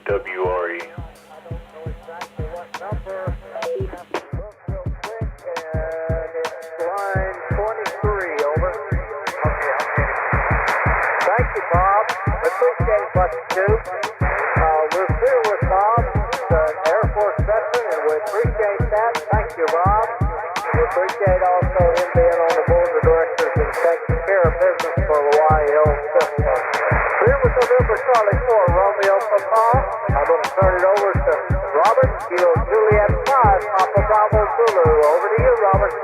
WRE. I don't know exactly what number. Look real quick, and it's line 23, over. Thank you, Bob. Appreciate what you do. We're here with Bob, the Air Force veteran, and we appreciate that. Thank you, Bob. We appreciate also him being on the board of directors and taking care of business for the YL system. Here with November Charlie 4, Romeo Papa. I'm going to turn it over to Robert, Kilo Juliet 5, Papa Bravo Zulu. Over to you, Robert.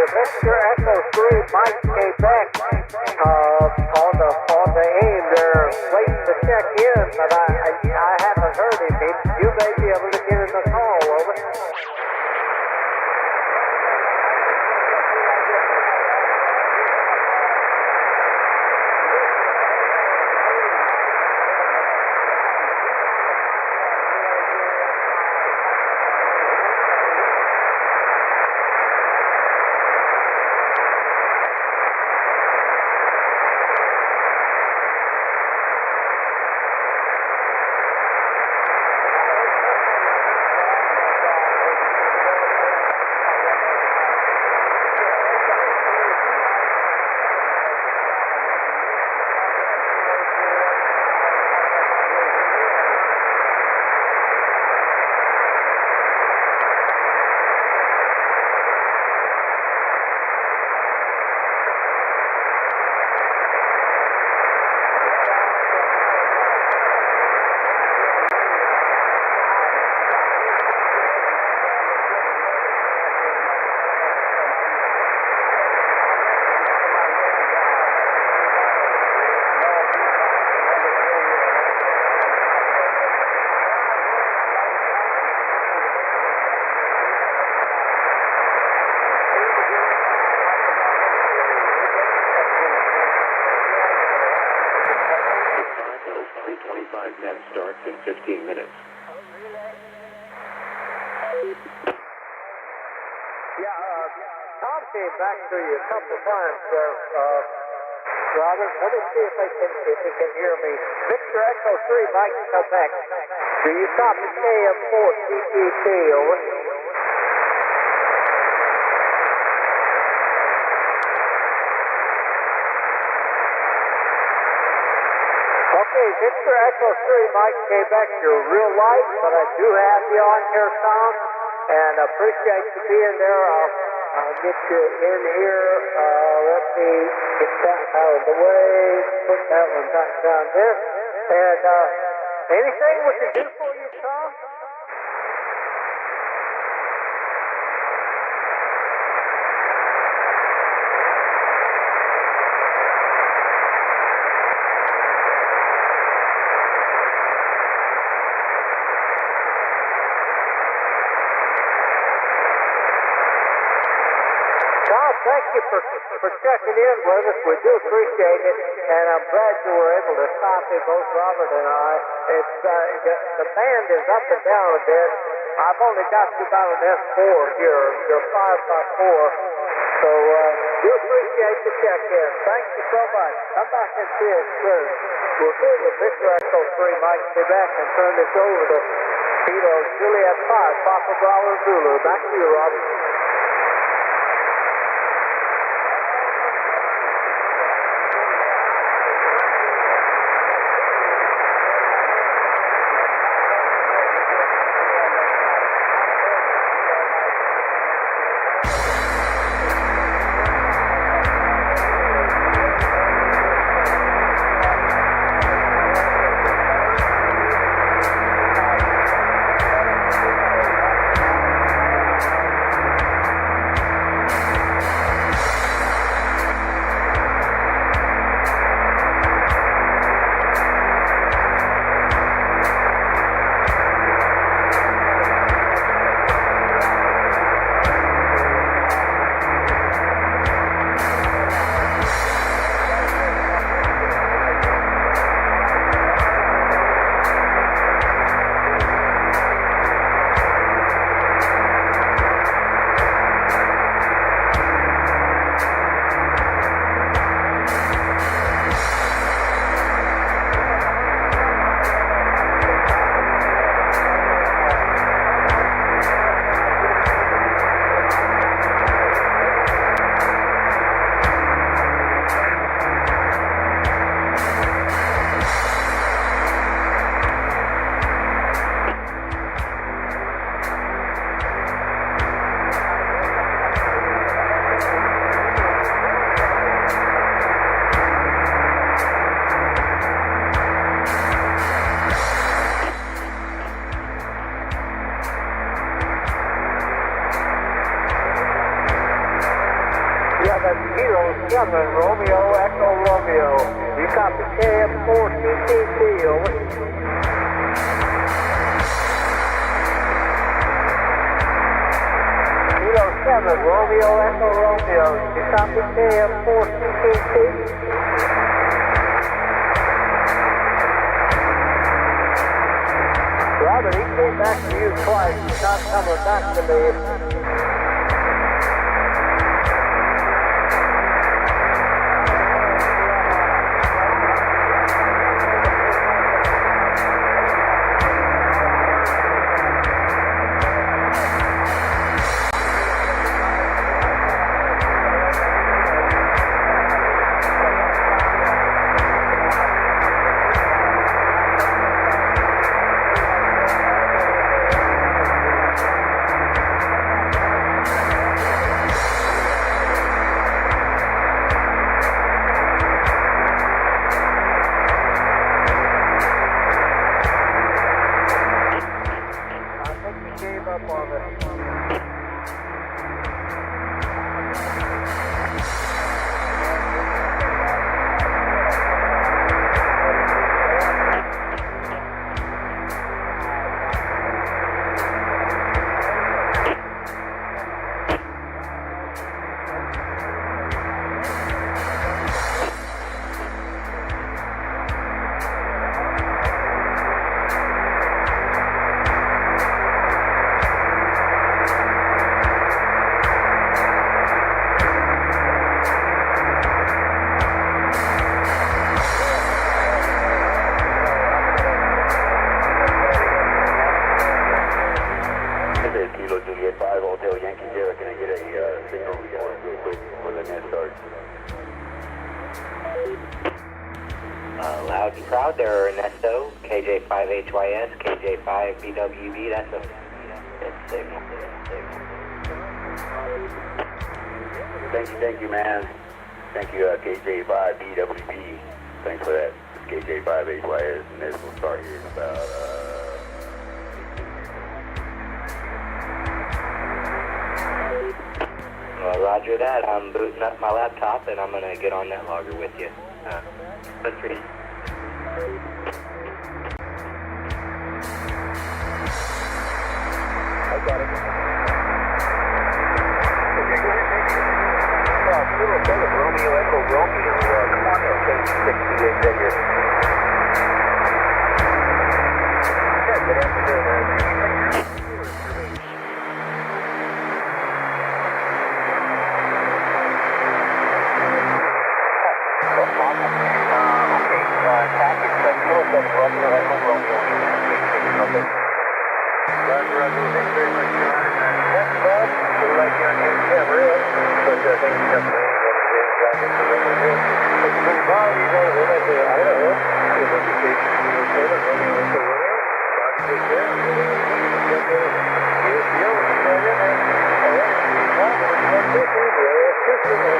Mr. Echo 3, Mike Quebec, on the aim there. That starts in 15 minutes. Tom came back to you a couple of times there, Robert. Let me see if he can hear me. Victor Echo 3, Mike Quebec. Do you copy KM4 TTT? Over. Okay, Victor Echo 3, Mike Quebec. You're real light, but I do have you on here, Tom, and I appreciate you being there. I'll get you in here. Let me get that out of the way. Put that one back down there. And anything we can do for you, Tom? Thank you for checking in with us. We do appreciate it, and I'm glad you were able to copy both Robert and I. It's the band is up and down a bit. I've only got you about an F4 here. You're 5x4, so do appreciate the check-in. Thank you so much. Come back and see us soon. We'll do the Victor Echo 3, Mike Quebec, and turn this over to Kilo Juliet 5, Papa Bravo Zulu. Back to you, Robert. Romeo, Echo Romeo. You copy KM4 TTT, over. Kilo 7, Romeo, Echo Romeo. You copy KM4 TTT? Robert, he came back to you twice. He's not coming back to me. Loud and proud, there are Ernesto, KJ5HYS, KJ5BWB, that's a signal. Thank you, man. Thank you, KJ5BWB. Thanks for that. KJ5HYS, and this will start here in about, Roger that. I'm booting up my laptop, and I'm going to get on that logger with you. Let's read. I got it. Okay, go ahead, thank you. Little bit of Romeo Echo Romeo, come on, okay, 68 right here. Yeah, good afternoon. Package, Kilo 7 Romeo Echo Romeo, okay. Roger, thank you very much, John. Yes, Bob, we'd like you on the camera, but thank you for coming in. It's pretty far, you know, we're at the Idaho, the education, Kilo 7 Romeo Echo Romeo. Roger, take care. Yes, yo, all right, Bob, one second, system,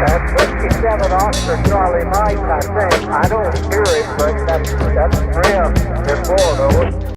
That's 57 Oscar Charlie Mike, I think. I don't hear it, but that's Grim in Florida.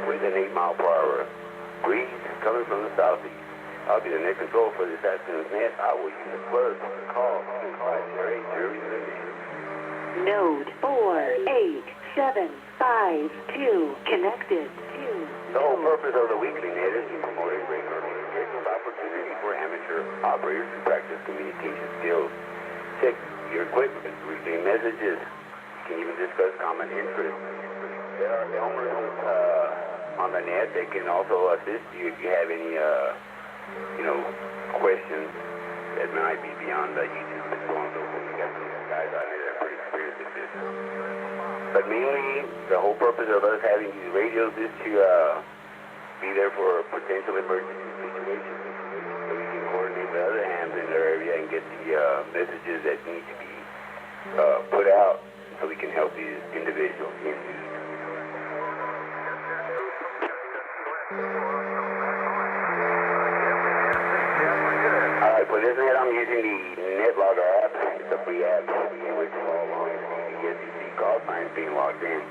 With an 8 mile per hour breeze. coming from the southeast. I'll be the net control for this afternoon's net. I will use the first call to 508 Jerry the net. Node 48752 connected to. The whole purpose of the weekly net is to promote a regular opportunity for amateur operators to practice communication skills. Check your equipment, receive messages. You can even discuss common interests. There are Elmers on the net that can also assist you if you have any questions that might be beyond the YouTube and so on and so forth. We got some guys out there that are pretty experienced at this. But mainly, the whole purpose of us having these radios is to be there for potential emergency situations. So we can coordinate with other hams in their area and get the messages that need to be put out so we can help these individuals in need. Alright, for this net, I'm using the NetLogger app. It's a free app in which all along the SEC call signs being logged in.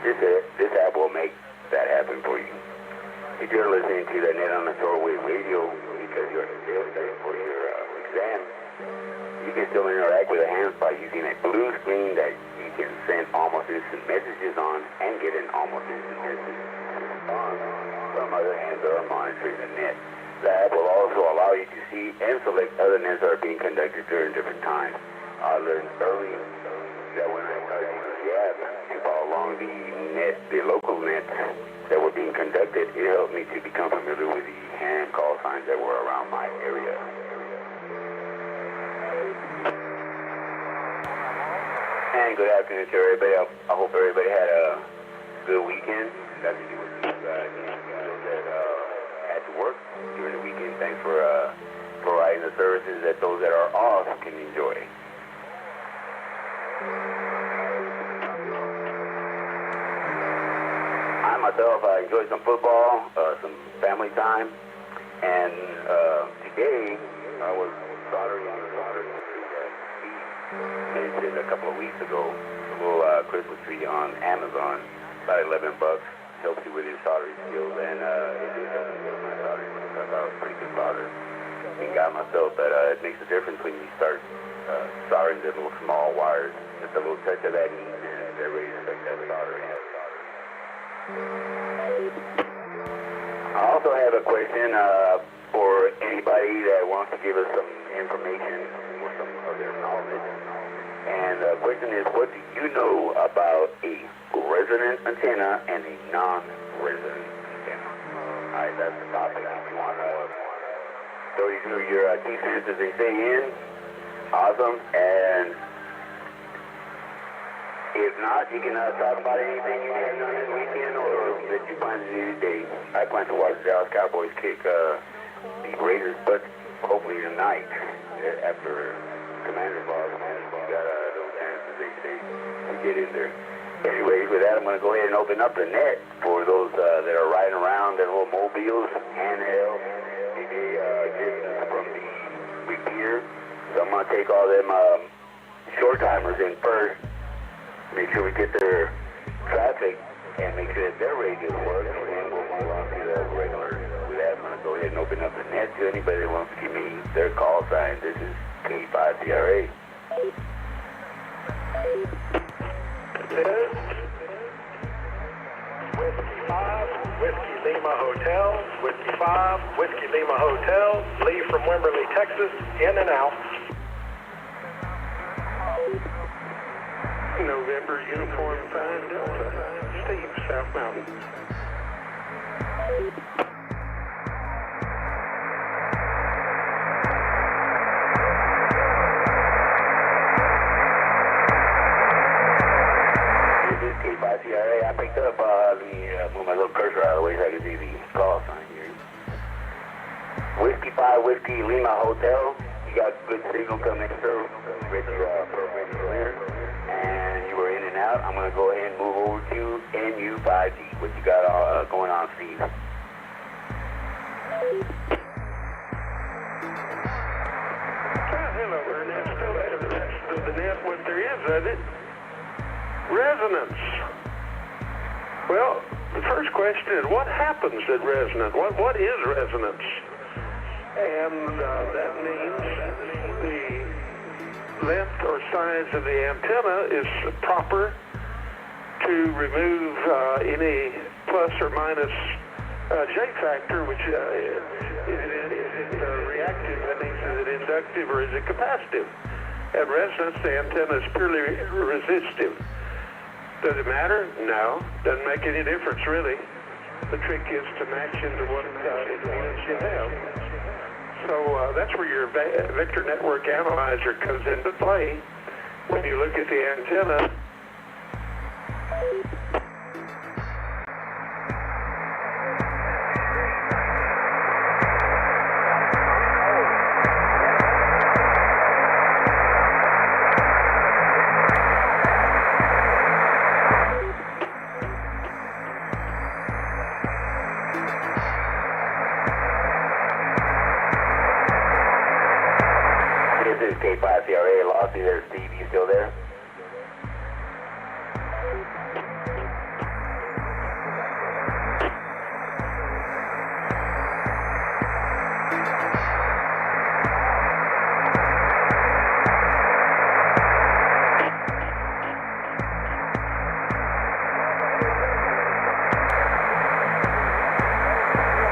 This app will make that happen for you. If you're listening to the net on the shortwave radio because you're studying for your exam, you can still interact with the hands by using a blue screen that you can send almost instant messages on and get an almost instant message on from other hands that are monitoring the net. The app will also allow you to see and select other nets that are being conducted during different times. I learned early that when I started using the app and follow along the local nets that were being conducted, it helped me to become familiar with the hand call signs that were around my area. And good afternoon to everybody. I hope everybody had a good weekend. Got to do with you guys that had to work during the weekend. Thanks for providing the services that those that are off can enjoy. I myself enjoyed some football, some family time, and today I was soldering the mentioned a couple of weeks ago, a little Christmas tree on Amazon, about $11. Helps you with your soldering skills, and it did help me with my soldering because I was pretty good solder. And got myself that it makes a difference when you start soldering the little small wires. Just a little touch of that heat, and they're ready to make that soldering. I also have a question for anybody that wants to give us some information or some of their knowledge. And the question is, what do you know about a resonant antenna and a non-resonant antenna? All right, that's the topic. If you want to throw you through your 2 cents as they say in, awesome. And if not, you can talk about anything you have done this weekend or that you plan to do today. I plan to watch the Dallas Cowboys kick the Raiders, but hopefully tonight after Commanders loss, we got those answers they say we get in there. Anyways, with that, I'm going to go ahead and open up the net for those that are riding around their little mobiles, handheld, maybe distance from the repeater. So I'm going to take all them short timers in first, make sure we get their traffic, and make sure that their radios work, and then we'll move on to the regular. With that, I'm going to go ahead and open up the net to anybody that wants to give me their call sign. This is K5CRA. Whiskey 5, Whiskey Lima Hotel, Whiskey 5, Whiskey Lima Hotel, Lee from Wimberley, Texas, in and out. November Uniform 5 Delta, Steve, South Mountain. K5CRA, I picked up, let me move my little cursor out of the way so I can see the call sign here. Whiskey 5, Whiskey Lima Hotel, you got good signal coming through, ready to clear, and you were in and out. I'm going to go ahead and move over to NU5G. What you got going on, Steve? Hello, Ernest. Still out of the rest of the net, what there is of it. Resonance. Well, the first first question is, what happens at resonance? What is resonance? And that means the length or size of the antenna is proper to remove any plus or minus J factor, which is it reactive? That means is it inductive or is it capacitive? At resonance, the antenna is purely resistive. Does it matter? No. Doesn't make any difference, really. The trick is to match into what impedance you have. So that's where your vector network analyzer comes into play. When you look at the antenna, This is K5CRA, Lossie there. Steve, you still there?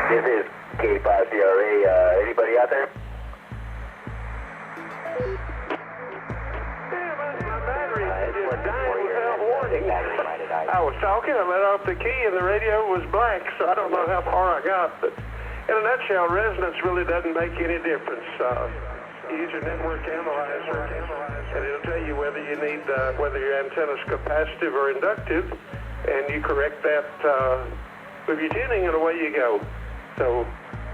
This is K5CRA. Anybody out there? I was talking, I let off the key, and the radio was blank, so I don't know how far I got. But in a nutshell, resonance really doesn't make any difference. You use your network analyzer, and it'll tell you whether you need whether your antenna's capacitive or inductive, and you correct that with your tuning, and away you go. So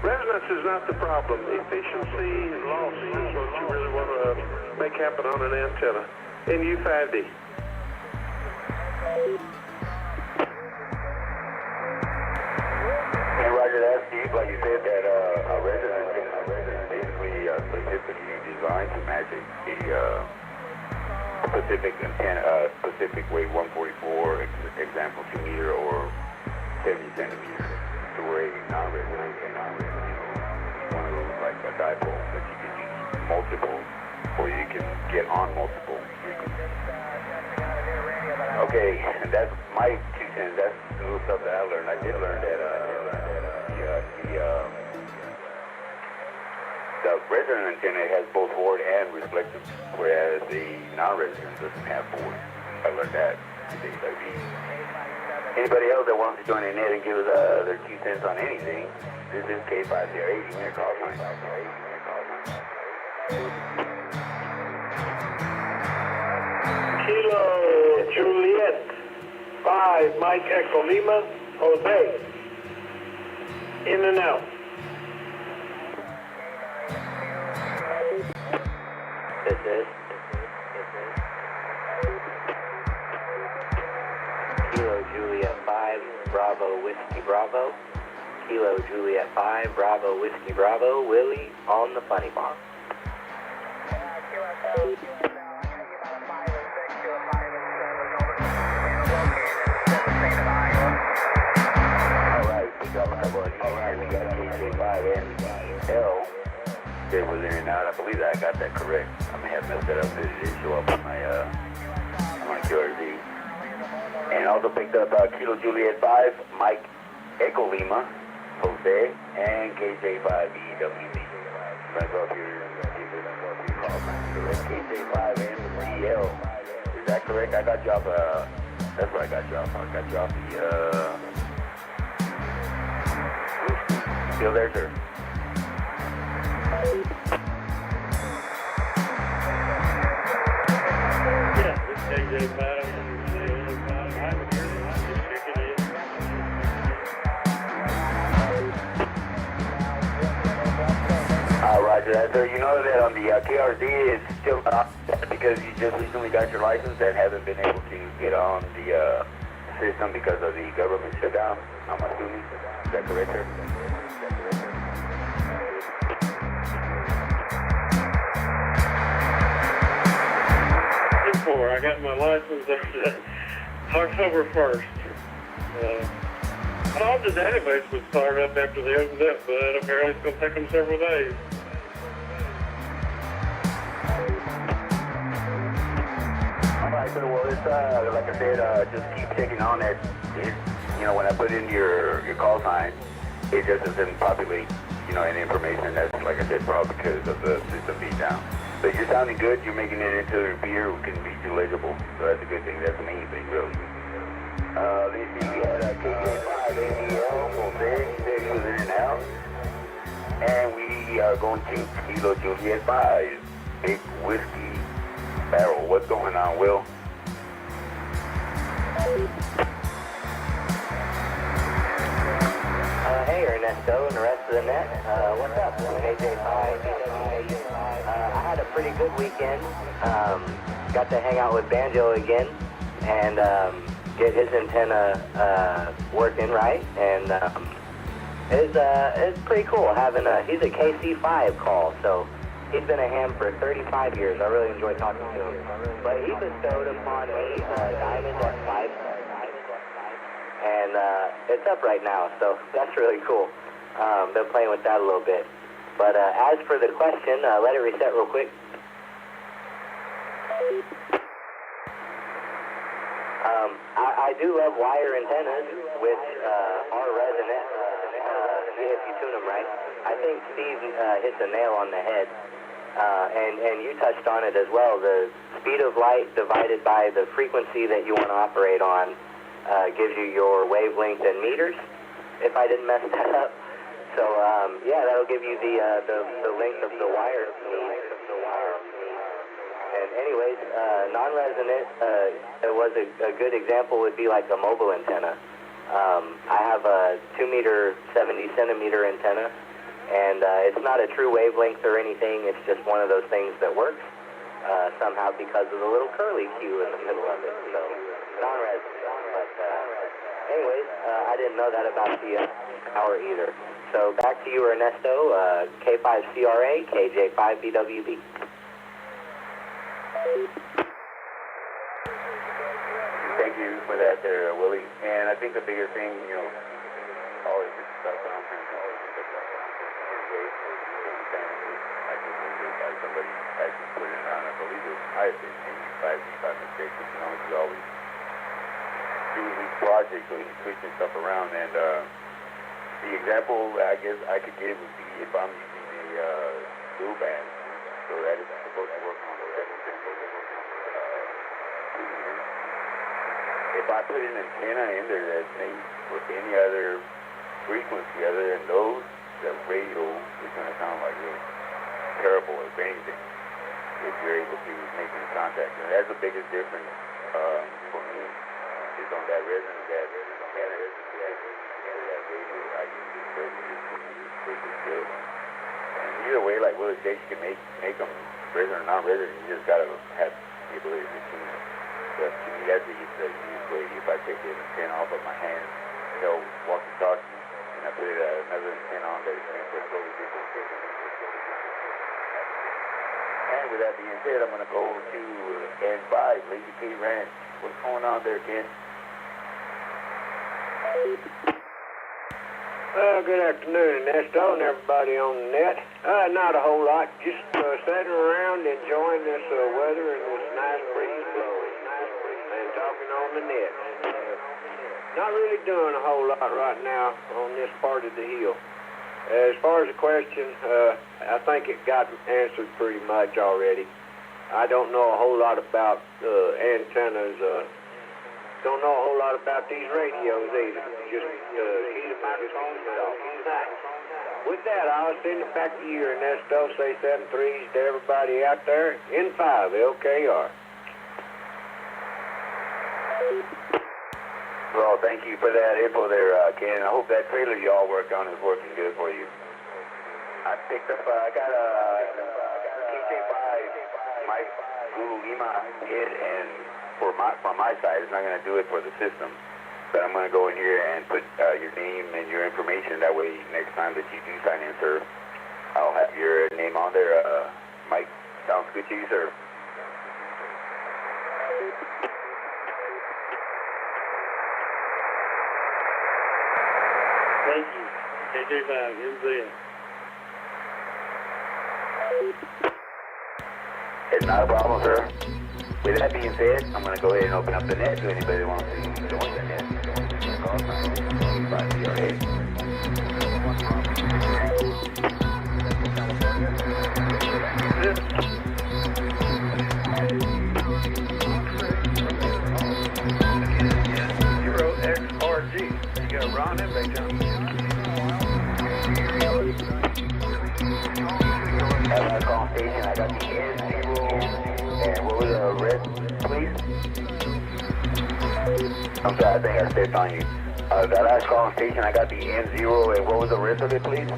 resonance is not the problem. Efficiency and loss is what you really want to make happen on an antenna. In U5D. And Roger, that's Steve, like you said, that a resonance is basically specifically designed to match a specific antenna, specific weight 144, example 2 meter or 70 centimeters, to where a non-resonant antenna, one of those like a dipole that you can use multiple, or you can get on multiple frequencies. Okay, and that's my 2 cents. That's the little stuff that I learned. I did learn that the resonant antenna has both forward and reflective, whereas the non-resonant doesn't have forward. I learned that today. Anybody else that wants to join in there and give us their 2 cents on anything, this is K508. Give me a call sign. Kilo Juliet 5 Mike Echo Lima Jose. In and out. This is Kilo Juliet 5 Bravo Whiskey Bravo. Kilo Juliet 5 Bravo Whiskey Bravo. Willie on the funny box. We got KJ5 and L. That was in and out. I believe that I got that correct. I may have messed that up. It didn't show up on my QRZ. And also picked up Kilo Juliet 5, Mike Echo Lima, Jose, and KJ5 EWB. That's off your call. KJ5 and CL. Is that correct? I got you off. That's what I got you off. I got you off the. Still there, sir? Yeah, this is KJ5. Roger that, sir. You know that on the KRZ it's still not because you just recently got your license and haven't been able to get on the system because of the government shutdown, I'm assuming. Is that correct, sir? I got my license October 1st. All the database was fired up after they opened up, but apparently it's going to take them several days. Alright, so well, it's, like I said, just keep checking on it. You know, when I put in your call sign, it just doesn't populate, you know, any information. That's, like I said, probably because of the system being down. But you're sounding good. You're making it into a repeater who can read you legible. So that's a good thing. That's the main thing, really. Let me see. We had a KJ5 ADL for Big. Said he was in and out. And we are going to Kilo Juliet 5, Big Whiskey Barrel. What's going on, Will? Hey, Ernesto and the rest of the net. What's up? KJ5, I had a pretty good weekend. Got to hang out with Banjo again and get his antenna working right. And it's pretty cool having he's a KC5 call, so he's been a ham for 35 years. I really enjoy talking to him. But he bestowed upon me Diamond F5. And it's up right now, so that's really cool. Been playing with that a little bit. But as for the question, let it reset real quick. I do love wire antennas, which are resonant if you tune them right. I think Steve hit the nail on the head, and you touched on it as well. The speed of light divided by the frequency that you want to operate on gives you your wavelength in meters, if I didn't mess that up. So, yeah, that'll give you the length of the wire. And anyways, non-resonant, it was a good example would be like a mobile antenna. I have a 2 meter, 70 centimeter antenna, and it's not a true wavelength or anything. It's just one of those things that works somehow because of the little curly Q in the middle of it. So, non-resonant. But anyways, I didn't know that about the power either. So back to you, Ernesto, K5CRA, KJ5BWB. Thank you for that there, Willie. And I think the biggest thing, you know, always is stuff that I'm trying to always pick up on like somebody actually put it on, I believe it was by mistake, but you know, he's always doing these projects, so he's switching stuff around. And the example I guess I could give would be if I'm using a dual band, so that is supposed to work on the if I put an antenna in there that's made for any other frequency other than those, the radio is going to sound like really terrible, if anything, if you're able to make any contact. And that's the biggest difference for me, is on that resonance, that radio, I can do pretty good. And either way, like Willie said, you can make them resonant or non-resonant, you just got to have the ability to tune it. But to me, that's the easiest way. If I take the antenna off of my hand, walkie-talkie, and I put another antenna on there, it's for a totally different system. And with that being said, I'm going to go to N5, Lazy K Ranch. What's going on there, Ken? Good afternoon, Ernesto, and everybody on the net. Not a whole lot, just sitting around enjoying this weather and this nice breeze blowing and talking on the net. Not really doing a whole lot right now on this part of the hill. As far as the question, I think it got answered pretty much already. I don't know a whole lot about antennas. Don't know a whole lot about these radios either. Just heat the microphones off. With that, I'll send it back to you, Ernesto. Say 7 3s to everybody out there. N5, LKR. Well, thank you for that info there, Ken. I hope that trailer you all work on is working good for you. I picked up, I got a KJ5, my Google Lima hit, and from my side, it's not going to do it for the system. But I'm going to go in here and put your name and your information. That way, next time that you do sign in, sir, I'll have your name on there. Mike, sounds good to you, sir. Thank you. KJ5, MZ. It's not a problem, sir. With that being said, I'm going to go ahead and open up the net to anybody who wants to join the net. Call sign by CRA. XRG. You got Ron and Baytown. At my call station, I got the N0, and what was the rest, please? I'm sorry, I think I stepped on you. That last call station, I got the N0, and what was the rest of it, please?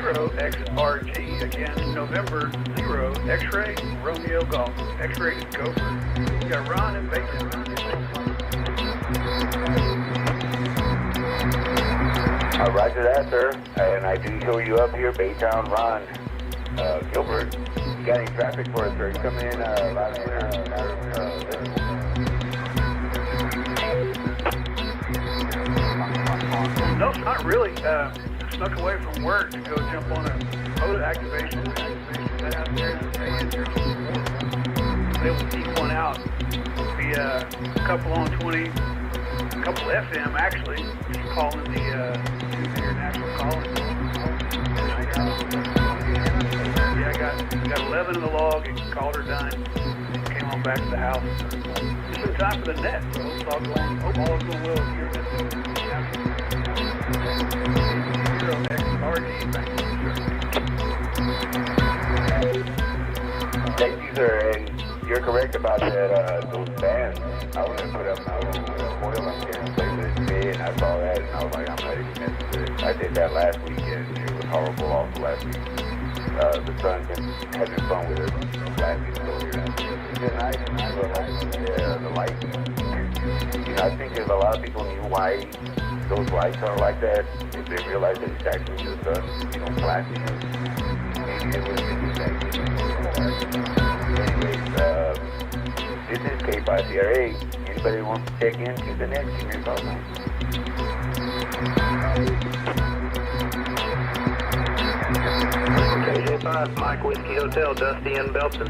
N0XRG. Again, November 0, X-ray, Romeo Golf. X-ray is Gopher. You got Ron and Baytown. Roger that, sir. And I do show you up here, Baytown, Ron. Gilbert, you got any traffic for us, sir? You coming in loud and clear? No, not really. Snuck away from work to go jump on a motor activation out there. Able to keep one out. Be a couple on 20, a couple FM actually. Calling the international calling. Yeah, I got 11 in the log and called her done. Came on back to the house. Just in time for the net, so hope all is going well here. Thank you, sir. And you're correct about that. Those bands. I was gonna put up my foil up there and play with it today, and I saw that, and I was like, I'm not even messing with it. I did that last weekend. It was horrible also last week. The sun's been having fun with it last week, so it's been nice. The light. You know, I think there's a lot of people knew why those lights are like that. If they realize that it's actually the sun, flashing. Maybe it would have been exactly. Anyways, this is K5CRA. Anybody wants to check in to the net, give me a call now. KJ5, Mike Whiskey Hotel, Dusty and Belton.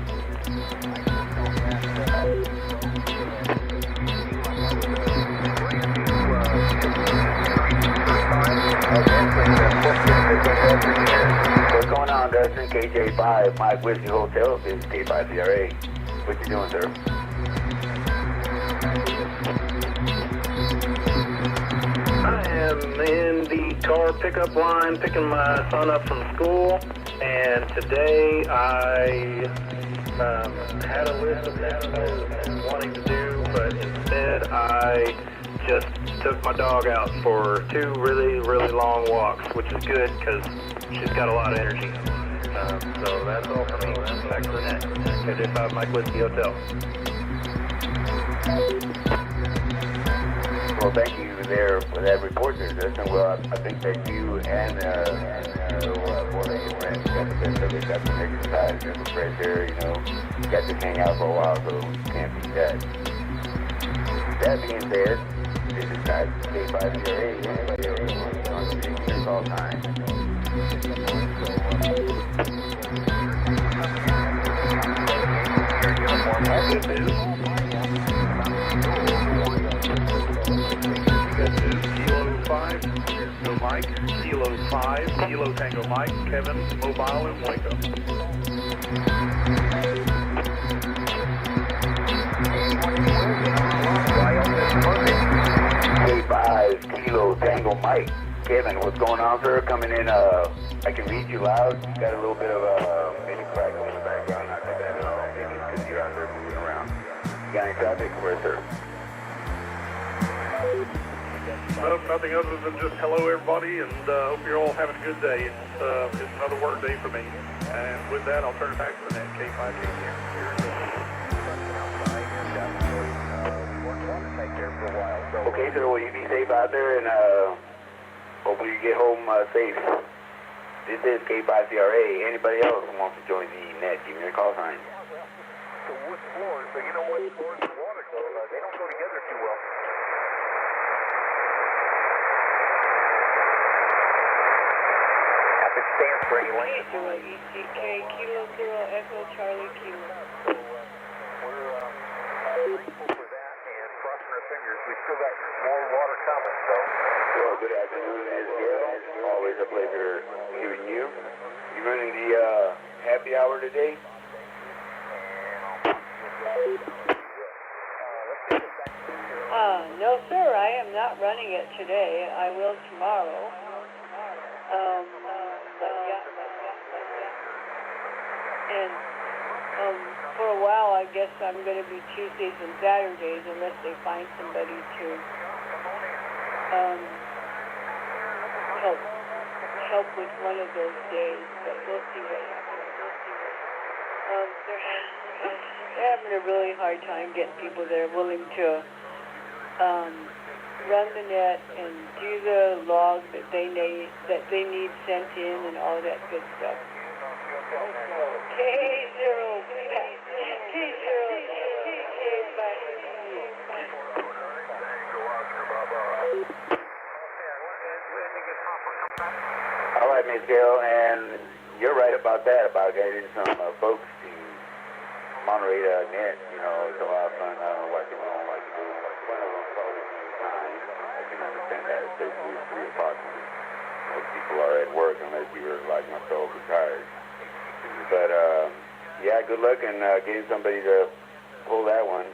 What's going on, Dustin? KJ5, Mike Whiskey Hotel. This is K5CRA. What you doing, sir? I am in the car pickup line picking my son up from school, and today I had a list of things I was wanting to do, but instead I just took my dog out for 2 really, really long walks, which is good because she's got a lot of energy. So that's all for me. Back to the net. KJ5 Mike Whiskey Hotel. Well, thank you there for that report there, Justin. Well, I think that you and friends got the best of it, got some exercise, got some fresh air, got to hang out for a while, so you can't beat that. That being said, this is not K5CRA. Anybody else wants to take this all time? Kilo 5, Tango Mike, Kilo 5, Kilo Tango Mike, Kevin, Mobile and Waco. K5, Kilo Tango Mike. Kevin, what's going on, sir? Coming in, I can read you loud. You got a little bit of maybe crackle in the background. Not too bad at all. Maybe because you're out there moving around. You got any traffic for us, sir? No, nothing other than just hello, everybody, and hope you're all having a good day. It's another work day for me. And with that, I'll turn it back to the net. K5 here. Okay, sir, will you be safe out there, and hopefully you get home safe. This is K5CRA. Anybody else who wants to join the net, give me a call sign. So wood floors, but you know what floors and water, they don't go together. Where you went? ECK, Kilo Zero, Echo Charlie Kilo. We're grateful for that and crossing our fingers. We still got more water coming, so. Well, good afternoon, Ms. Gail. Always a pleasure hearing you. You running the happy hour today? No, sir, I am not running it today. I will tomorrow. But yeah. And for a while, I guess I'm going to be Tuesdays and Saturdays unless they find somebody to help with one of those days. But we'll see what happens. They're having a really hard time getting people that are willing to run the net and do the log that they need sent in and all that good stuff. All right, Ms. Gail, and you're right about that, about getting some folks to moderate a net, you know, so often watching on like you do, one of them calling time. I can understand that. It's 3 o'clock. Most people are at work unless you're like myself, retired. But yeah, good luck in getting somebody to pull that one.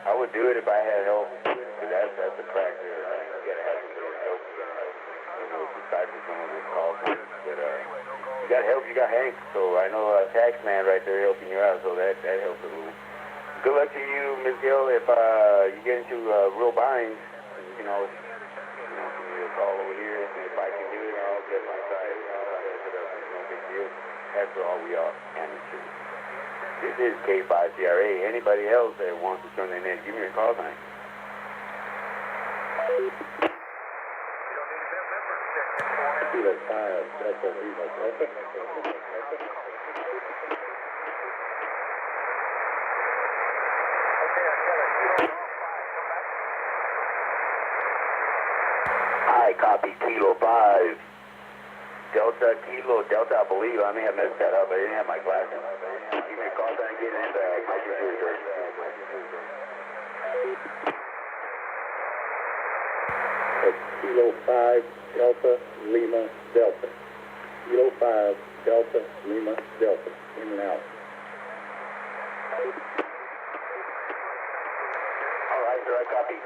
I would do it if I had help. That's a crack there. You gotta have somebody to help you. You know, decipher some of those calls. But you got help. You got Hank. So I know a tax man right there helping you out. So that helps a little. Good luck to you, Ms. Gill. If you get into real binds, you know, give me a call over here. And if I can do it, I'll get my side. It's no big deal. After all, we are amateurs. This is K5CRA. Anybody else that wants to turn their in, give me a call sign. Kilo 5, Delta Lima Delta. I copy Kilo 5. Delta, Kilo, Delta, I believe. I may have messed that up. I didn't have my glasses. Give me a call sign, get in the computer. Kilo 5, Delta, Lima, Delta. Kilo 5, Delta, Lima, Delta. In and out. All right, sir, I copy.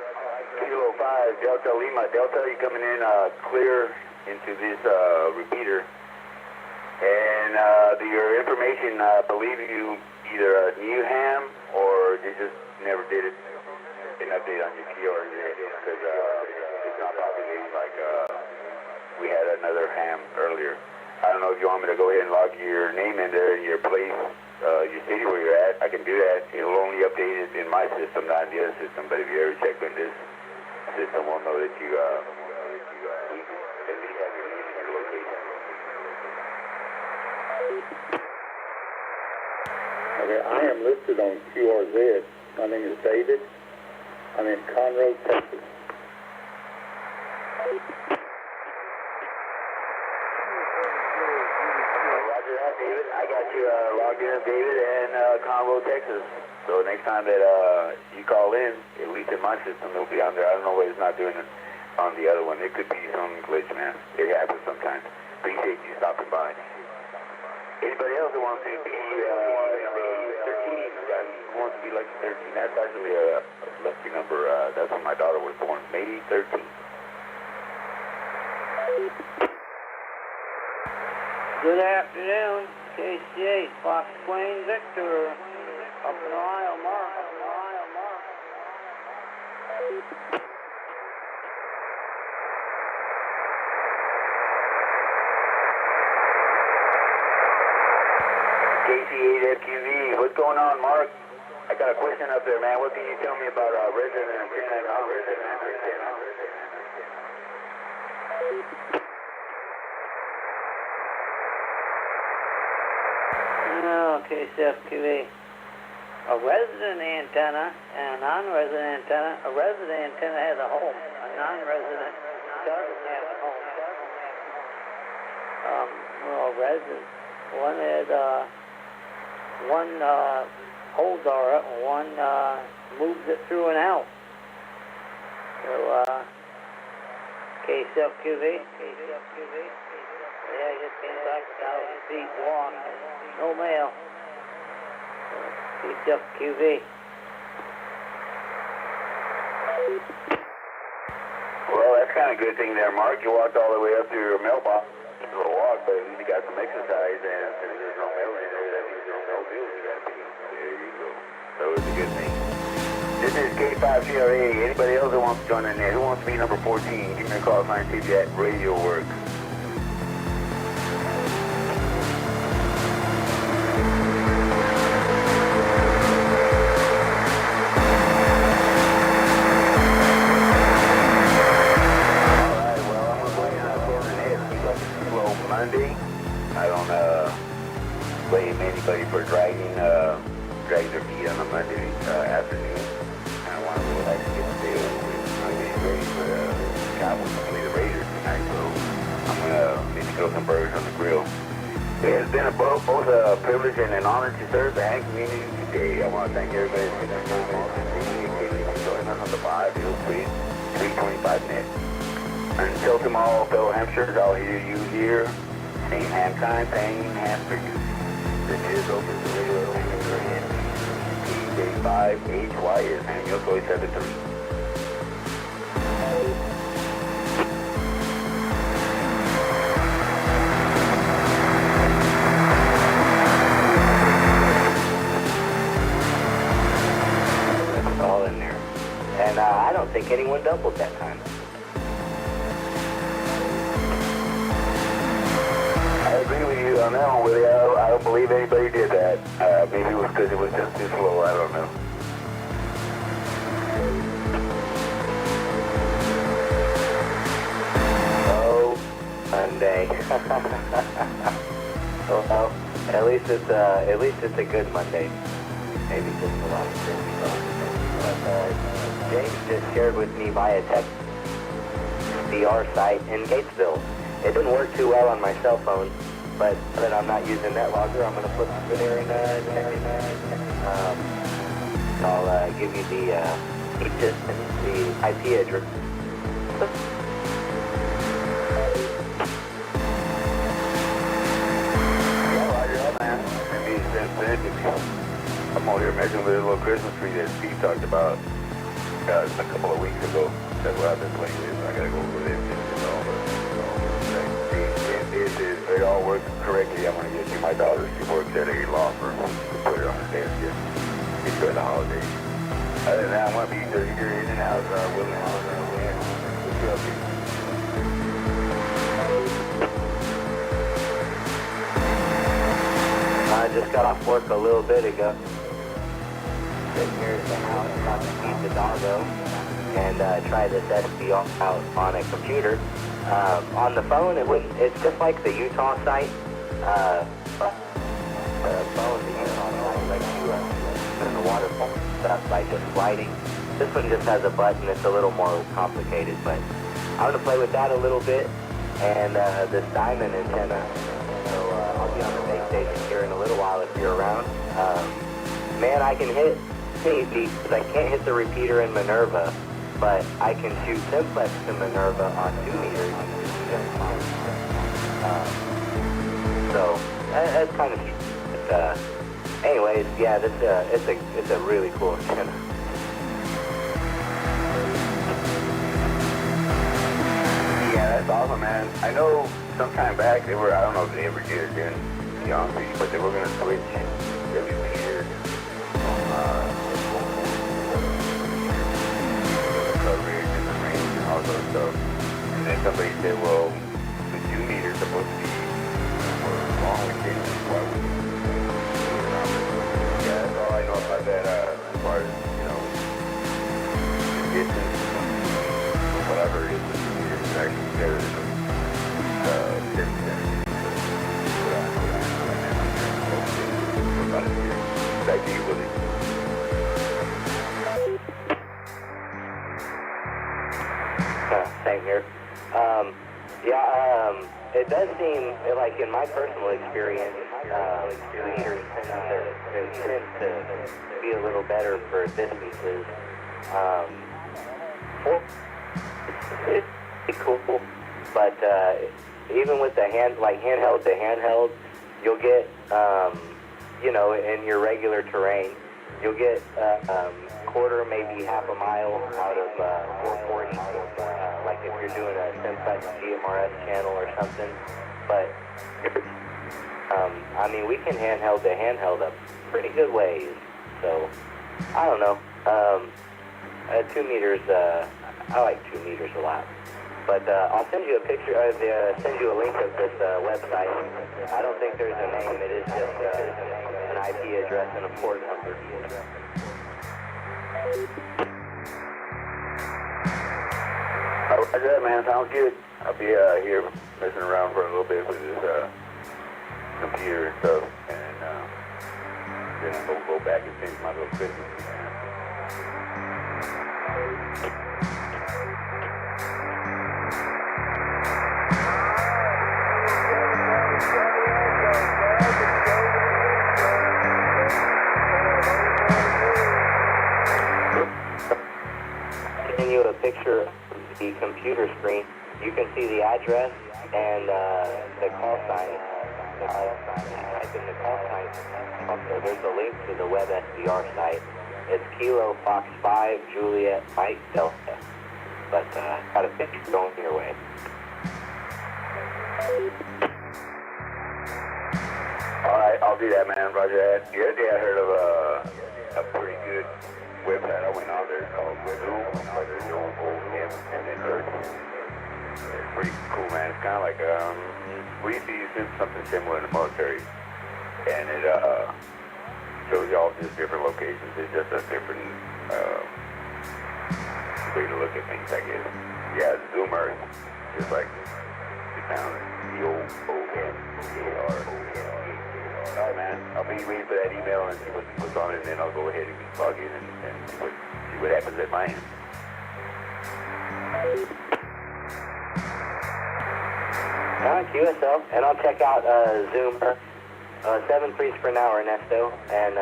Kilo 5, Delta, Lima, Delta. You coming in clear into this repeater. And your information, I believe you either a new ham or you just never did it. An update on your PR because it's not populating like we had another ham earlier. I don't know if you want me to go ahead and log your name in there, your place, your city where you're at. I can do that. It'll only update it in my system, not in the other system. But if you ever check in this system, we'll know that you at least have your name and your location. Okay, I am listed on QRZ. My name is David. I'm in Conroe, Texas. Roger that, David. I got you logged in as David in Conroe, Texas. So next time that you call in, at least in my system, it'll be on there. I don't know why it's not doing it on the other one. It could be some glitch, man. It happens sometimes. Appreciate you stopping by. Anybody else who wants to be 13, who wants to be lucky 13, that's actually a lucky number. That's when my daughter was born, May 13th. Good afternoon, KC8, Fox Plain Victor, up in Ohio, Mark. KC8FQV, what's going on, Mark? I got a question up there, man. What can you tell me about resident and non-resident? Okay, KC8FQV. A resident antenna and a non-resident antenna. A resident antenna has a home. A non-resident doesn't have a home. Well, residents. One had one holds our and one moves it through and out. So KSLQV. Yeah, I just came back 1,000 feet walk. No mail. KSLQV. Well, that's kind of a good thing there, Mark. You walked all the way up to your mailbox. It's a little walk, but at least you got some exercise, and if there's no mail in there, that means there's no bills you got to pay. There you go. So it's a good thing. This is K5CRA. Anybody else that wants to join in there? Who wants to be number 14? Give me a call, sign, see if that radio works. Monday. I don't blame anybody for dragging their feet on a Monday afternoon. I want to relax and get the day over with. I'm getting ready for the Cowboys to play the Raiders tonight, so I'm going to maybe throw some burgers on the grill. It has been both a privilege and an honor to serve the Ag community today. I want to thank everybody for joining us on the 503-325 net. Until tomorrow, fellow Hampshires, I'll hear you here. Same ham time, same ham for you. This is over the radio Hampshire PJ5HY is Samuel Toy 73. That's all in there. And I don't think anyone doubled that time. I agree with you on that one, Willie. I don't believe anybody did that. Maybe it was because it was just too slow. I don't know. Oh, Monday. Well, at least it's a good Monday. Maybe just a lot of crazy stuff. But James just shared with me via text the R site in Gatesville. It didn't work too well on my cell phone, but now that I'm not using NetLogger, I'm going to put it there and check it. I'll give you the IP address. Yeah, Roger that, man. I'm over here messing with a little Christmas tree that Steve talked about a couple of weeks ago. That's what I've been playing with. I got to go over there and finish it all. It all works correctly. I'm going to get you my daughter. She works at a law firm. She can put it on her desk and enjoy the holidays. Other than that, I'm going to be here in and out. Willing out. I just got off work a little bit ago. Sitting here at the house, about to feed the doggo and try this SBR out on a computer. On the phone, it's just like the Utah site. The phone, the Utah site lets you put in the water stuff by just sliding. This one just has a button. It's a little more complicated, but I'm going to play with that a little bit and this diamond antenna. So I'll be on the base station here in a little while if you're around. Man, I can hit because I can't hit the repeater in Minerva, but I can shoot simplex to Minerva on 2 meters. So that's kind of neat. But, anyways, yeah, it's a really cool antenna. Yeah, that's awesome, man. I know some time back I don't know if they ever did it then, to be honest with you, but they were going to switch the repeaters coverage and the range and all those stuff. And then somebody said, well, the 2 meters supposed to be for long range. Why would you? Yeah, that's all I know about that as far as, the distance, whatever it is, the 2 meters is actually better than the 7 meters. Back to you, Willie. Same here. it does seem like in my personal experience, 2 meters tends to be a little better for distances. 4 it's pretty cool, but even with the handheld to handheld, you'll get, you know, in your regular terrain, you'll get quarter, maybe half a mile out of 440, like if you're doing a Simplexx GMRS channel or something. But I mean, we can handheld to handheld up pretty good ways. So I don't know. 2 meters. I like 2 meters a lot. But I'll send you a picture. Send you a link of this website. I don't think there's a name. It is just an IP address and a port number. Roger that, man. Sounds good. I'll be here messing around for a little bit with this computer and stuff, and then I'll go back and finish my little business. Send you a picture of the computer screen. You can see the address and the call sign. Type in the call sign. Also, there's a link to the web SDR site. It's Kilo Fox 5 Juliet Mike Delta. But got a picture going your way. All right, I'll do that, man. Roger that. The other day I heard of a pretty good website. I went on there called Zoom, like a Jon Valt, and then it's pretty cool, man. It's kind of like we used to use something similar in the military, and it shows you all just different locations. It's just a different way to look at things, I guess. Yeah, Zoomer, just like the sound ZOOMER. All right, man. I'll be waiting for that email and see what's on it, and then I'll go ahead and log in and see what happens at my end. QSL, and I'll check out Zoomer. 7 threes per hour, Ernesto, and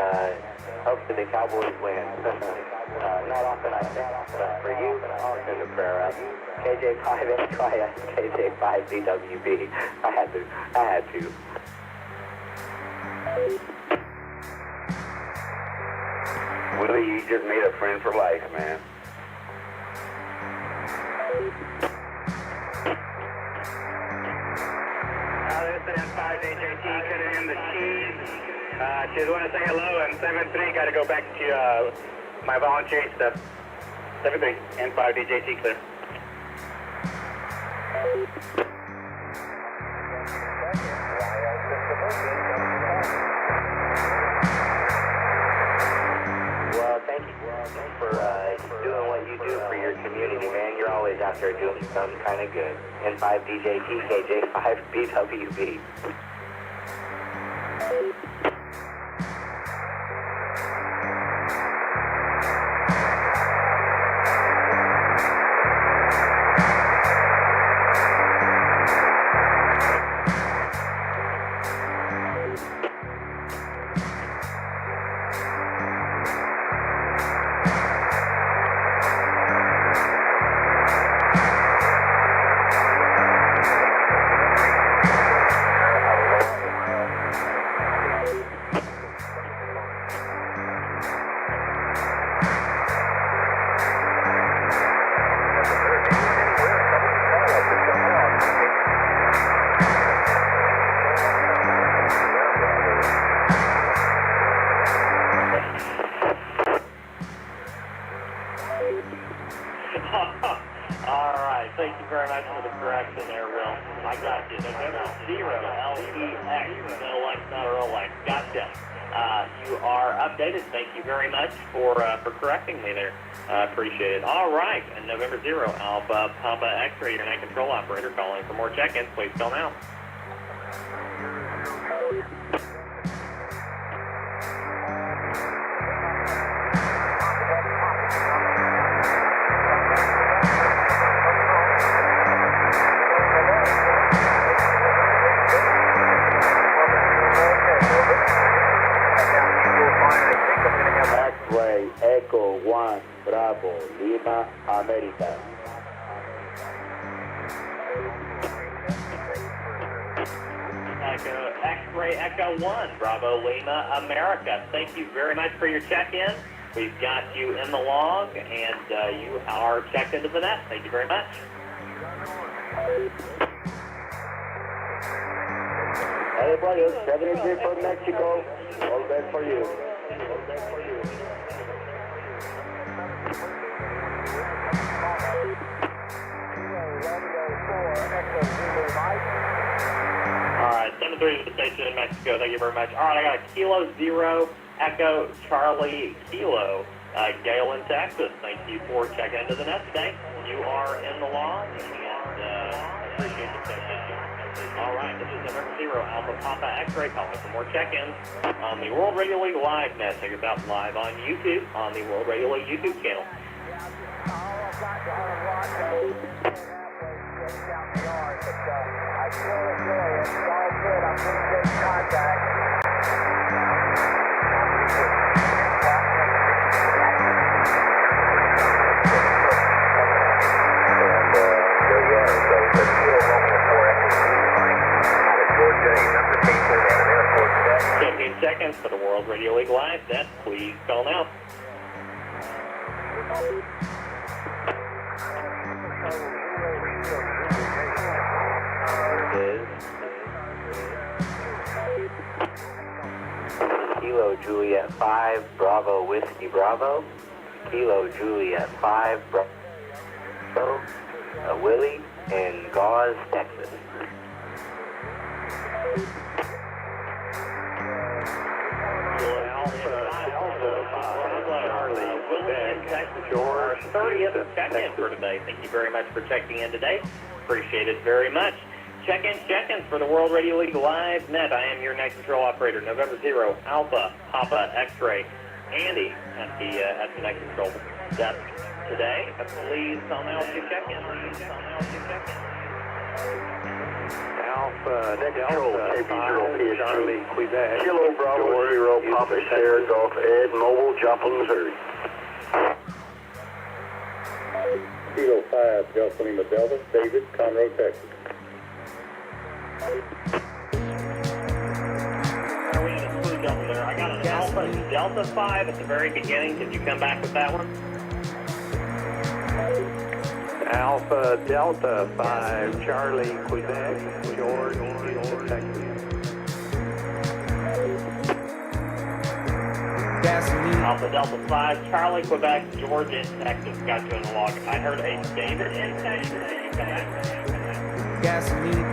hopefully the Cowboys win. Not often I think, but for you, I'll send a prayer up. KJ5HYS, KJ5DWB. I had to. Willie, you just made a friend for life, man. This is 5DJT cutting in the cheese. Just want to say hello, and 7-3, got to go back to my volunteering stuff. 7-3, and 5DJT clear. Well, thank you for doing what you do for your community, man. You're always out there doing something kind of good. N5DJT, KJ5BWB. Thank you very much for the correction there, Will. I got you. November 0, LEX. No Lex, not a Lex. Gotcha. You are updated. Thank you very much for correcting me there. I appreciate it. All right. And November 0, Alpha Papa X-ray, your night control operator calling. For more check-ins, please call now. X-Ray Echo 1, Bravo Lima, America. Thank you very much for your check-in. We've got you in the log, and you are checked into the net. Thank you very much. Hey, buddy, 73 from Mexico. All the best for you. All the best for you. All right, 7-3 to the station in Mexico. Thank you very much. All right, I got a Kilo Zero Echo Charlie Kilo, Gale in Texas. Thank you for checking into the net today. You are in the log, and appreciate the station. All right, this is November 0 Alpha Papa X-Ray calling for more check-ins on the World Radio League Live net. Check us out live on YouTube on the World Radio League YouTube channel. Seconds for the World Radio League Live net. Please call now. Kilo Juliet 5, Bravo Whiskey Bravo. Kilo Juliet 5, Bravo, Willie in Gauze, Texas. Your 30th check-in for today. Thank you very much for checking in today. Appreciate it very much. Check-ins for the World Radio League Live net. I am your net control operator, November 0 Alpha Papa X-Ray Andy at the net control desk today. Please call now with your check-in. Alpha, net control, KB0 Charlie, Quebec. Kilo Bravo 0, Papa Sierra Golf Ed, Mobile, Joplin, Missouri. Kilo 5, Delta Lima Delta, David, Conroe, Texas. We had a clue double there. I got an Alpha Delta 5 at the very beginning. Could you come back with that one? Alpha Delta 5, Charlie, Quebec, George, Texas. Alpha Delta 5, Charlie, Quebec, George in Texas. Got you in the log. I heard a David in Texas. Can you come back? Gasoline.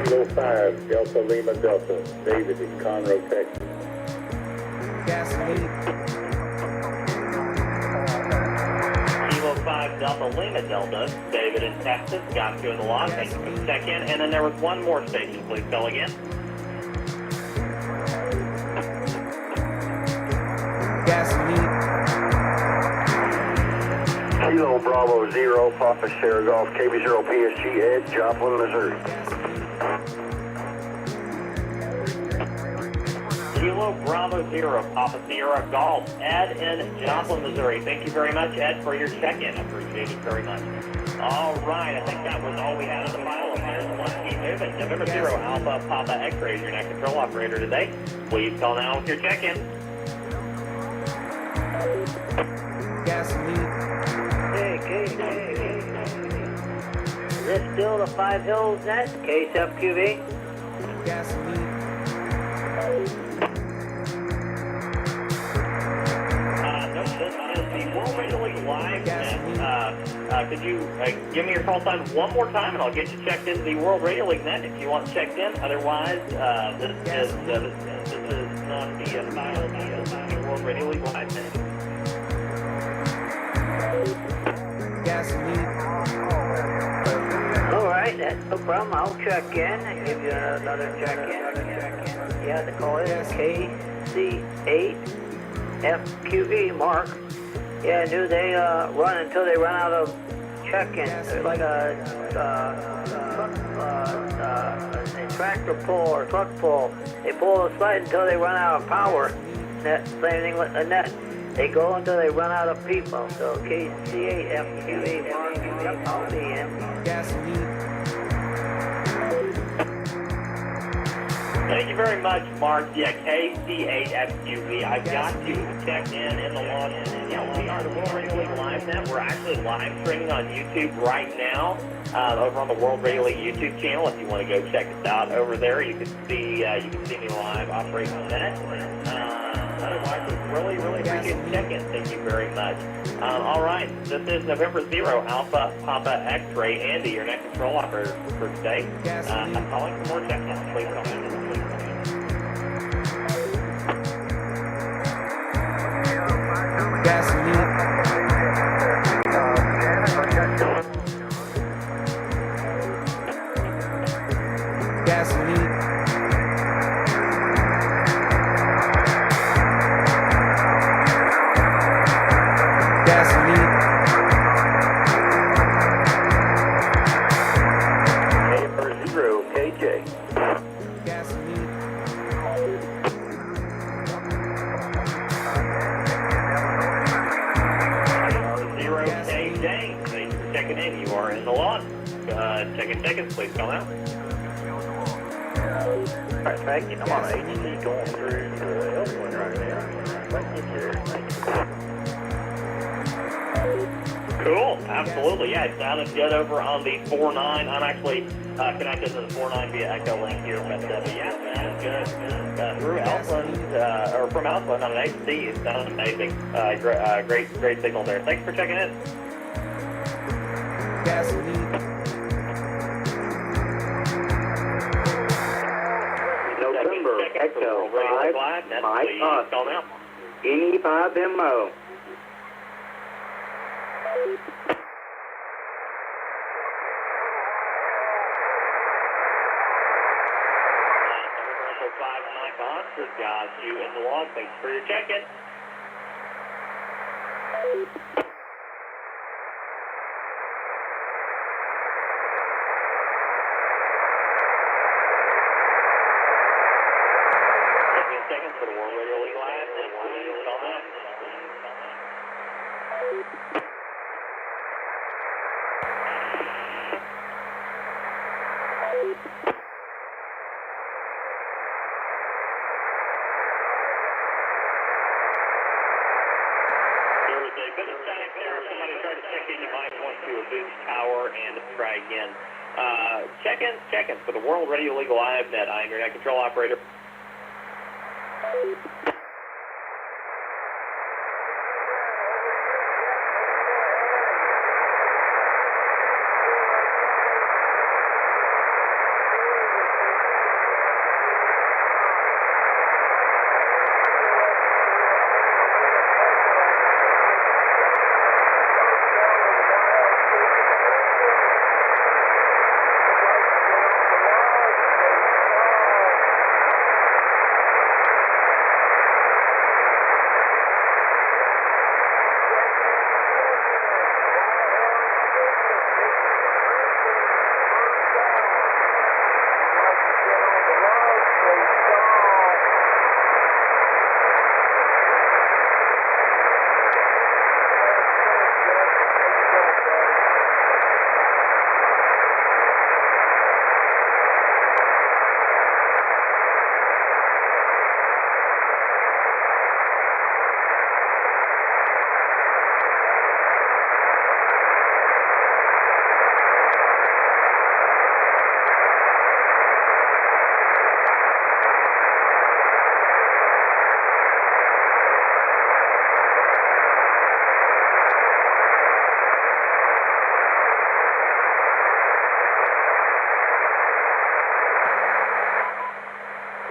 Kilo 5, Delta Lima Delta, David in Conroe, Texas. Gasoline. Kilo 5, Delta Lima Delta, David in Texas. Got you in the log. Thank you for the check-in. And then there was one more station. Please call again. Gasoline. Kilo Bravo 0, Papa Sierra Golf, KB0 PSG, Ed, Joplin, Missouri. Kilo Bravo 0, Papa Sierra Golf, Ed in Joplin, Missouri. Thank you very much, Ed, for your check-in. I appreciate it very much. All right, I think that was all we had in the file. Let's keep moving. November 0, Alpha Papa X-Ray, your net control operator today. Please call now with your check-in. Gasoline. Hey. Is this still the Five Hills net? KSFQV? Gasoline. This is the World Radio League Live net. Could you give me your call sign one more time, and I'll get you checked into the World Radio League net if you want checked in. Otherwise, this is not the file of the World Radio League Live net. Gasoline. All right, that's no problem. I'll check in and give you another check-in. Yeah, the call is KC8 FQV, Mark. Yeah, do they run until they run out of check-in? They're like a tractor pull or truck pull. They pull the slide until they run out of power. Same thing with the net. They go until they run out of people. So KC8 FQV, Mark, I'll be in. Gasoline. Thank you very much, Mark. Yeah, KC8FQV. I've got you checked in the launch. Yeah, we are the World Radio League Live Net. We're actually live streaming on YouTube right now, over on the World Radio League YouTube channel. If you want to go check us out over there, you can see me live operating the net. Otherwise, we really appreciate the check-in. Thank you very much. All right, this is November 0, Alpha Papa X-Ray. Andy, your net control operator for today. I'm calling for more check-ins. Please call in. Gasoline. Gasoline. Gasoline. K0 KJ. Gasoline. Zero K James, thanks for checking in. You are in the launch. Checking, please come out. Alright, thank you. I'm on HD going through the Elwood right now. Cool, absolutely. Yeah, it sounded good over on the 4.9. I'm actually connected to the 4.9 via Echo Link here, but yeah, it sounded good. Through Alphaland, or from Alphaland on an HD, it sounded amazing. Great signal there. Thanks for checking in. Gasoline. November Echo 5, Mike Us, NE5MO. Got you in the log. Thanks for your check-in. Seconds for the World Radio League Live, and we'll call them. Somebody tried to check in. You might want to boost power and try again. Check-in for the World Radio League Live Net. I'm your net control operator.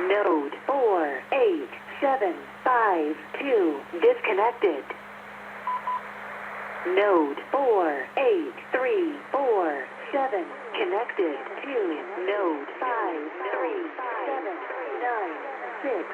Node 48752 disconnected. Node 48347 connected to node 53796.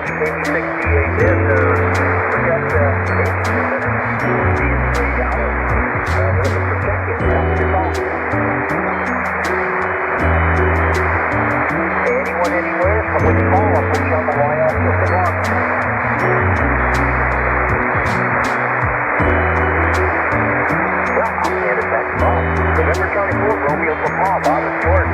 8068 is, we got 80 down. We're looking for check-in. That's your call. Anyone, anywhere, come with the call. I'll put you on the wire just a moment. Well, I'll hand it back to Bob. November 24th, Romeo Papa, Bob is short.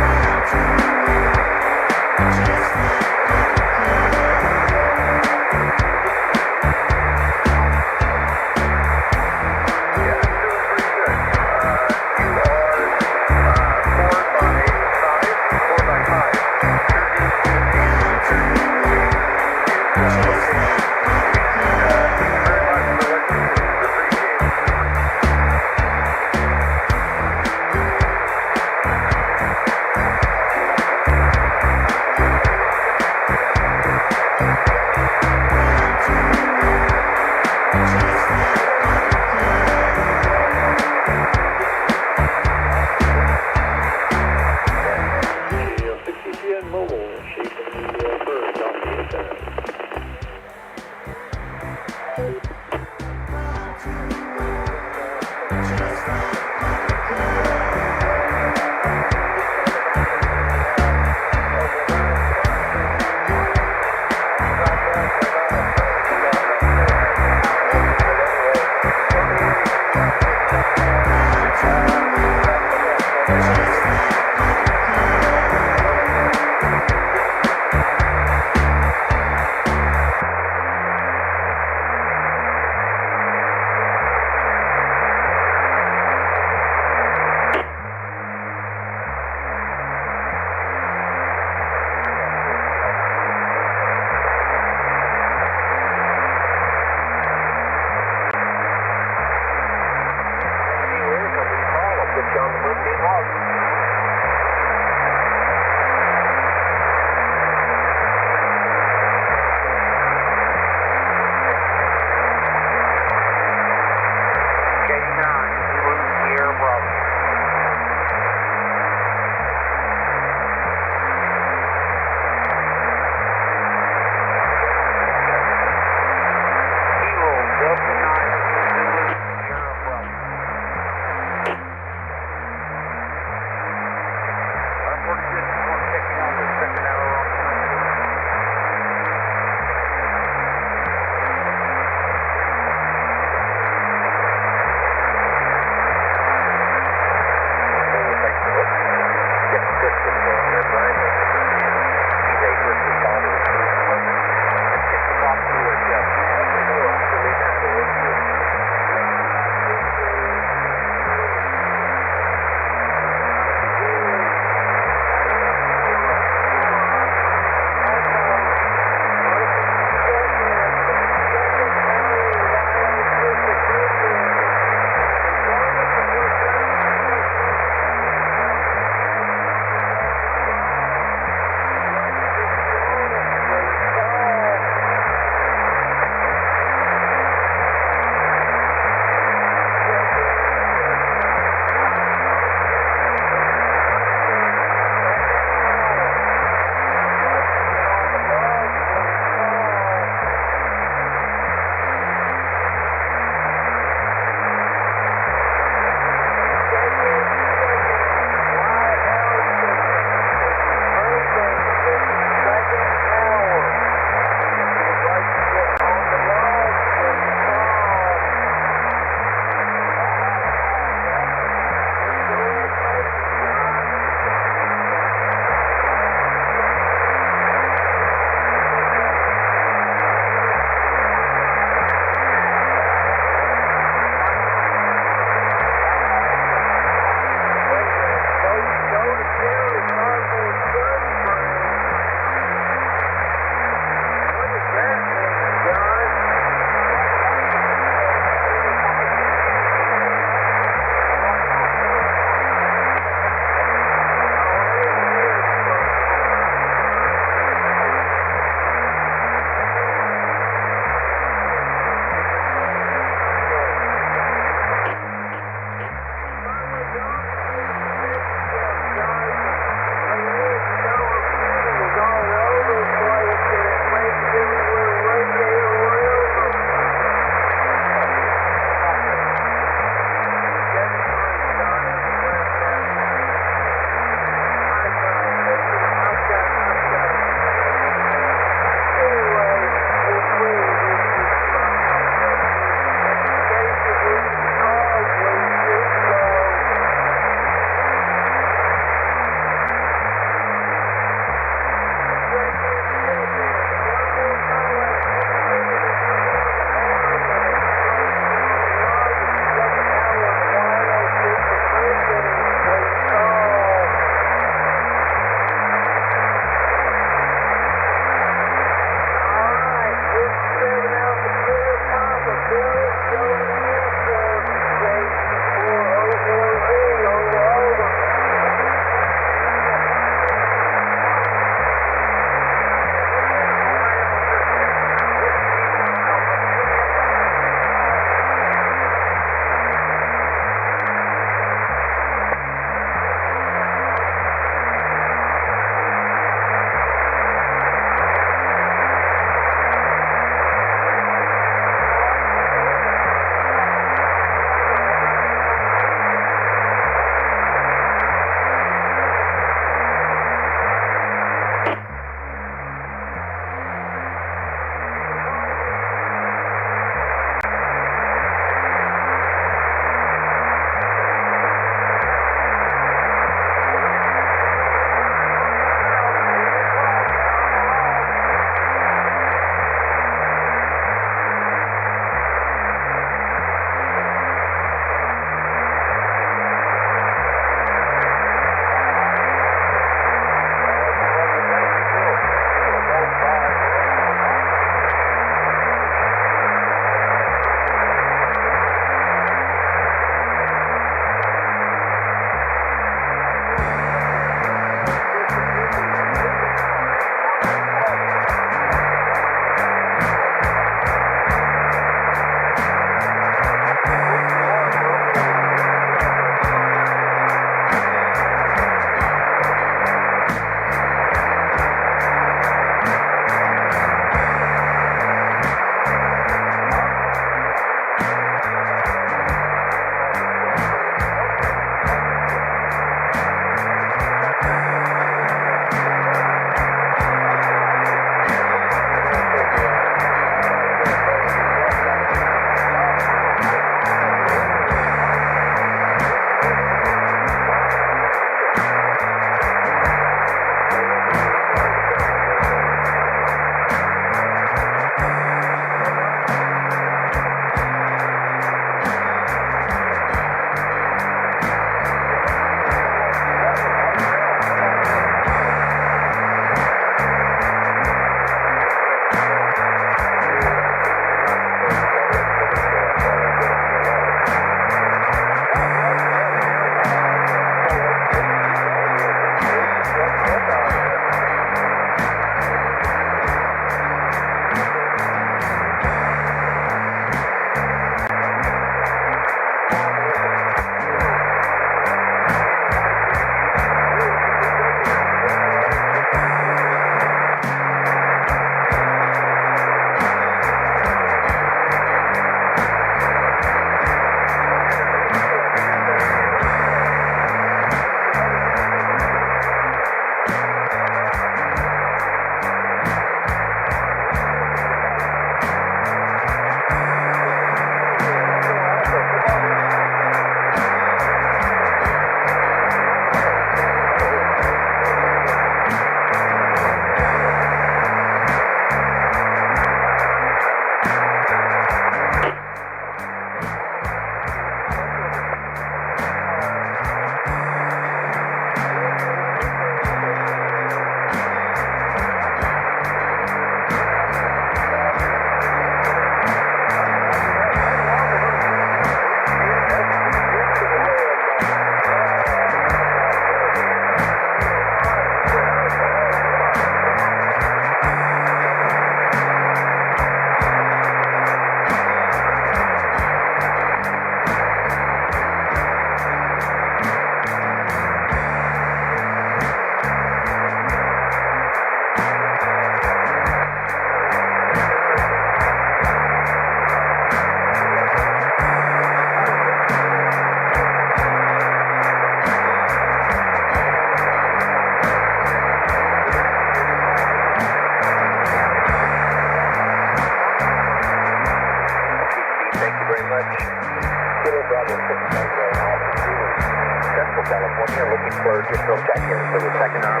California, looking for additional check-ins for the second arm.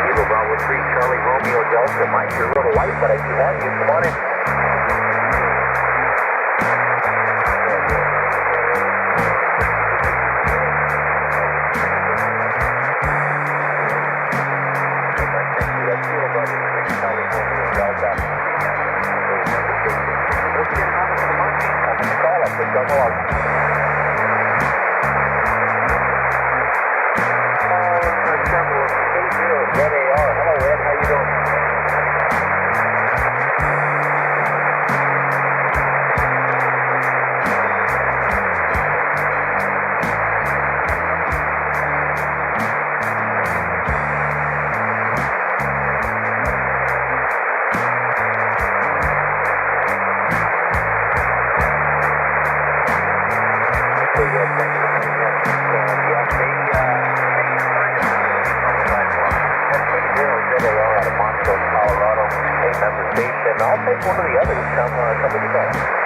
Kilo Bravo 3, Charlie Romeo Delta. Mike, you're a little light, but I do have you. Come on in. I'll take one of the others. Come with you back.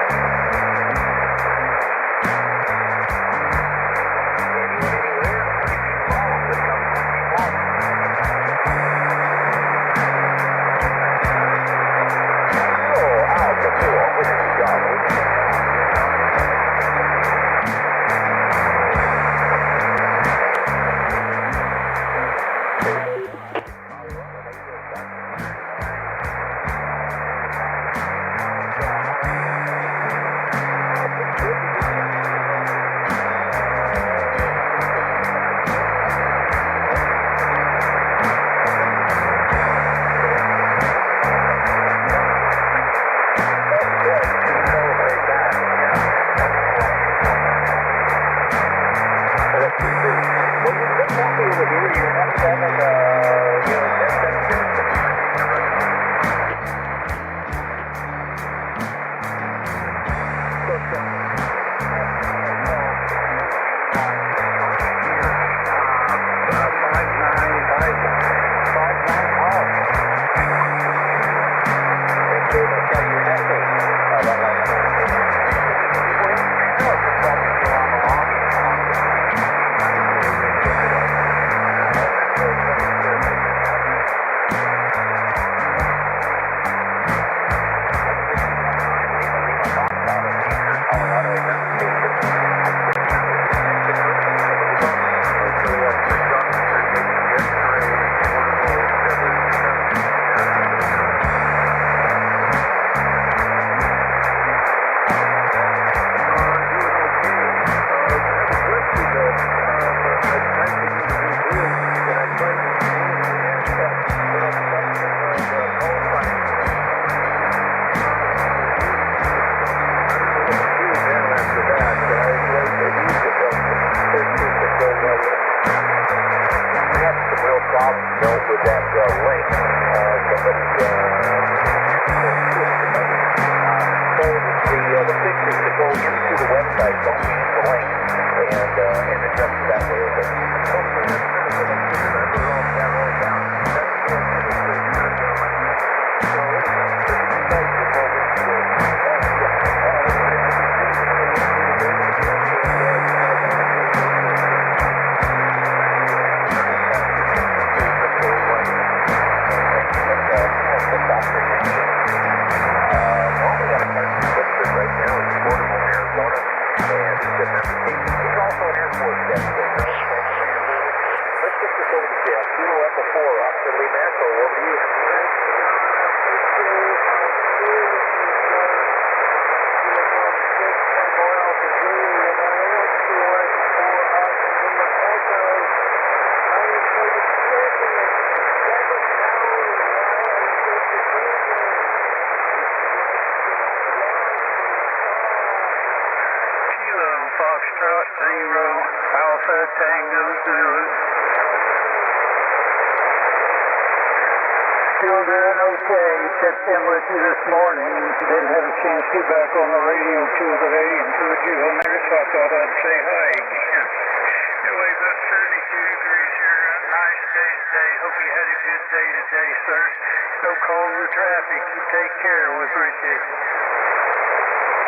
September to this morning. Didn't have a chance to get back on the radio till today and heard you on there, so I thought I'd say hi again. Anyway, about 32 degrees here. A nice day today. Hope you had a good day today, sir. No calls or traffic. You take care. We appreciate it.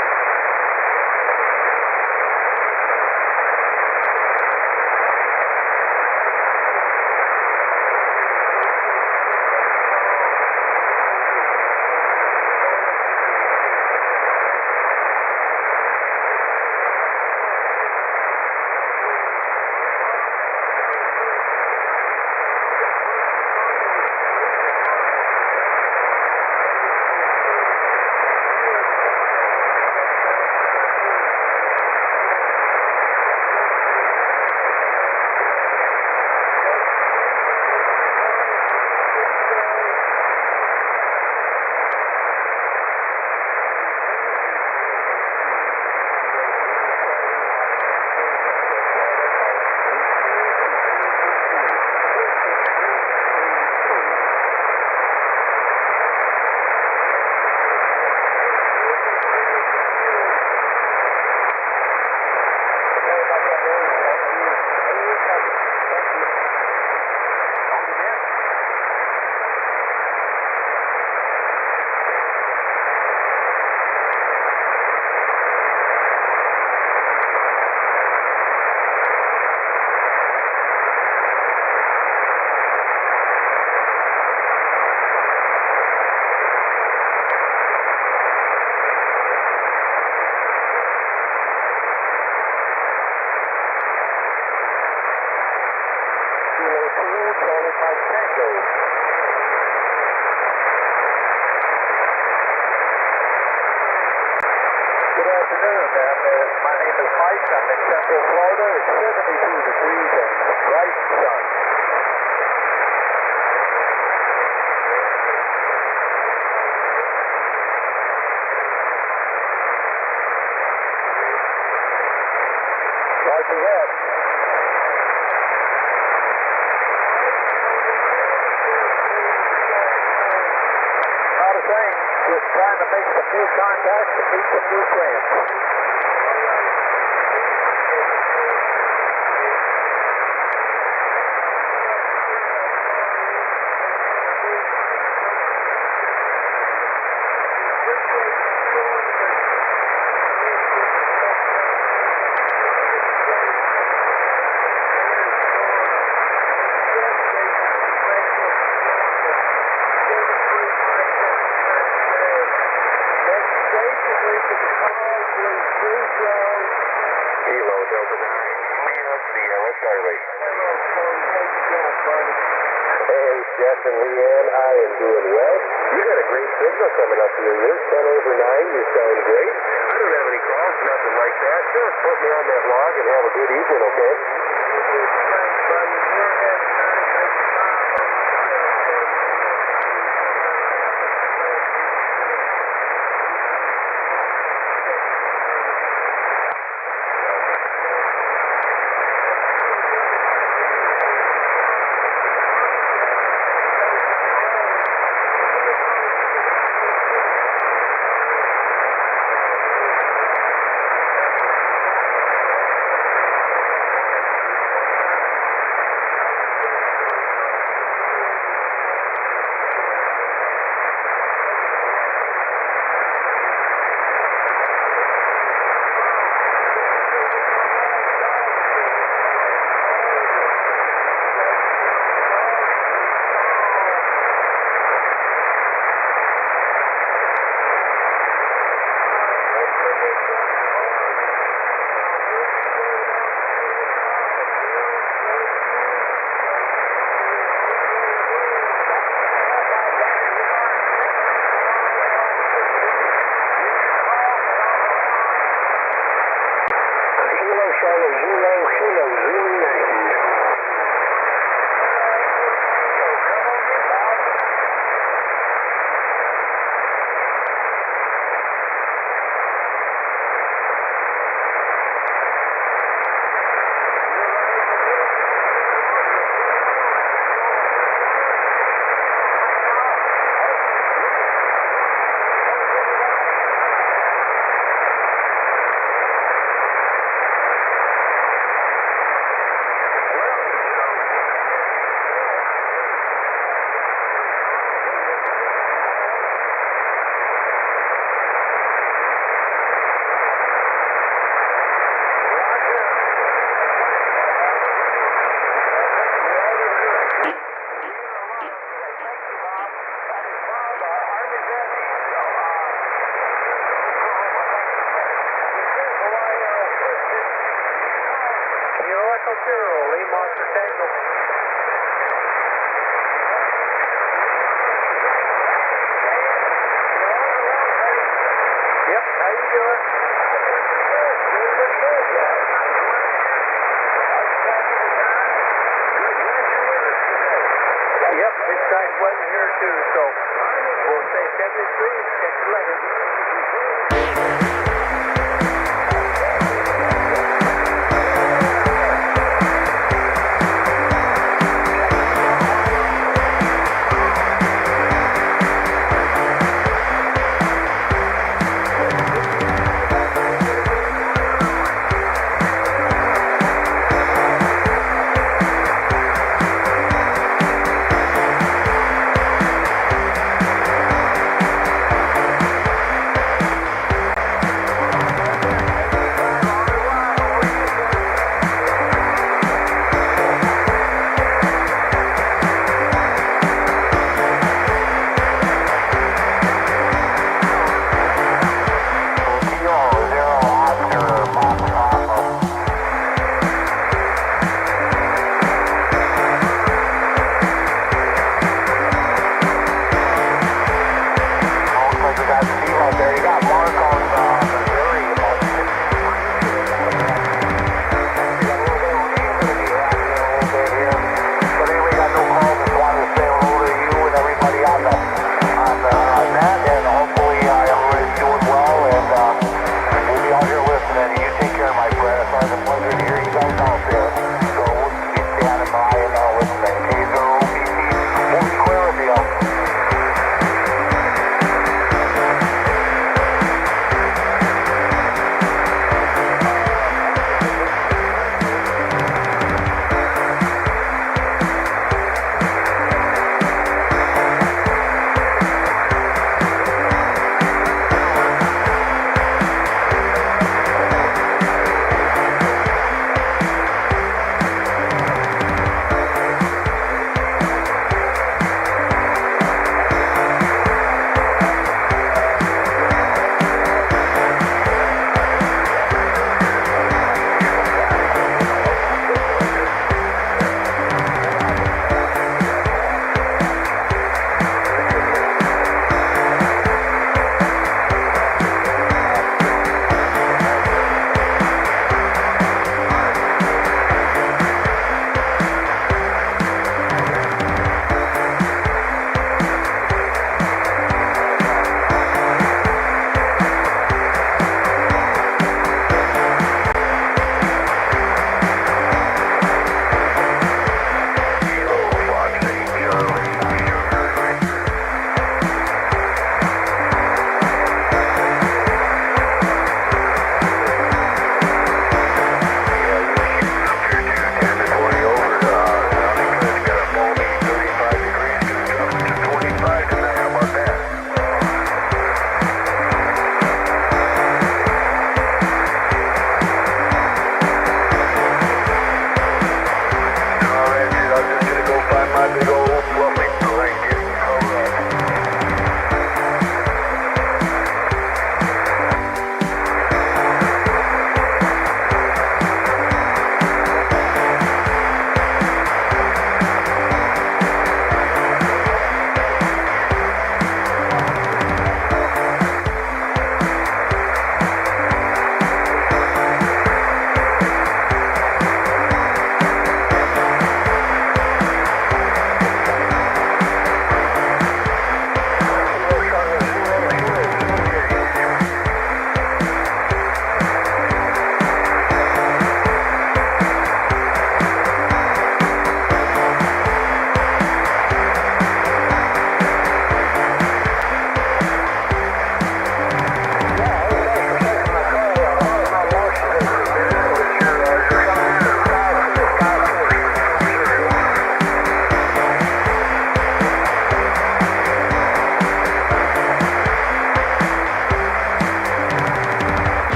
Tango. Good afternoon. My name is Mike. I'm in Central Florida. It's 72 degrees and bright sun. Roger that. Not a thing. Just trying to make some new contacts and meet some new friends. Kilo Delta 9, Julia, Sierra Charlie. Hey, Jeff and Leanne, I am doing well. You got a great signal coming up near you. 10 over 9, you sound great. I don't have any calls, nothing like that. Just put me on that log and have a good evening, okay?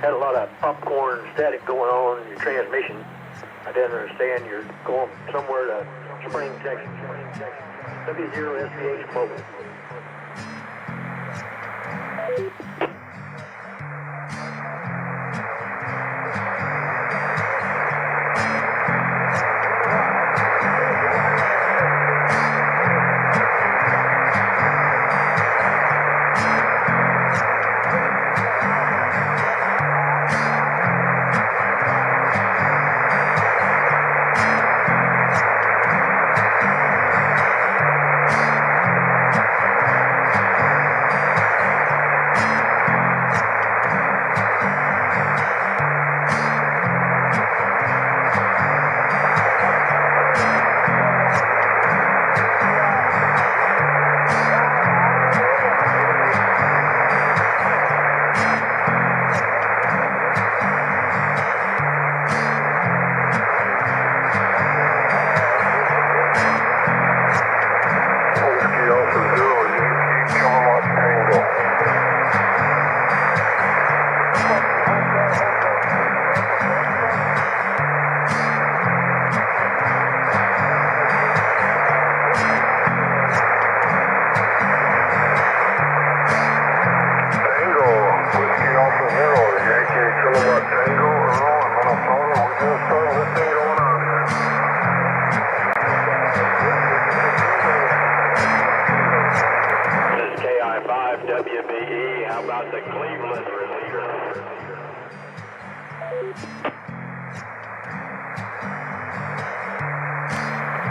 had a lot of popcorn static going on in your transmission. I didn't understand you're going somewhere to Spring, Texas. W0SPH mobile.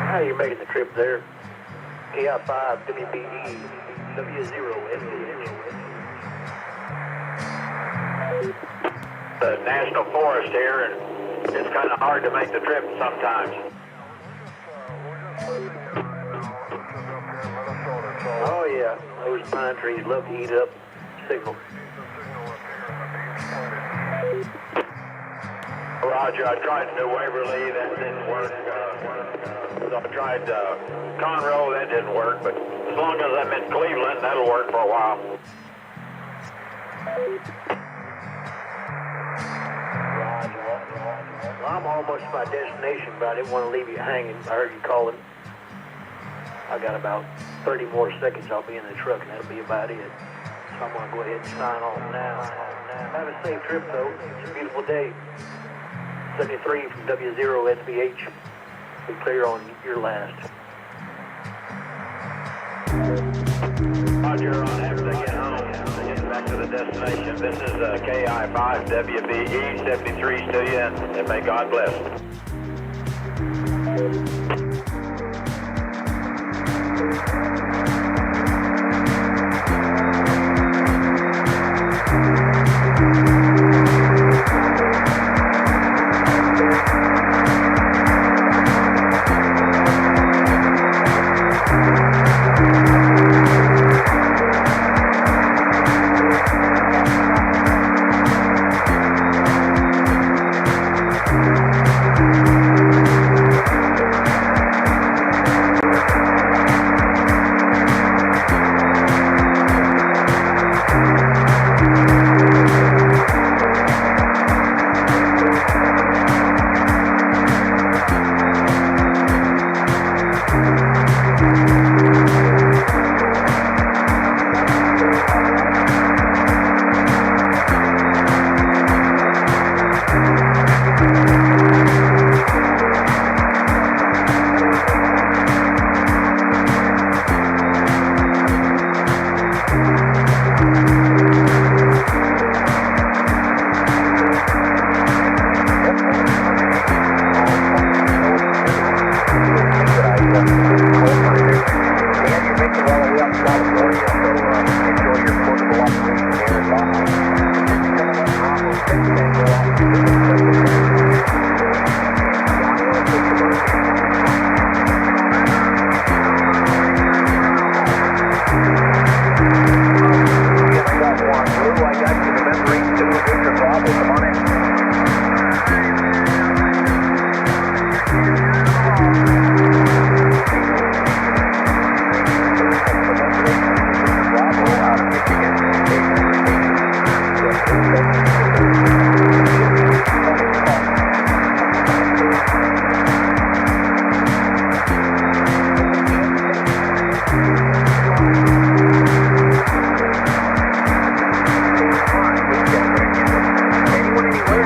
How are you making the trip there? KI5, WBE, W0, FT8. The national forest here, and it's kind of hard to make the trip sometimes. Oh yeah, those pine trees love to eat up signal. Roger, I tried New Waverly, that didn't work. I tried Conroe, that didn't work, but as long as I'm in Cleveland, that'll work for a while. Well, I'm almost to my destination, but I didn't want to leave you hanging. I heard you calling. I got about 30 more seconds. I'll be in the truck, and that'll be about it. So I'm going to go ahead and sign off now. Have a safe trip, though. It's a beautiful day. 73 from W0 SBH. Be clear on your last. Roger, on after they get home, get back to the destination. This is KI5 WBE 73's to you, and may God bless. Anyone anywhere?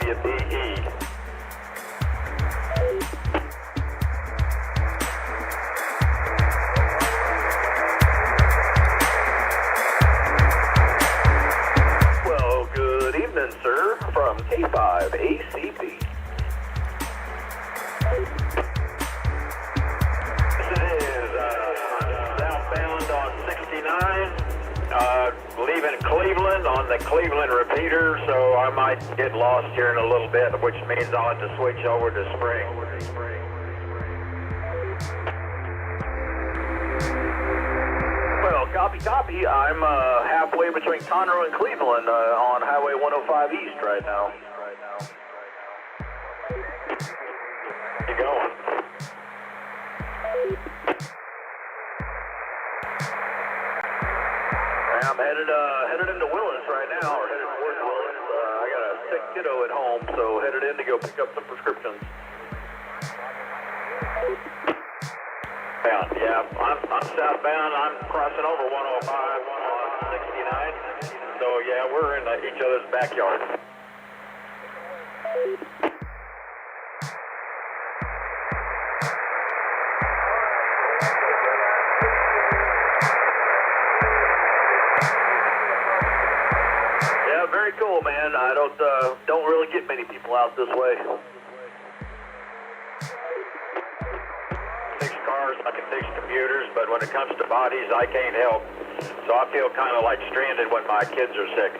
WBE. Well, good evening, sir, from K5ACP. This is southbound on 69, leaving Cleveland on the Cleveland repeater, so I might get lost here in a little bit, which means I'll have to switch over to Spring. Well, copy. I'm halfway between Conroe and Cleveland on Highway 105 East right now. You going? I'm headed into Willis right now, or headed towards Willis. I got a sick kiddo at home, so headed in to go pick up some prescriptions. Yeah, I'm southbound. I'm crossing over 105 on 69. So yeah, we're in each other's backyard. Yeah, very cool, man. I don't really get many people out this way. I can fix computers, but when it comes to bodies, I can't help. So I feel kind of like stranded when my kids are sick.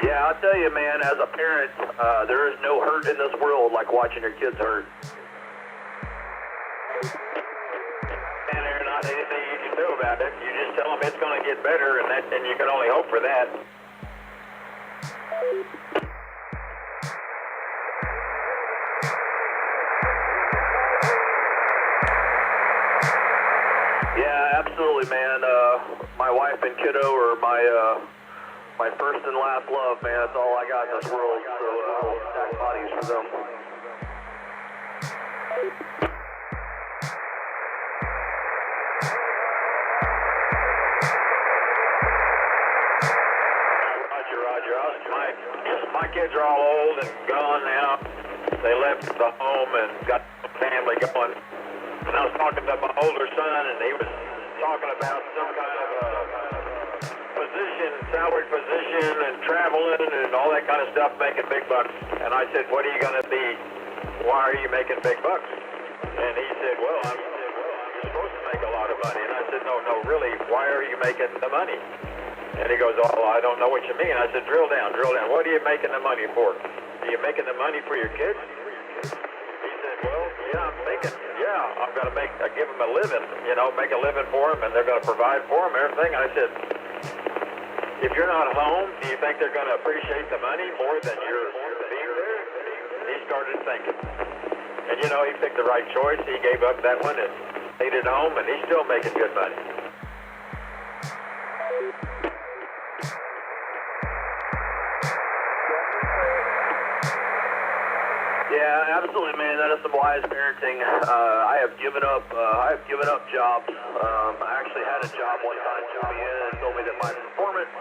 Yeah, I'll tell you, man, as a parent, there is no hurt in this world like watching your kids hurt. And there's not anything you can do about it. You just tell them it's going to get better, and you can only hope for that. Yeah, absolutely, man. My wife and kiddo are my first and last love, man. That's all I got in this world, so I'll stack bodies for them. Roger. My kids are all old and gone now. They left the home and got the family going. And I was talking to my older son, and he was talking about some kind of a position, salaried position, and traveling and all that kind of stuff, making big bucks. And I said, what are you going to be? Why are you making big bucks? And he said, well, I'm supposed to make a lot of money. And I said, no, really, why are you making the money? And he goes, oh, I don't know what you mean. I said, drill down. What are you making the money for? Are you making the money for your kids? He said, well, yeah, I'm going to give them a living, make a living for them, and they're going to provide for them, everything. I said, if you're not home, do you think they're going to appreciate the money more than your being there? And he started thinking. And, he picked the right choice. He gave up that one and stayed at home, and he's still making good money. Yeah, absolutely, man. That is some wise parenting. I have given up jobs. I actually had a job one time come in and told me that my performance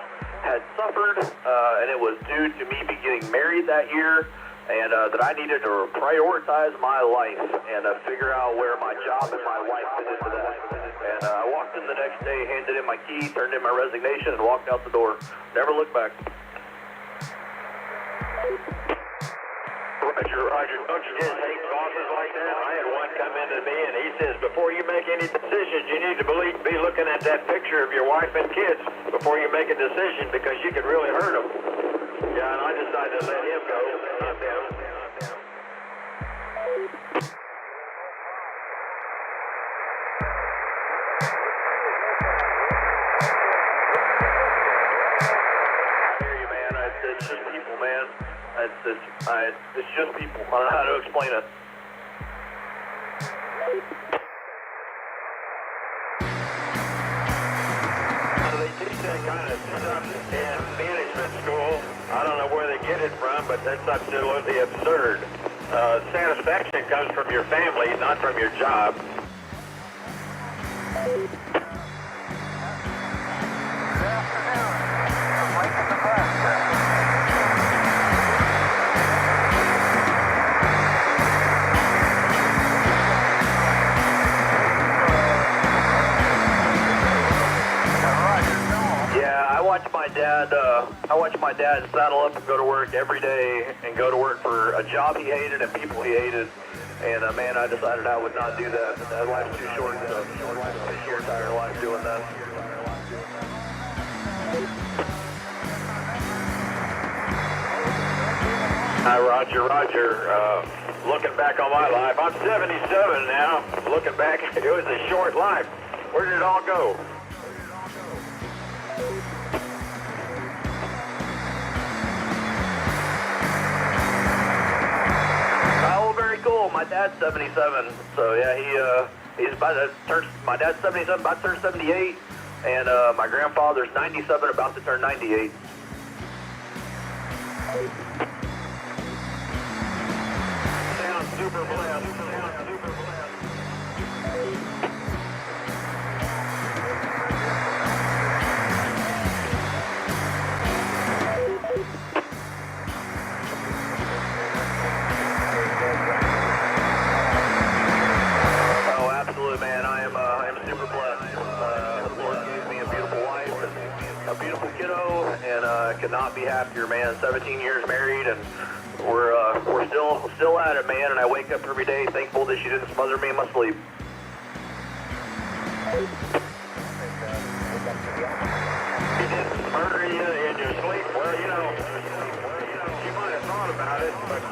had suffered, and it was due to me getting married that year, and that I needed to prioritize my life and figure out where my job and my life fit into that. And I walked in the next day, handed in my key, turned in my resignation, and walked out the door. Never looked back. Roger. Don't you just hate bosses like that? I had one come into me and he says, before you make any decisions, you need to be looking at that picture of your wife and kids before you make a decision, because you could really hurt them. Yeah, and I decided to let him go. I hear you, man. It's just people, man. It's just people. I don't know how to explain it. They teach that kind of stuff in management school. I don't know where they get it from, but that's absolutely absurd. Satisfaction comes from your family, not from your job. I watched my dad saddle up and go to work every day and go to work for a job he hated and people he hated. And man, I decided I would not do that. Life's too short to waste your entire life doing that. Hi, Roger. Looking back on my life, I'm 77 now. Looking back, it was a short life. Where did it all go? Oh, very cool. My dad's 77, so yeah, he's about to turn. My dad's 77, about to turn 78, and my grandfather's 97, about to turn 98. Sounds super blessed. Oh, absolutely, man. I am super blessed. The Lord gave me a beautiful wife and a beautiful kiddo, and could not be happier, man. 17 years married, and we're still at it, man. And I wake up every day thankful that she didn't smother me in my sleep. She didn't murder you in your sleep. Well, she might have thought about it, but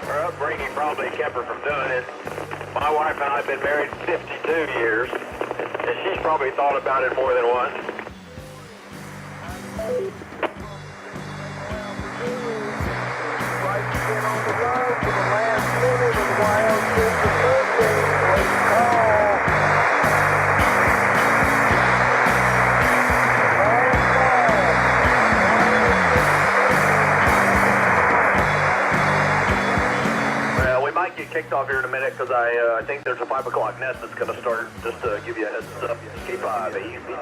her upbringing probably kept her from doing it. My wife and I have been married 52 years, and she's probably thought about it more than once. Well, we might get kicked off here in a minute because I think there's a 5 o'clock net that's going to start, just to give you a heads up. K5, easy.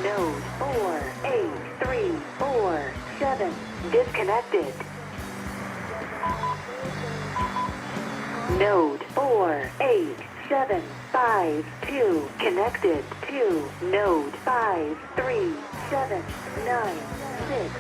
Node 48347 disconnected. Node 48752 connected to node 53796.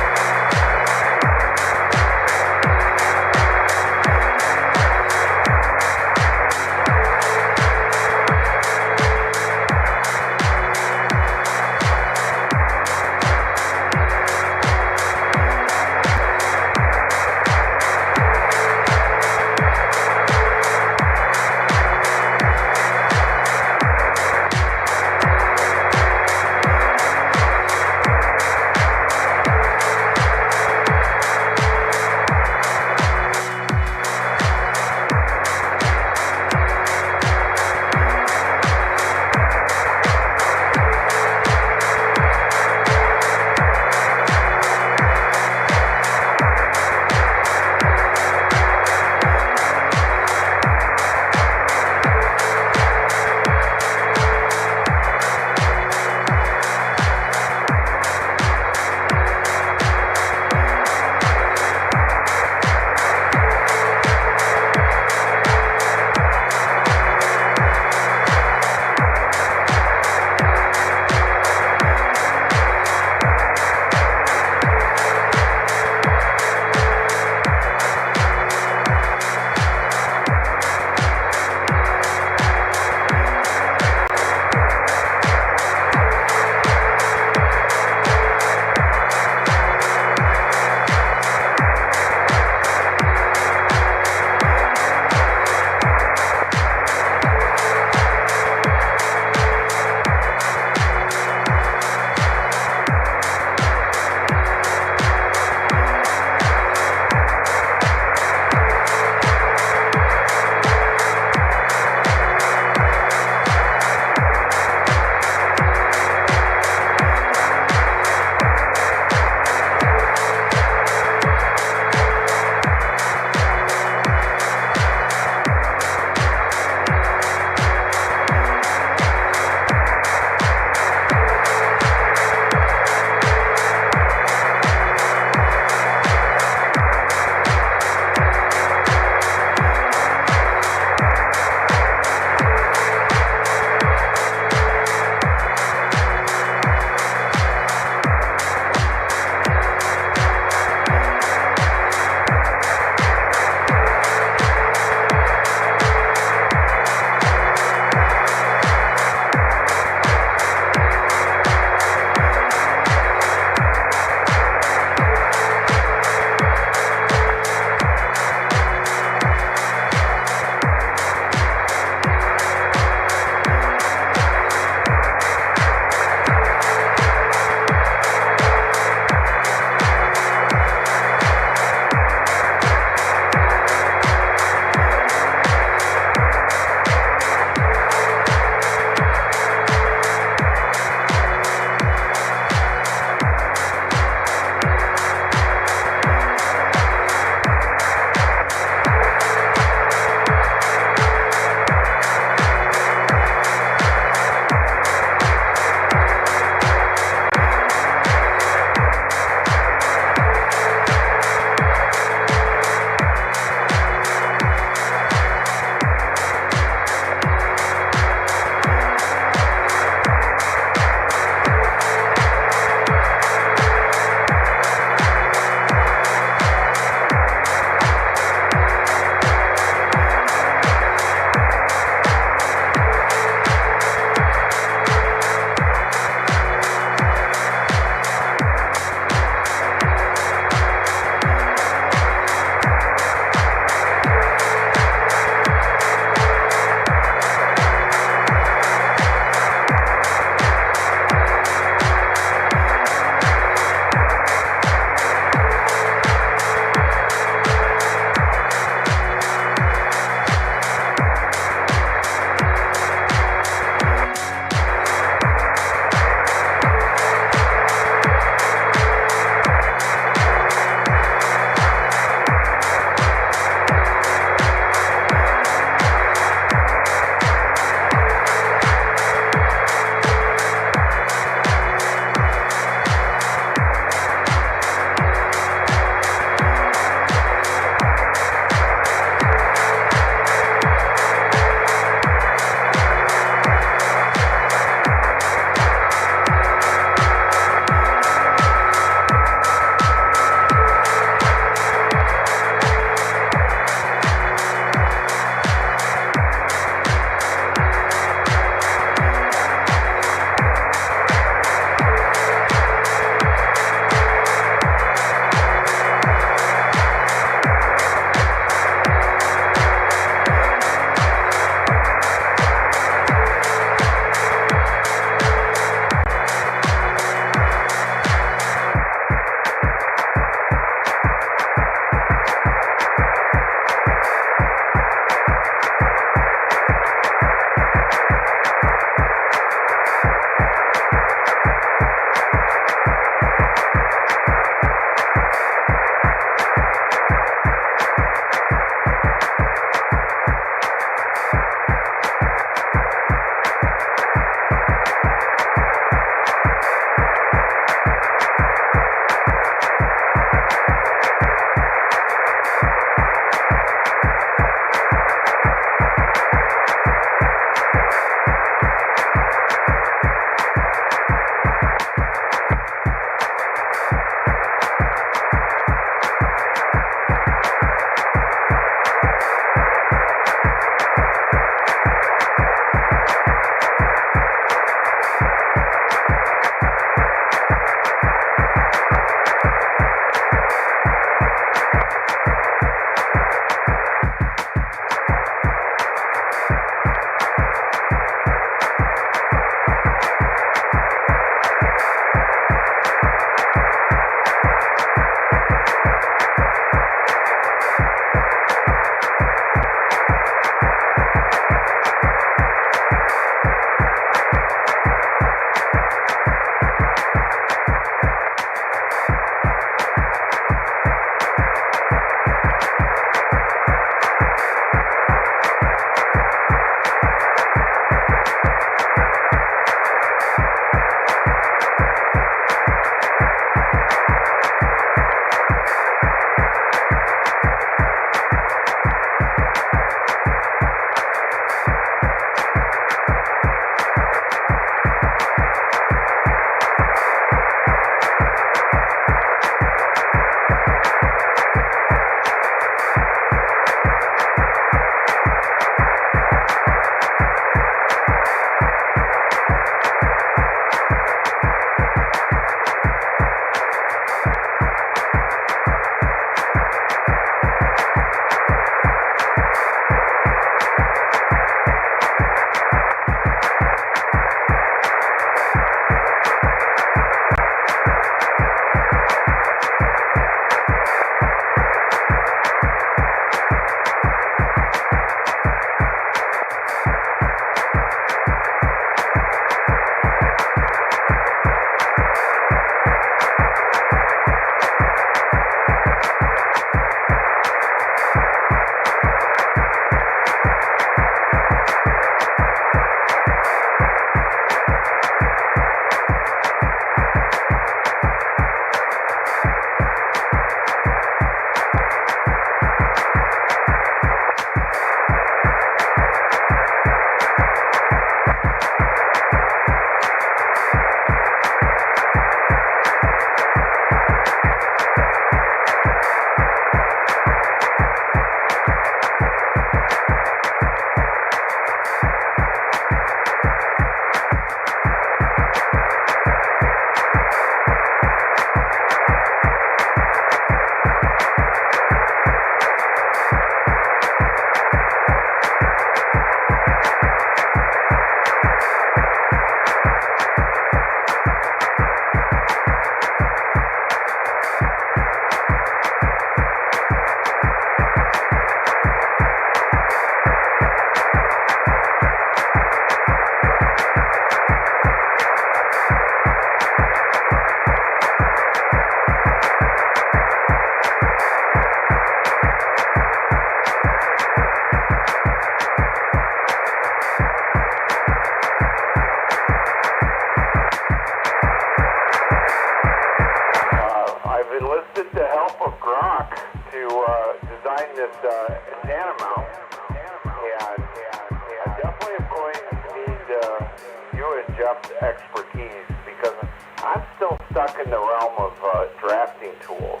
in the realm of drafting tools,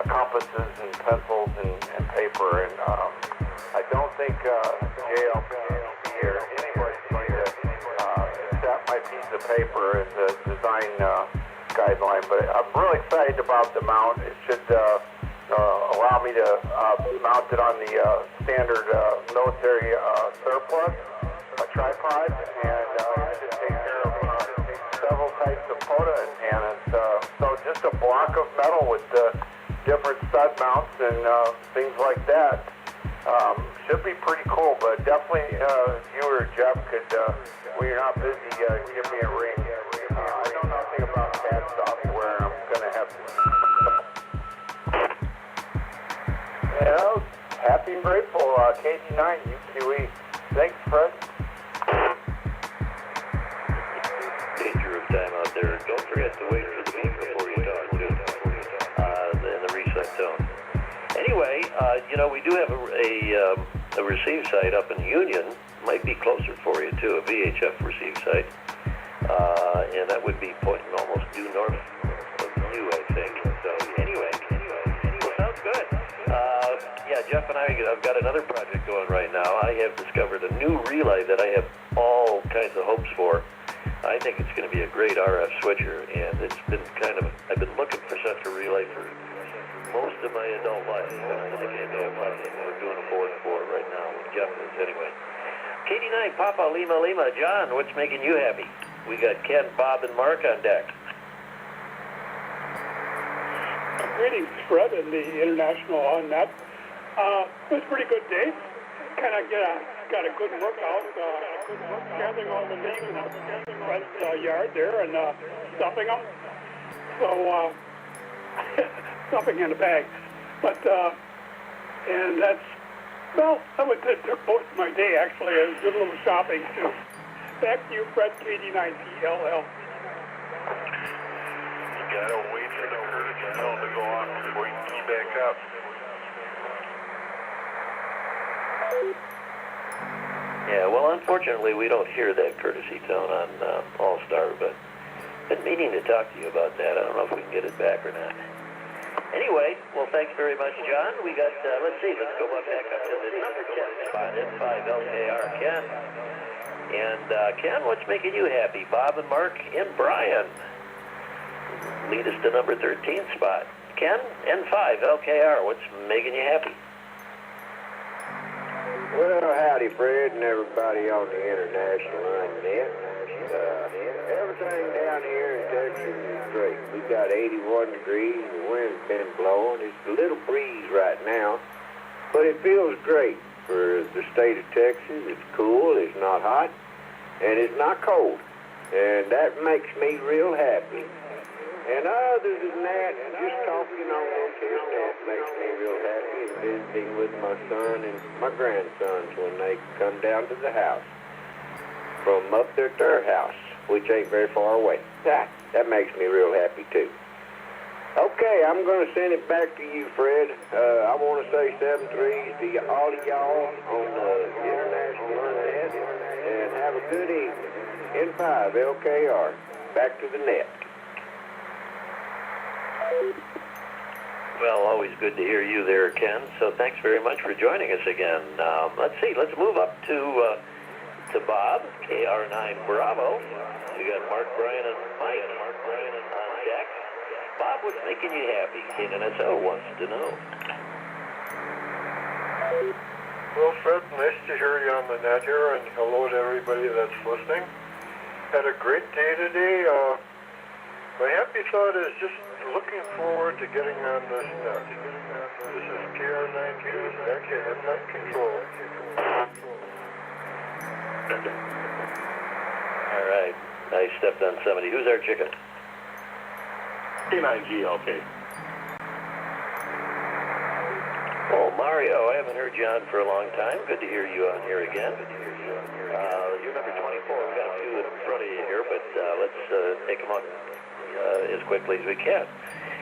compasses and pencils and paper, and I don't think JLP or anybody's going to accept my piece of paper as a design guideline, but I'm really excited about the mount. It should allow me to mount it on the standard military surplus, a tripod, and it should take care of several types of POTA antennas. So just a block of metal with different stud mounts and things like that. Should be pretty cool, but definitely you or Jeff could, when you're not busy, give me a ring. I know nothing about CAD software. I'm going to have to. Happy and grateful, KD9 UQE. Thanks, Fred. Danger of time out there. Don't forget to wait for the beep before you talk to in the reset zone. Anyway, we do have a receive site up in Union. Might be closer for you too, a VHF receive site. And that would be pointing almost due north of you, I think. So anyway, well, sounds good. Jeff and I've got another project going right now. I have discovered a new relay that I have all kinds of hopes for. I think it's going to be a great RF switcher, and it's been I've been looking for such a relay for most of my adult life. I think we're doing a 4-4 right now with Jeff is anyway. KD9, Papa, Lima, John, what's making you happy? We got Ken, Bob, and Mark on deck. Greetings, Fred, and the International on that. It was a pretty good day. Kind of got a good workout, gathering all the leaves in Fred's yard there and stuffing them. So, stuffing in a bag. But, and that's, it took most of my day, actually. I did a little shopping, too. Back to you, Fred, KD9TLL. You gotta wait for the courtesy tone to go off before you key back up. Yeah, well, unfortunately, we don't hear that courtesy tone on All-Star, but been meaning to talk to you about that. I don't know if we can get it back or not. Anyway, well, thanks very much, John. We got, let's go back up to the number 10 spot, N5LKR, Ken. And Ken, what's making you happy? Bob and Mark and Brian. Lead us to number 13 spot. Ken, N5LKR, what's making you happy? Well, howdy, Fred, and everybody on the International Net. Everything down here in Texas is great. We've got 81 degrees, the wind's been blowing. It's a little breeze right now, but it feels great for the state of Texas. It's cool, it's not hot, and it's not cold, and that makes me real happy. And other than that, just talking on this internet makes me real happy, and visiting with my son and my grandsons when they come down to the house from up there at their house, which ain't very far away. That makes me real happy too. Okay, I'm going to send it back to you, Fred. I want to say 7-3 to all of y'all on the International Net, and have a good evening. N5 LKR, back to the net. Well, always good to hear you there, Ken. So thanks very much for joining us again. Let's move up to Bob, KR9 Bravo. We got Mark, Brian, and Mike. On deck. Bob, what's making you happy? KNSO wants to know. Well, Fred, nice to hear you on the net here, and hello to everybody that's listening. Had a great day today. My happy thought is just looking forward to getting on this net. This is KR9 News, and net control. All right. I stepped on somebody. Who's our chicken? K9G, okay. Oh, Mario, I haven't heard you on for a long time. Good to hear you on here again. You're number 24. We've got a few in front of you here, but let's take them on as quickly as we can.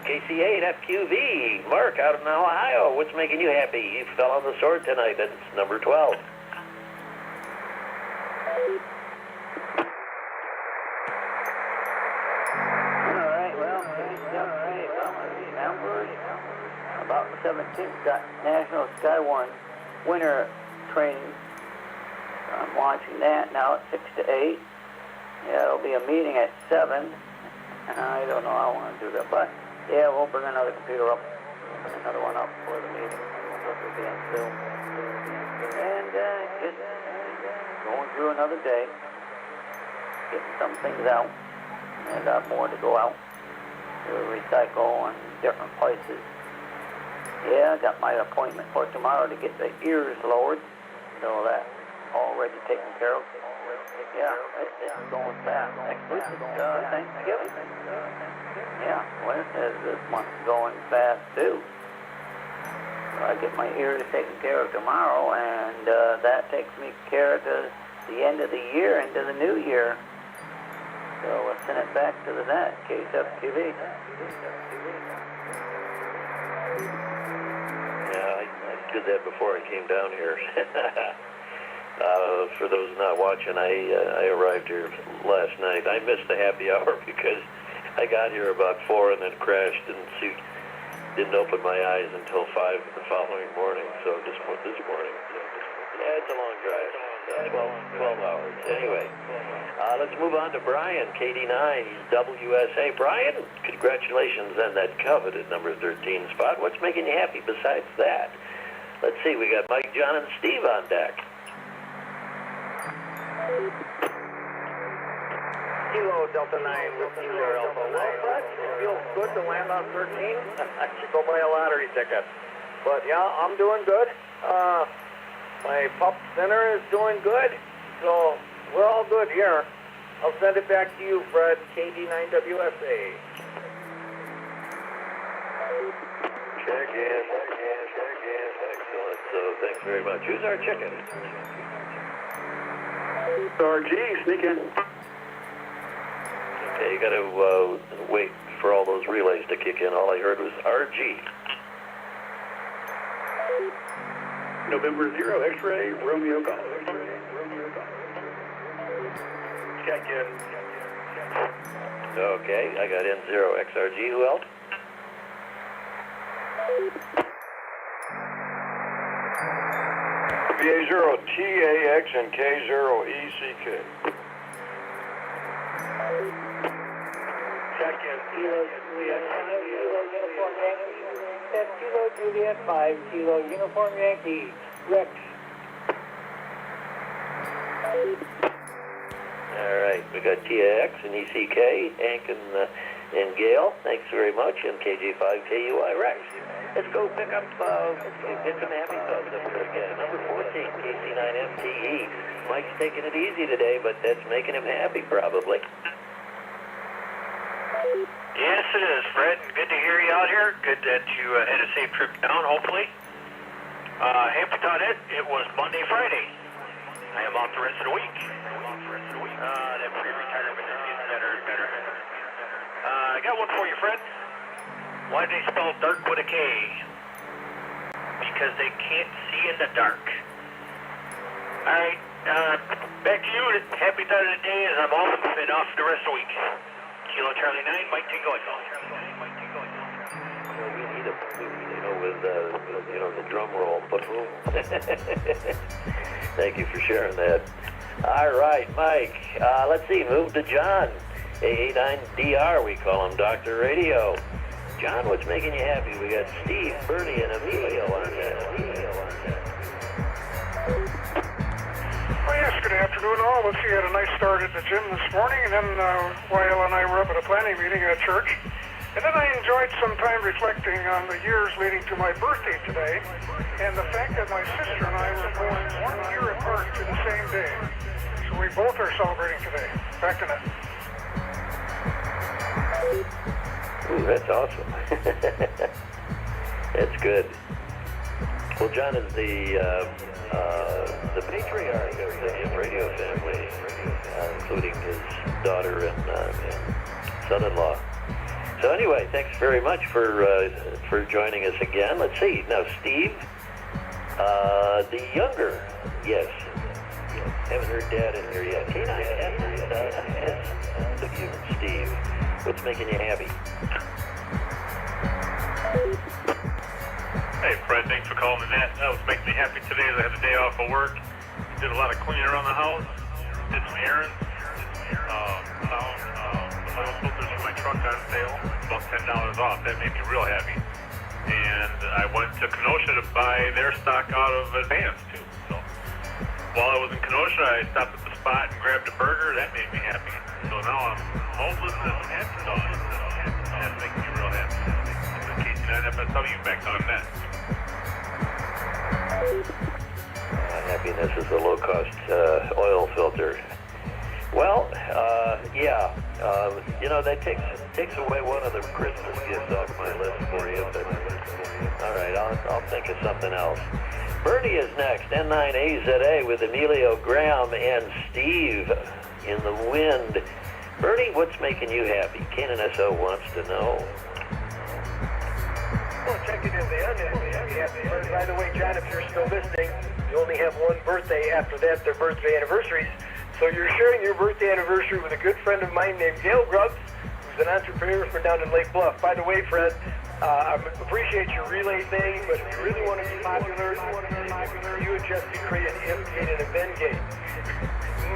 KC8 FQV. Mark out of Ohio. What's making you happy? You fell on the sword tonight. That's number 12. 17th, got National Skywarn Winter Training. I'm watching that now at 6 to 8. Yeah, there'll be a meeting at 7. I don't know how I want to do that, but yeah, we'll bring another computer up, another one up for the meeting. It'll be on Zoom. And just going through another day, getting some things out, and more to go out to recycle and different places. Yeah, I got my appointment for tomorrow to get the ears lowered, so that's already taken care of. Yeah, it's going fast. Next week is Thanksgiving. Yeah, well, this month's going fast too. So I get my ears taken care of tomorrow, and that takes me care to the end of the year, into the new year. So we'll send it back to the net, KSFTV. Yeah, I did that before I came down here. For those not watching, I arrived here last night. I missed the happy hour because I got here about 4 and then crashed and didn't open my eyes until 5 the following morning. So this morning, yeah, it's a long drive. 12 hours. Anyway, let's move on to Brian, KD9. He's WSA. Brian, congratulations on that coveted number 13 spot. What's making you happy besides that? Let's see, we got Mike, John, and Steve on deck. Kilo Delta 9 with Kilo Alpha. Well, that feels good to land on 13. I should go buy a lottery ticket. But yeah, I'm doing good. My pup center is doing good. So we're all good here. I'll send it back to you, Fred, KD9WSA. Check in. Excellent. So thanks very much. Who's our chicken? RG, sneak in. Okay, you got to wait for all those relays to kick in. All I heard was RG. November 0, X-ray, Romeo Golf. Check in. Okay, I got N0 XRG. Who else? VA0 TAX and K0 ECK. Check in. Kilo Juliet 5, Kilo Uniform Yankee. That's Kilo Juliet 5, Kilo Uniform Yankee. Rex. All right, we got TAX and ECK, Hank and Gail. Thanks very much. And KG5KUI Rex. Let's go pick up, get some happy thoughts up here again. Number 14, KC9FTE. Mike's taking it easy today, but that's making him happy, probably. Yes, it is, Fred. Good to hear you out here. Good that you had a safe trip down, hopefully. Happy thought it was Monday, Friday. I am off the rest of the week. That pre-retirement is getting better and better. I got one for you, Fred. Why do they spell dark with a K? Because they can't see in the dark. All right, back to you. Happy thought of the day is I'm off and off the rest of the week. Kilo Charlie 9, Mike Tingo. Well, we need a, with the drum roll. Thank you for sharing that. All right, Mike. Let's see. Move to John. AA9DR. We call him Dr. Radio. John, what's making you happy? We got Steve, Bernie, and Emilio on that. Well, yes, good afternoon all. Let's see, I had a nice start at the gym this morning, and then Wael and I were up at a planning meeting at church. And then I enjoyed some time reflecting on the years leading to my birthday today, and the fact that my sister and I were born 1 year apart to the same day. So we both are celebrating today. Back to net. Ooh, that's awesome. That's good. Well, John is the patriarch of the radio family, including his daughter and son-in-law. So anyway, thanks very much for joining us again. Let's see. Now, Steve, the younger, yes. Haven't heard Dad in here yet. K9S, Steve. What's making you happy? Hey, Fred, thanks for calling the net. That was making me happy today as I had a day off of work. Did a lot of cleaning around the house. Did some errands. Found the oil filters for my truck on sale. About $10 off. That made me real happy. And I went to Kenosha to buy their stock out of Advance, too. So while I was in Kenosha, I stopped at the spot and grabbed a burger. That made me happy. So now I'm homeless and happy dog. That makes me real happy. This is KC9 FSW back on net. Happiness is a low-cost oil filter. Well, yeah, that takes away one of the Christmas gifts off my list for you. But all right, I'll think of something else. Bernie is next, N9AZA with Emilio, Graham, and Steve in the wind. Bernie, what's making you happy? Ken and SO wants to know. Well, check it in there. By the way, John, if you're still listening, you only have one birthday. After that, they're birthday anniversaries. So you're sharing your birthday anniversary with a good friend of mine named Gail Grubbs, who's an entrepreneur from down in Lake Bluff. By the way, Fred, I appreciate your relay thing, but if you really want to be popular, you and Jesse create an FT8 and a Ben game.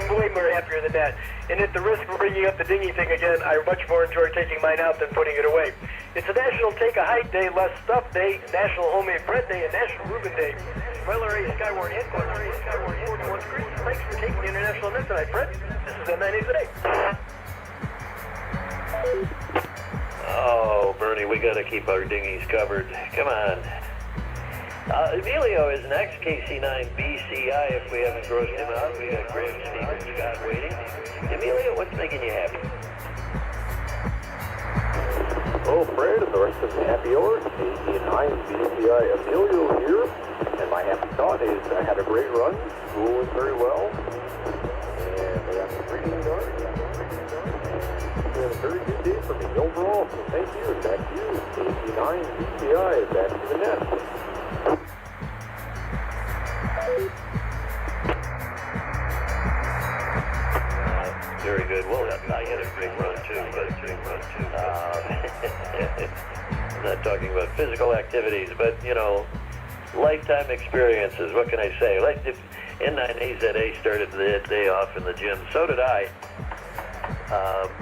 Way more happier than that. And at the risk of bringing up the dinghy thing again, I much more enjoy taking mine out than putting it away. It's a National Take a Hike Day, Less Stuff Day, National Homemade Bread Day, and National Reuben Day. Relay Skywarn Headquarters, Skywarn 41 Street. Thanks for taking the international net tonight, Fred. This is N9AZA. Oh, Bernie, we got to keep our dinghies covered. Come on. Emilio is next, KC9BCI, if we haven't grossed him out. We got Graham, Steve, and Scott waiting. Emilio, what's making you happy? Oh, Fred, and the rest of the happy hour, KC9BCI Emilio here. And my happy thought is I had a great run, school went very well, and I got some reading done. It's been a very good day for me overall, so thank you, and back to you, KC9BCI, back to the net. Very good. Well, I had a great run too, but I'm not talking about physical activities, but lifetime experiences. What can I say? Like N9AZA started the day off in the gym. So did I.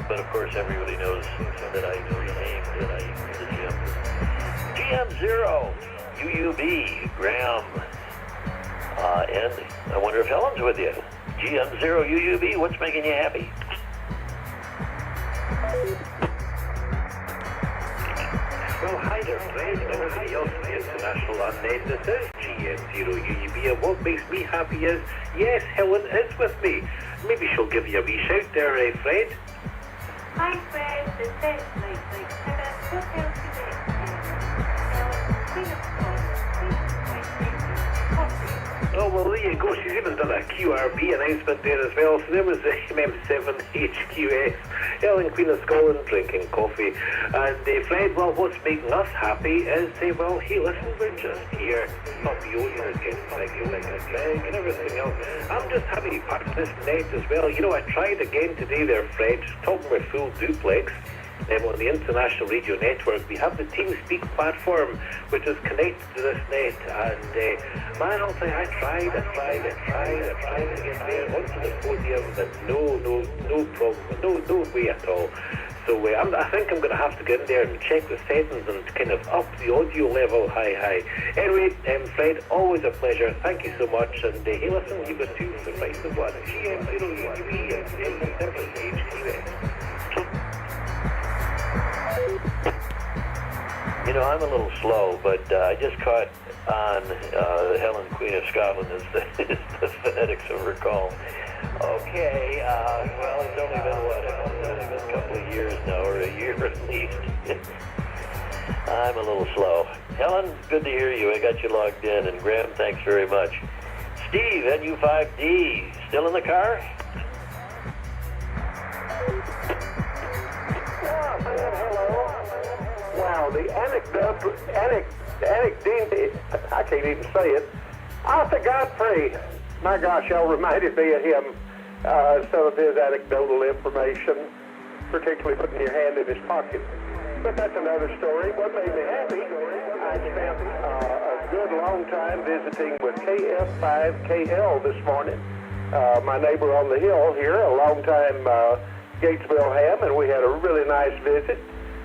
But of course, everybody knows that I renamed the gym. GM0, UUB, Graham, and I wonder if Helen's with you. GM0, UUB, what's making you happy? Well, hi there, Fred. Everybody else in the international on net. This is GM0 UUB, and what makes me happy is, yes, Helen is with me. Maybe she'll give you a wee shout there, Fred? Hi, Fred. This is Leslie. Can I put out today? Oh, well, there you go. She's even done a QRB announcement there as well. So there was MM7HQS, Ellen Queen of Scotland drinking coffee. And Fred, well, what's making us happy is, well, hey, listen, we're just here. Puppy owner is getting like a bag and everything else. I'm just happy to be part of this net as well. I tried again today there, Fred, just talking about full duplex. On the International Radio Network, we have the TeamSpeak platform, which is connected to this net. And man, I'll say, I tried to get there onto the podium, but no problem, no way at all. So I think I'm going to have to get in there and check the settings and kind of up the audio level high. Anyway, Fred, always a pleasure. Thank you so much. And hey, listen, you've got two for the price of one. GM0 UUB and M7HQS. I'm a little slow, but I just caught on Helen Queen of Scotland is the phonetics of her call. Okay, well, it's only been, a couple of years now, or a year at least. I'm a little slow. Helen, good to hear you. I got you logged in, and Graham, thanks very much. Steve, NU5D, still in the car? Wow, the anecdote, I can't even say it. Arthur Godfrey, my gosh, y'all reminded me of him. Some of his anecdotal information, particularly putting your hand in his pocket. But that's another story. What made me happy, I spent a good long time visiting with KF5KL this morning. My neighbor on the hill here, a long time Gatesville ham, and we had a really nice visit.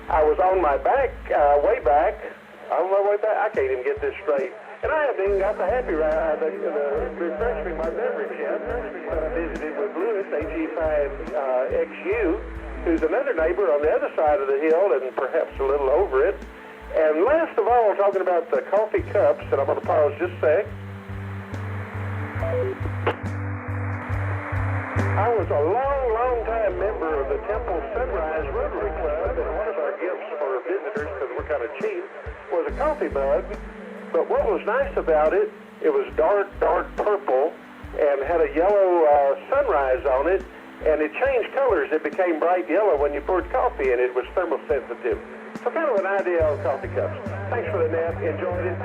I was on my back, way back. On my way back, I can't even get this straight. And I haven't even got the happy the refreshing my beverage yet. But I visited with Lewis, AG5XU, who's another neighbor on the other side of the hill and perhaps a little over it. And last of all, talking about the coffee cups, and I'm going to pause just a sec. I was a long time member of the Temple Sunrise Rotary Club, and one of our gifts for visitors, because we're kind of cheap, was a coffee mug. But what was nice about it, it was dark purple and had a yellow sunrise on it, and it changed colors. It became bright yellow when you poured coffee, and it was thermosensitive. So kind of an idea on coffee cups. Thanks for the net. Enjoyed it.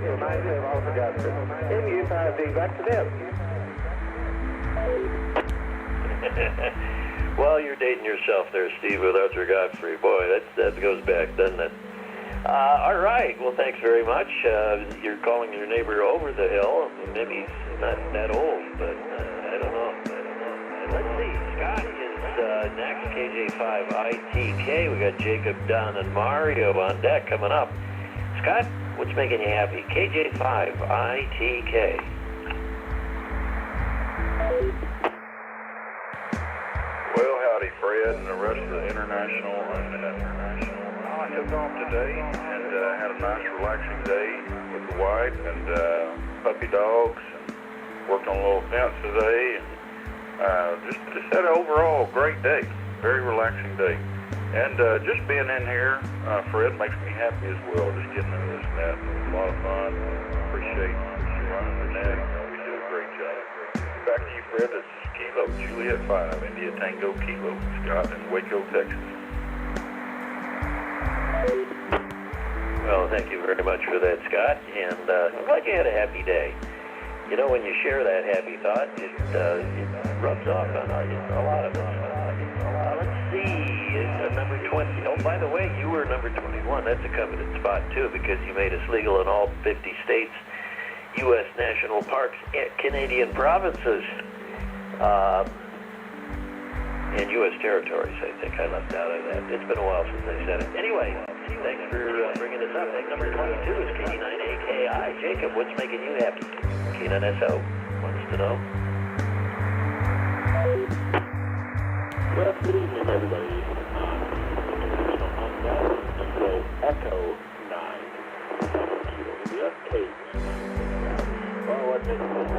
Reminds me of all the guys. MU5D, back to them. Well, you're dating yourself there, Steve, with Arthur Godfrey. Boy, that goes back, doesn't it? All right. Well, thanks very much. You're calling your neighbor over the hill. Maybe he's not that old, but I don't know. Let's see. Scott is next. KJ5ITK. We got Jacob, Don, and Mario on deck coming up. Scott, what's making you happy? KJ5ITK. Well, howdy, Fred, and the rest of the international. I took off today and had a nice, relaxing day with the wife and puppy dogs. And worked on a little fence today. And, just had an overall great day. Very relaxing day. And just being in here, Fred, makes me happy as well. Just getting into this net. It was a lot of fun. Appreciate you running the net. We do a great job. Back to you, Fred. This is Kilo, Juliet 5, India Tango Kilo, Scott in Waco, Texas. Well, thank you very much for that, Scott, and I'm glad you had a happy day. You know, when you share that happy thought, it rubs off on a lot of us. Let's see, number 20. Oh, by the way, you were number 21. That's a coveted spot, too, because you made us legal in all 50 states, U.S. national parks, and Canadian provinces, and U.S. territories, I think I left out of that. It's been a while since I said it. Anyway, thanks for bringing this up. Number 22 is K9AKI. Jacob, what's making you happy? K9SO wants to know. Well, good evening, everybody. So, Echo 9, Kilo India, Kate. Well, what makes me happy?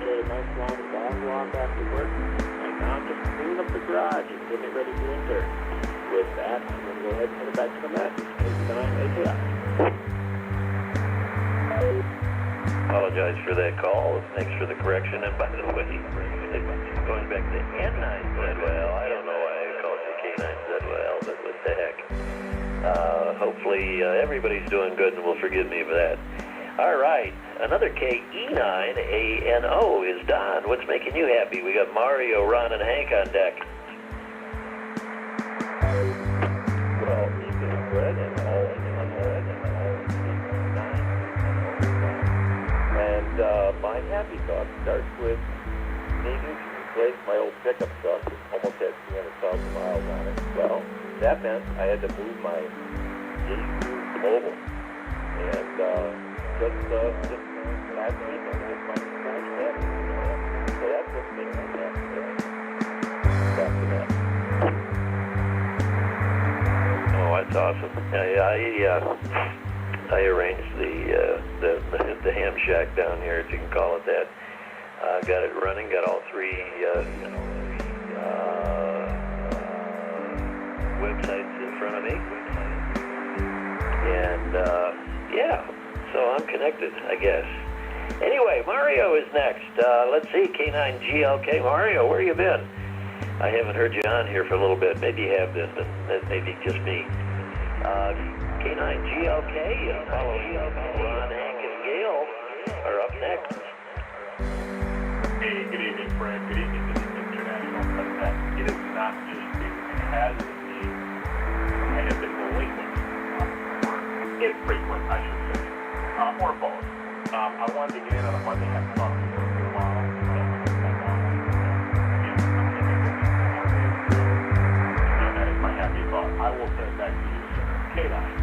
A nice long dog walk after work, and now I'm just cleaning up the garage and getting it ready to enter. With that, I'm going to go ahead and send it back to the message. K9AKI. Apologize for that call. Thanks for the correction. And by the way, going back to N9 Zedwell, I don't know why I called you K9 Zedwell, but what the heck. Hopefully everybody's doing good and will forgive me for that. All right, another KE9ANO is Don. What's making you happy? We got Mario, Ron, and Hank on deck. Well, evening, Fred, and all unread, and my happy thought starts with needing to replace my old pickup truck that almost had 300,000 miles on it. Well, that meant I had to move my mobile, and just last week I just my crash that. So that's what's making me happy. Back to that. Oh, that's awesome. I arranged the ham shack down here, if you can call it that. Got it running, got all three websites in front of me. And yeah, so I'm connected, I guess. Anyway, Mario is next. Let's see, K9GLK. Mario, where you been? I haven't heard you on here for a little bit. Maybe you have been, but that may be just me. K9GLK, following Ron, Hank, and Gail are up next. Hey, good evening, Fred. Good evening. This is International Sunset. It is not just me. It has been me. I have been delinquent for infrequent, I should say, or both. I wanted to get in on a Monday night talk for a while. That is my happy thought. I will send it back to you, sir. K9,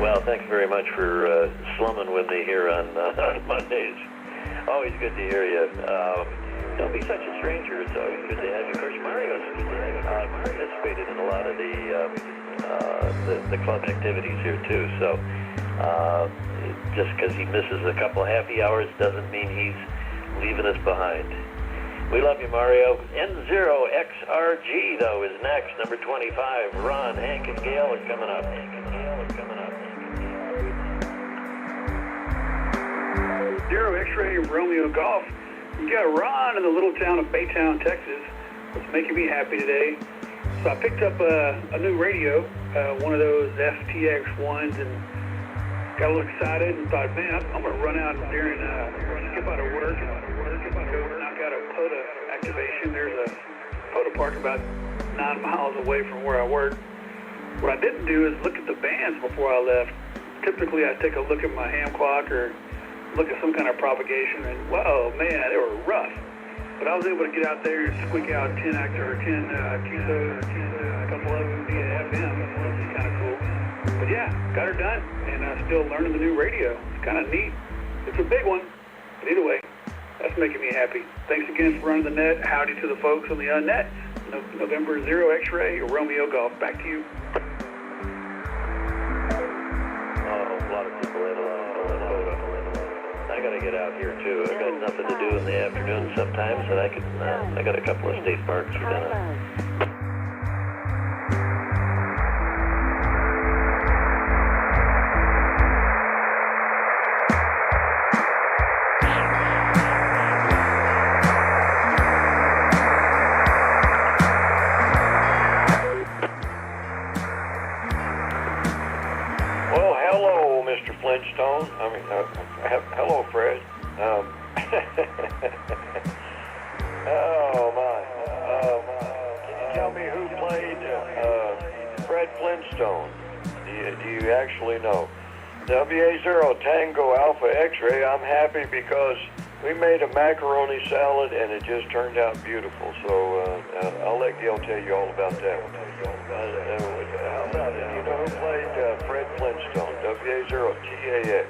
Well, thank you very much for slumming with me here on Mondays. Always good to hear you. Don't be such a stranger. It's always good to have you. Of course, Mario's participated in a lot of the club activities here too. So just because he misses a couple happy hours doesn't mean he's leaving us behind. We love you, Mario. N0XRG though is next. Number 25. Ron, Hank, and Gail are coming up. Zero X-Ray Romeo Golf. You got Ron in the little town of Baytown, Texas. It's making me happy today. So I picked up a new radio, one of those FT8 ones, and got a little excited and thought, man, I'm going to run out during, skip out of work and go knock out a POTA activation. There's a POTA park about 9 miles away from where I work. What I didn't do is look at the bands before I left. Typically, I take a look at my ham clock or look at some kind of propagation, and whoa, man, they were rough. But I was able to get out there and squeak out 10 QSOs, a couple of them via FM, which is kind of cool. But yeah, got her done, and I'm still learning the new radio. It's kind of neat. It's a big one, but either way, that's making me happy. Thanks again for running the net. Howdy to the folks on the net. November 0 X-Ray, Romeo Golf. Back to you. A lot of people in I got to get out here too. I got nothing to do in the afternoon sometimes, and I got a couple of state parks we're gonna. Well, hello, Mr. Flintstone. Hello, Fred. Oh my. Can you tell me who played Fred Flintstone? Do you actually know? WA0 Tango Alpha X-Ray. I'm happy because we made a macaroni salad and it just turned out beautiful. So I'll let Gail tell you all about that one. How about it? You know who played Fred Flintstone? WA0 TAX.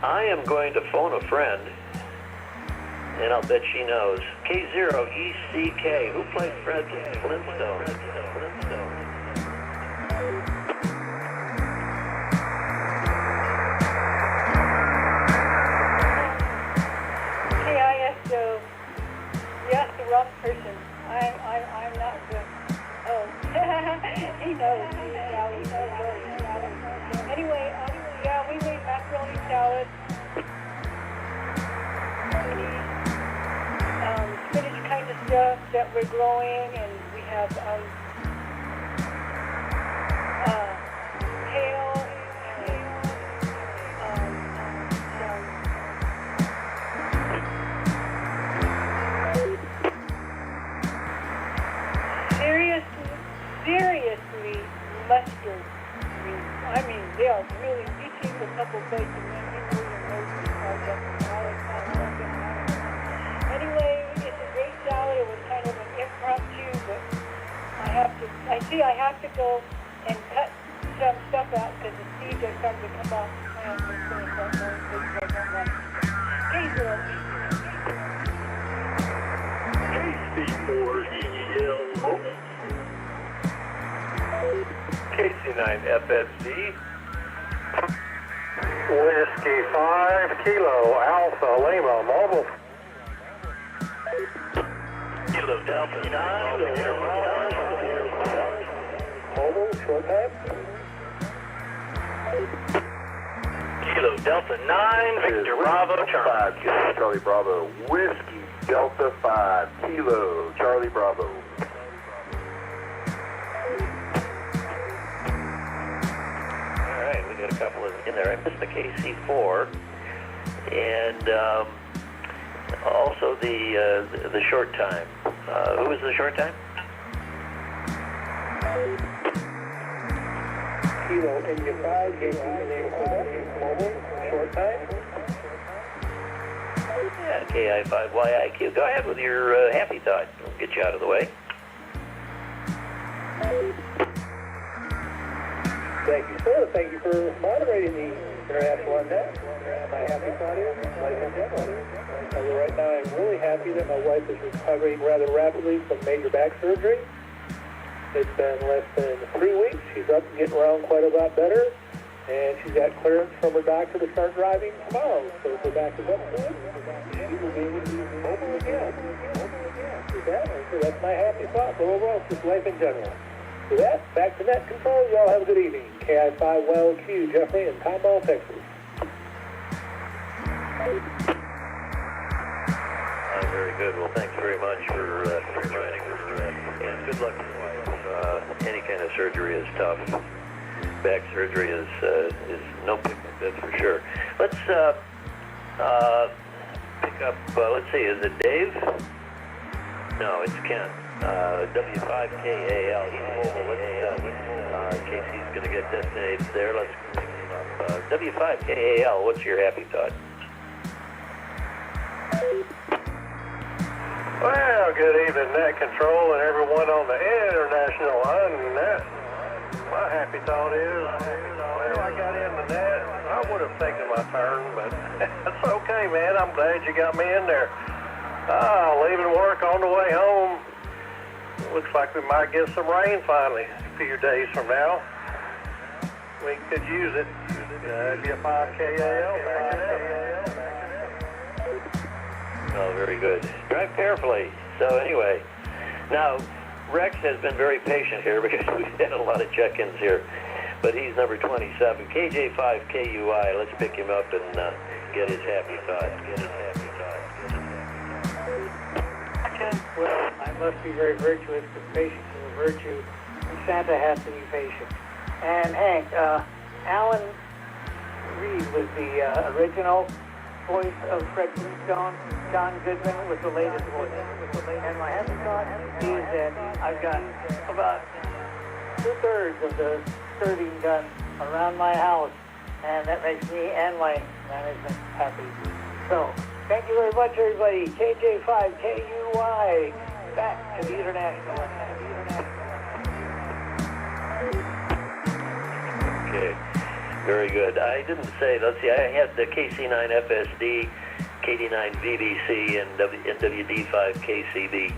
I am going to phone a friend, and I'll bet she knows. K0ECK. Who played Fred Flintstone? KISO. You asked the wrong person. I'm not good. Oh, he knows. Anyway, yeah, we made macaroni salad. Spinach kind of stuff that we're growing, and we have kale and seriously mustard. I mean, they are really, you take a couple bites and then you know your nose is clogged up and all that kind of stuff. Anyway, it's a great salad. It was kind of an impromptu, but I have to go and cut some stuff out because the seeds are starting to come off the plant. It's going to start going big, so I don't want it. KC9FFC. Whiskey 5 Kilo Alpha Lima Mobile. Kilo Delta 9. Mobile, short time. Kilo Delta 9, Victor Bravo, Charlie. Charlie Bravo. Whiskey Delta 5 Kilo Charlie Bravo. We got a couple in there. I missed the KC4, and Also the short time. Who was the short time? Kilo India 5, mobile, short time. Yeah, KI5YIQ. Go ahead with your happy thought. We'll get you out of the way. Thank you, sir. Thank you for moderating the international on that. My happy thought is, ladies and gentlemen, right now I'm really happy that my wife is recovering rather rapidly from major back surgery. It's been less than 3 weeks. She's up and getting around quite a lot better, and she's got clearance from her doctor to start driving tomorrow. So if her back is up to it, she will be mobile again. So that's my happy thought. But overall, it's just life in general. With that, back to net control. Y'all have a good evening. KI5YLQ, Jeffrey in Tomball, Texas. Very good. Well, thanks very much for joining us, and good luck. Any kind of surgery is tough. Back surgery is no picnic, that's for sure. Let's pick up. Let's see. Is it Dave? No, it's Ken. W5KAL. He's mobile. Casey's going to get designated there. Let's pick him up. W5KAL. What's your happy thought? Well, good evening, Net Control, and everyone on the international Net. My happy thought is, well, I got in the net. I would have taken my turn, but that's okay, man. I'm glad you got me in there. Leaving work on the way home. Looks like we might get some rain finally a few days from now. We could use it. W5KAL. Oh, very good. Drive carefully. So anyway, now Rex has been very patient here because we've had a lot of check-ins here, but he's number 27. KJ5KUI. Let's pick him up and get his happy thought. Well, I must be very virtuous because patience is a virtue, and Santa has to be patient. And Hank, Alan Reed was the original voice of Fred Flintstone. John Goodman was the latest voice. And my happy thought is that I've got about 2/3 of the skirting done around my house, and that makes me and my management happy. So, thank you very much, everybody. KJ5KUY, back to the international. Okay, very good. I didn't say, let's see, I had the KC9FSD, KD9 VBC, and WD5KCB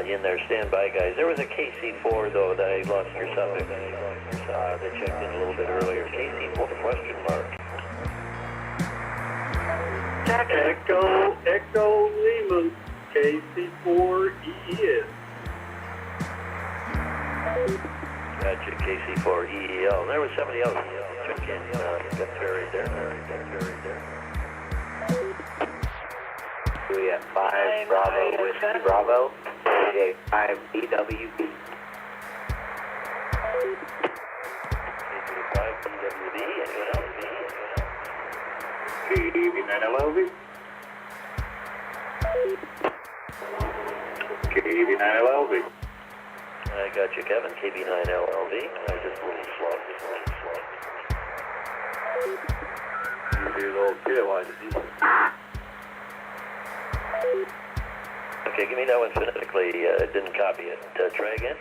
in there, standby guys. There was a KC4, though, that I lost your suffix. That checked in a little bit earlier. KC4, question mark. Echo Lima, KC4EES. Gotcha, KC4EEL. There was somebody else. Check in. Got buried there. We have 5 Bravo Whiskey Bravo, KJ5 DWB. KJ5 DWB, anyone else? KV9LLV. KV9LLV. I got you, Kevin. KB9LLV. Just a little slow. Okay, give me that one phonetically. Didn't copy it. Try again.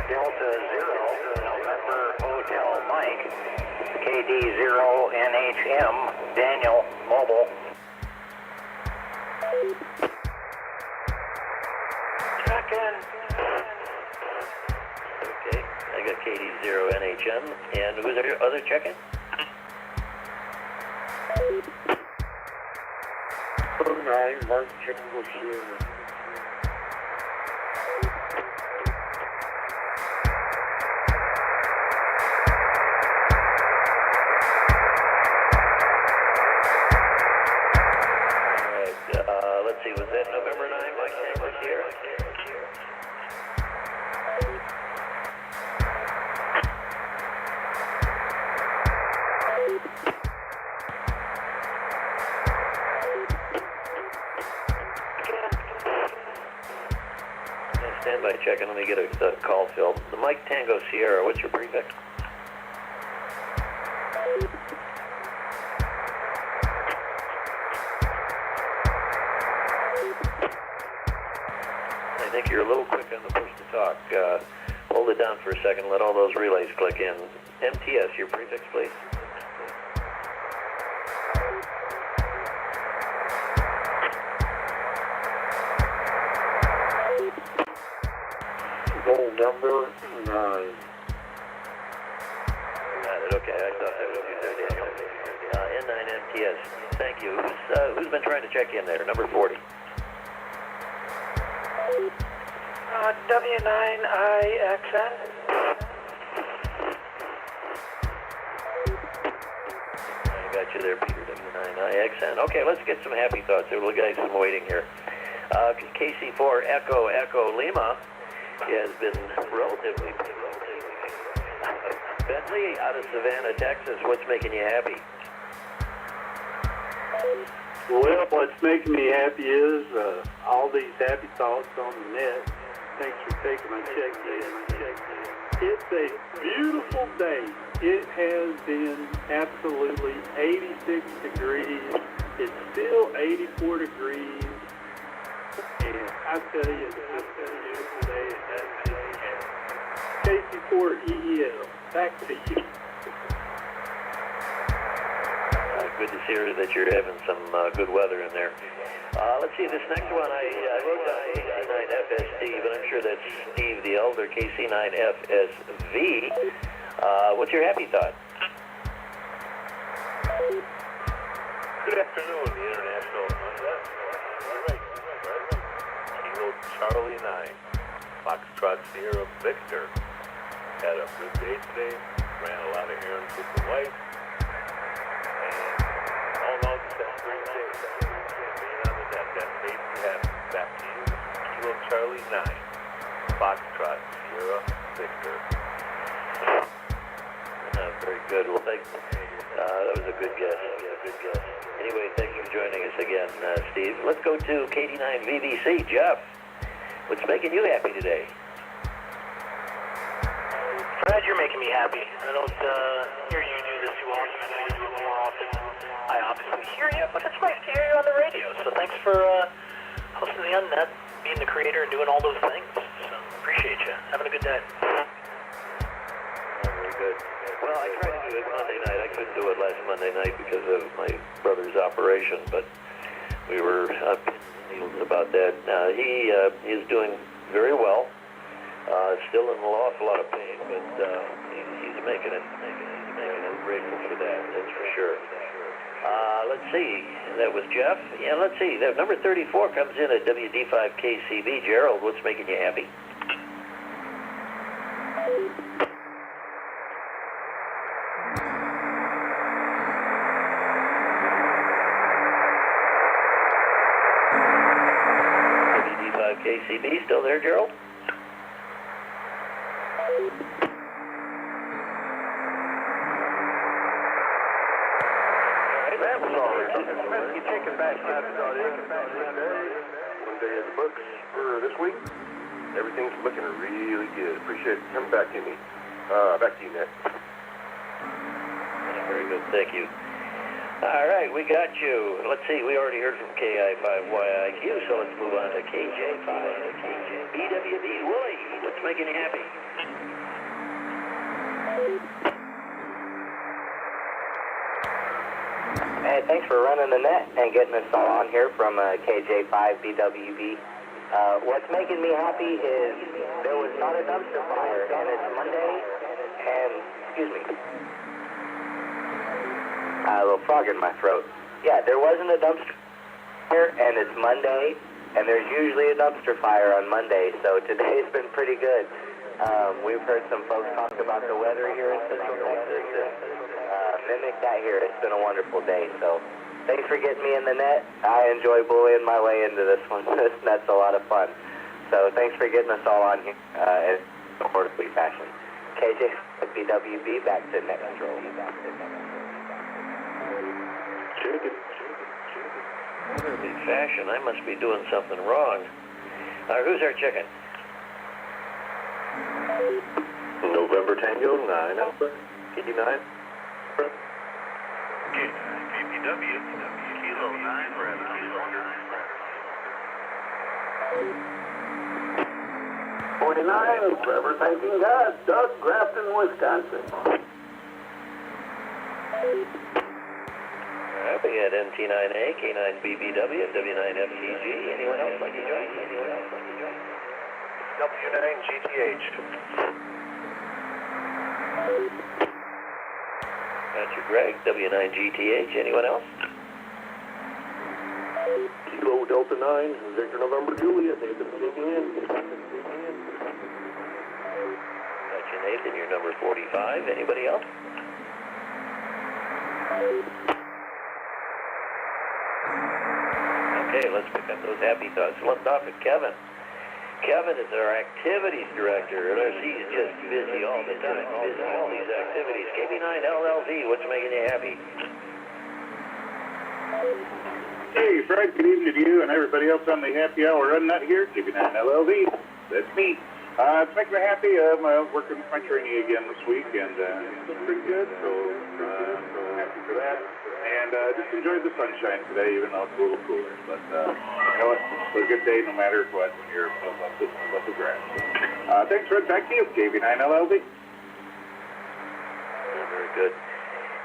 Delta 0, November Hotel Mike, KD0NHM, Daniel, mobile. Check in. Okay, I got KD0NHM. And who's our other check-in? Mark Jungle Shooter. Let's see, was that November 9, Mike? checking. Let me get a call filled. The Mike Tango Sierra, what's your prefix? I think you're a little quick on the push to talk. Hold it down for a second. Let all those relays click in. MTS, your prefix, please. Goal number 9. Got it. Okay, I thought that was you there, Daniel. N9 MTS. Thank you. Who's been trying to check in there? Number 40. W9IXN. I got you there, Peter. W9IXN. Okay, let's get some happy thoughts. There will guys some waiting here. KC4 Echo Lima has been relatively. Bentley out of Savannah, Texas. What's making you happy? Well, what's making me happy is all these happy thoughts on the net. Thanks for taking my check in. It's a beautiful day. It has been absolutely 86 degrees. It's still 84 degrees. And I tell you, it's just a beautiful day. And that's KC4EEL. Back to you. Good to hear that you're having some good weather in there. Let's see, this next one, I wrote down KC9FSD, but I'm sure that's Steve the Elder, KC9FSV. What's your happy thought? Good afternoon, the International. Right. Kilo Charlie 9, Foxtrot Sierra Victor. Had a good day today. Ran a lot of errands with the wife. And all in all, just had a great day. Being on the net, that made me happy. Back to you. Kilo Charlie 9, Foxtrot Sierra Victor. Very good. Well, thanks. That was a good guess. Anyway, thanks for joining us again, Steve. Let's go to KD9VVC. Jeff, what's making you happy today? Fred, you're making me happy. I don't hear you do this too often. I know you do it more often. I obviously hear you, but it's nice to hear you on the radio. So thanks for hosting the Unnet, being the creator, and doing all those things. So appreciate you. Having a good day. Very good. Well, I tried to do it Monday night. I couldn't do it last Monday night because of my brother's operation, but we were about that. He is doing very well. Still in an awful lot of pain, but he's making it. I'm grateful for that, that's for sure. Let's see. That was Jeff. Yeah, let's see. That number 34 comes in at WD5KCB. Gerald, what's making you happy? WD5KCB, still there, Gerald? You taking back one day in the books for this week. Everything's looking really good. Appreciate it. Come back to me. Back to you, Nick. Very good. Thank you. All right, we got you. Let's see. We already heard from KI5YIQ, so let's move on to KJ5. BWB. Willie, what's making you happy? Hey, thanks for running the net and getting us all on here from KJ5BWB. What's making me happy is there was not a dumpster fire, and it's Monday, and, excuse me, a little frog in my throat. Yeah, there wasn't a dumpster fire, and it's Monday, and there's usually a dumpster fire on Monday, so today's been pretty good. We've heard some folks talk about the weather here in Central Texas, and mimic that here. It's been a wonderful day, so thanks for getting me in the net. I enjoy bullying my way into this one. That's a lot of fun. So thanks for getting us all on here in a orderly fashion. KJ, BWB, back to net control. Orderly fashion. I must be doing something wrong. Who's our chicken? KD9. KPW, Kilo 9, Bravo, Kilo 49, forever thanking God, Doug, Grafton, Wisconsin. Alright, we had MT9A, K9BBW, W9FTG. Anyone else like to join? W9GTH. Roger, Greg, W9GTH. Anyone else? Kilo Delta 9, Victor November Juliet, Nathan checking in. Roger, Nathan, you're number 45. Anybody else? Okay, let's pick up those happy thoughts. Let's off at Kevin. Kevin is our activities director. He's just busy all the time. Busy all these activities. KB9LLV, what's making you happy? Hey, Fred, good evening to you and everybody else on the happy hour run nut here. KB9LLV, that's me. It's making me happy. I'm working with my training again this week, and it's pretty good, so happy for that. And just enjoyed the sunshine today, even though it's a little cooler. But you know what? It's a good day no matter what when you're above the grass. Thanks, Fred. Back to you, KB9LLV. Very good.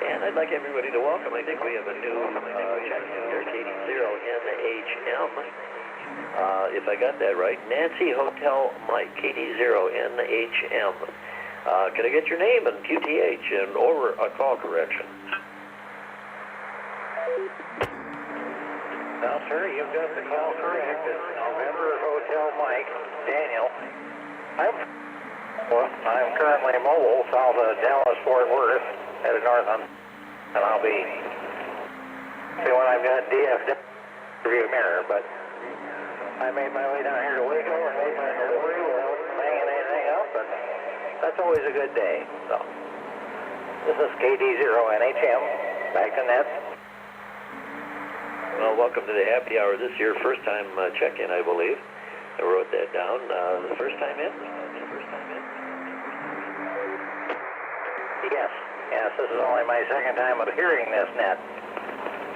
And I'd like everybody to welcome. I think we have a new check-in here, KD0NHM. If I got that right, Nancy Hotel Mike, KD0NHM. Can I get your name and QTH and over a call correction? Now, sir, you've got the call correct. It's November Hotel Mike, Daniel. I'm currently mobile south of Dallas, Fort Worth, headed north on, and I'll be when I've got DFW review mirror, but I made my way down here to Waco and made my delivery without hanging anything up, and that's always a good day. So, this is KD0NHM, back to net. Well, welcome to the happy hour this year. First time check-in, I believe. I wrote that down. The first time in? Yes, this is only my second time of hearing this net.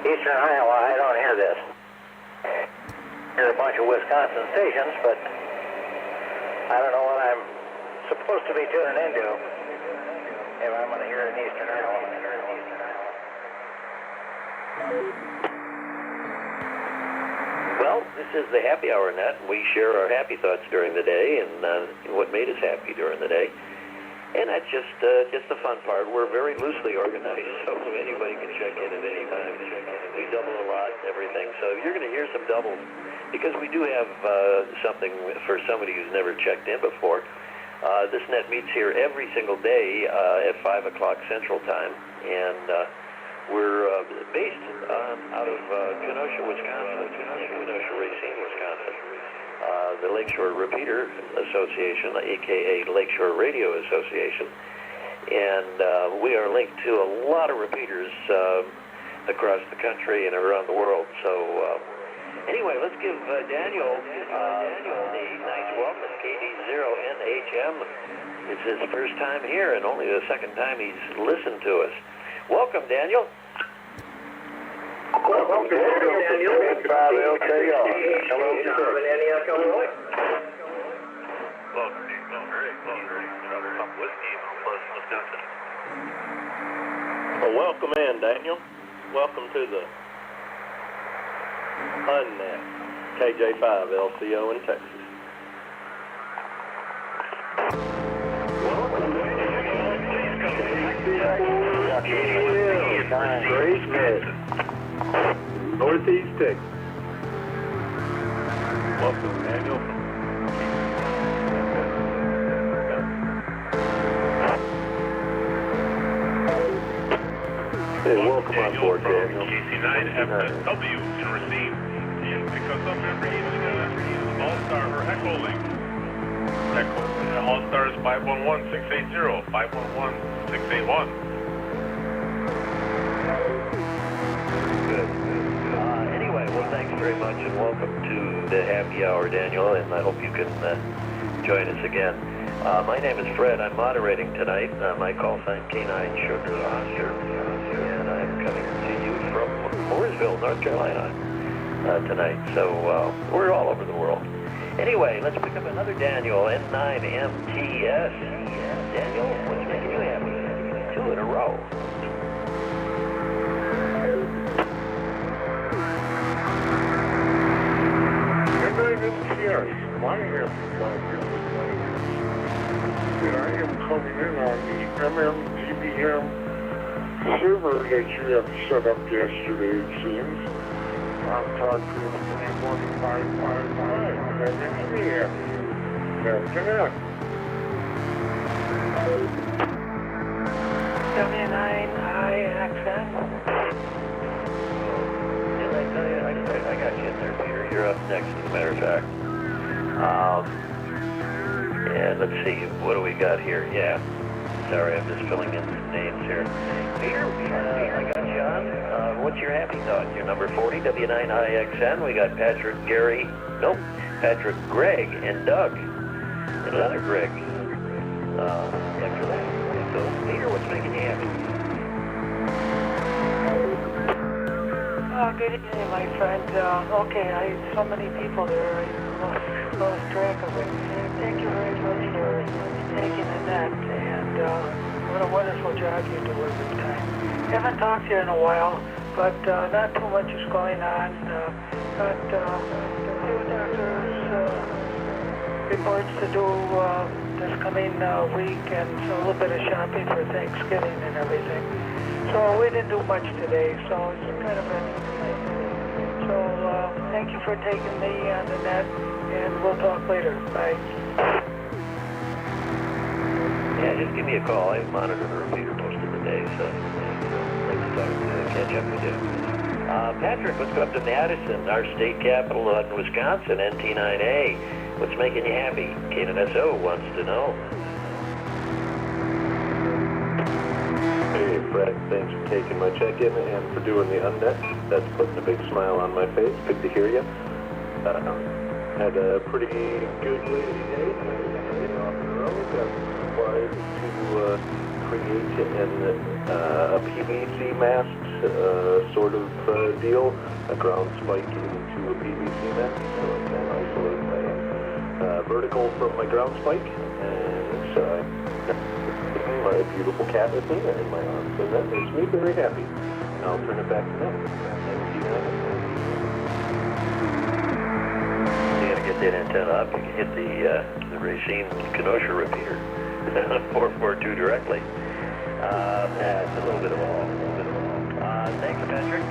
Eastern Iowa, I don't hear this. Hear a bunch of Wisconsin stations, but I don't know what I'm supposed to be tuning into if I'm going to hear it in Eastern Iowa. Well, this is the happy hour net, and we share our happy thoughts during the day and what made us happy during the day. And that's just the fun part. We're very loosely organized, so anybody can check in at any time. We double a lot and everything, so you're going to hear some doubles because we do have something for somebody who's never checked in before. This net meets here every single day at 5 o'clock Central Time, and we're based out of Kenosha, Wisconsin, Kenosha, Racine, Wisconsin. The Lakeshore Repeater Association, aka Lakeshore Radio Association, and we are linked to a lot of repeaters across the country and around the world. So anyway, let's give Daniel the nice welcome. KD0NHM. It's his first time here and only the second time he's listened to us. Welcome, Daniel. Welcome to Daniel. Hello, Well, welcome in, Daniel. Welcome to the Unnet KJ5 LCO in Texas. Northeast Texas. Welcome, Daniel. Hey, welcome on board, Daniel. KC9FSW in Racine. And pick us up every evening All-Star or Echo Link. Echo. All-Star is 511-680, 511-681. Anyway, well, thanks very much, and welcome to the happy hour, Daniel, and I hope you can join us again. My name is Fred. I'm moderating tonight. My call sign K9 Sugar Oscar, and I'm coming to you from Mooresville, North Carolina tonight. So we're all over the world. Anyway, let's pick up another Daniel, N9MTS. Daniel, what's making you happy? 2 in a row. N9MTS, my happy thought is that I am coming in on the MMDBM server that you have set up yesterday, it seems. I'm talking 31555. That makes me happy. After that. W9IXN. Didn't I tell you? I got you in there, Peter. You're up next, as a matter of fact. And let's see, what do we got here? Yeah. Sorry, I'm just filling in some names here. Peter, I got John. What's your happy thought? Your number 40, W9IXN. We got Patrick, Patrick, Greg, and Doug. And another Greg. After that. So, Peter, what's making you happy? Good evening, my friend. Okay, so many people there, I lost track of it. Thank you very much for taking the net, and what a wonderful job you do every time. Haven't talked to you in a while, but not too much is going on. Got a few doctors' reports to do this coming week, and so a little bit of shopping for Thanksgiving and everything. So we didn't do much today, so it's kind of a... So thank you for taking me on the net, and we'll talk later. Bye. Yeah, just give me a call. I monitor the repeater most of the day, so I'd like to catch up with you. Patrick, let's go up to Madison, our state capital in Wisconsin, NT9A. What's making you happy? K9SO wants to know. Hey, Fred, thanks for taking my check-in and for doing the unnet. That's putting a big smile on my face. Good to hear you. Had a pretty good lazy day. Off the road. Got supplies to create a PVC mast sort of deal. A ground spike into a PVC mast, so I can isolate my vertical from my ground spike. And so my beautiful cat with me in my arms, and that makes me very happy. And I'll turn it back to them. You gotta get that antenna up. You can hit the Racine Kenosha repeater on 442 directly. That's a little bit of all. Thanks, Patrick.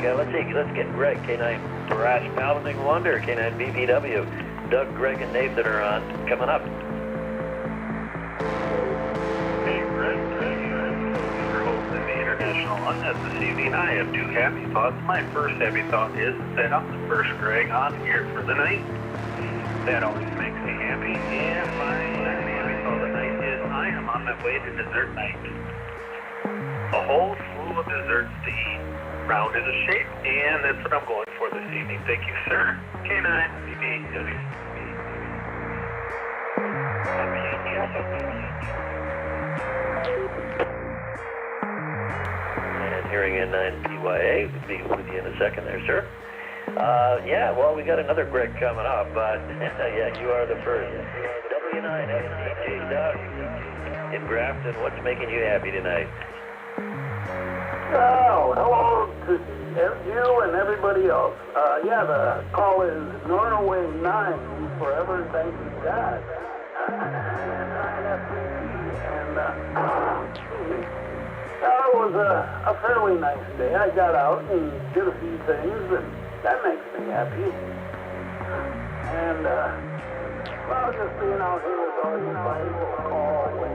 Let's get Greg, K9 Brass Paladin Wonder, K9 BPW, Doug, Greg, and Nate that are on coming up. Unnet this evening. I have 2 happy thoughts. My first happy thought is that I'm the first Greg on here for the night. That always makes me happy. And my second happy thought of the night is I am on my way to dessert night. A whole slew of desserts to eat. Round is a shape, and that's what I'm going for this evening. Thank you, sir. K9, BPW. Hearing N9PYA, we'll be with you in a second there, sir. Yeah, well, we got another Greg coming up, but yeah, you are the first. W9SDJ Doug in Grafton, what's making you happy tonight? Oh, hello to you and everybody else. Yeah, the call is Norway 9, forever thank you, God. It was a fairly nice day. I got out and did a few things, and that makes me happy. And, well, just being out here with all you buddies will call when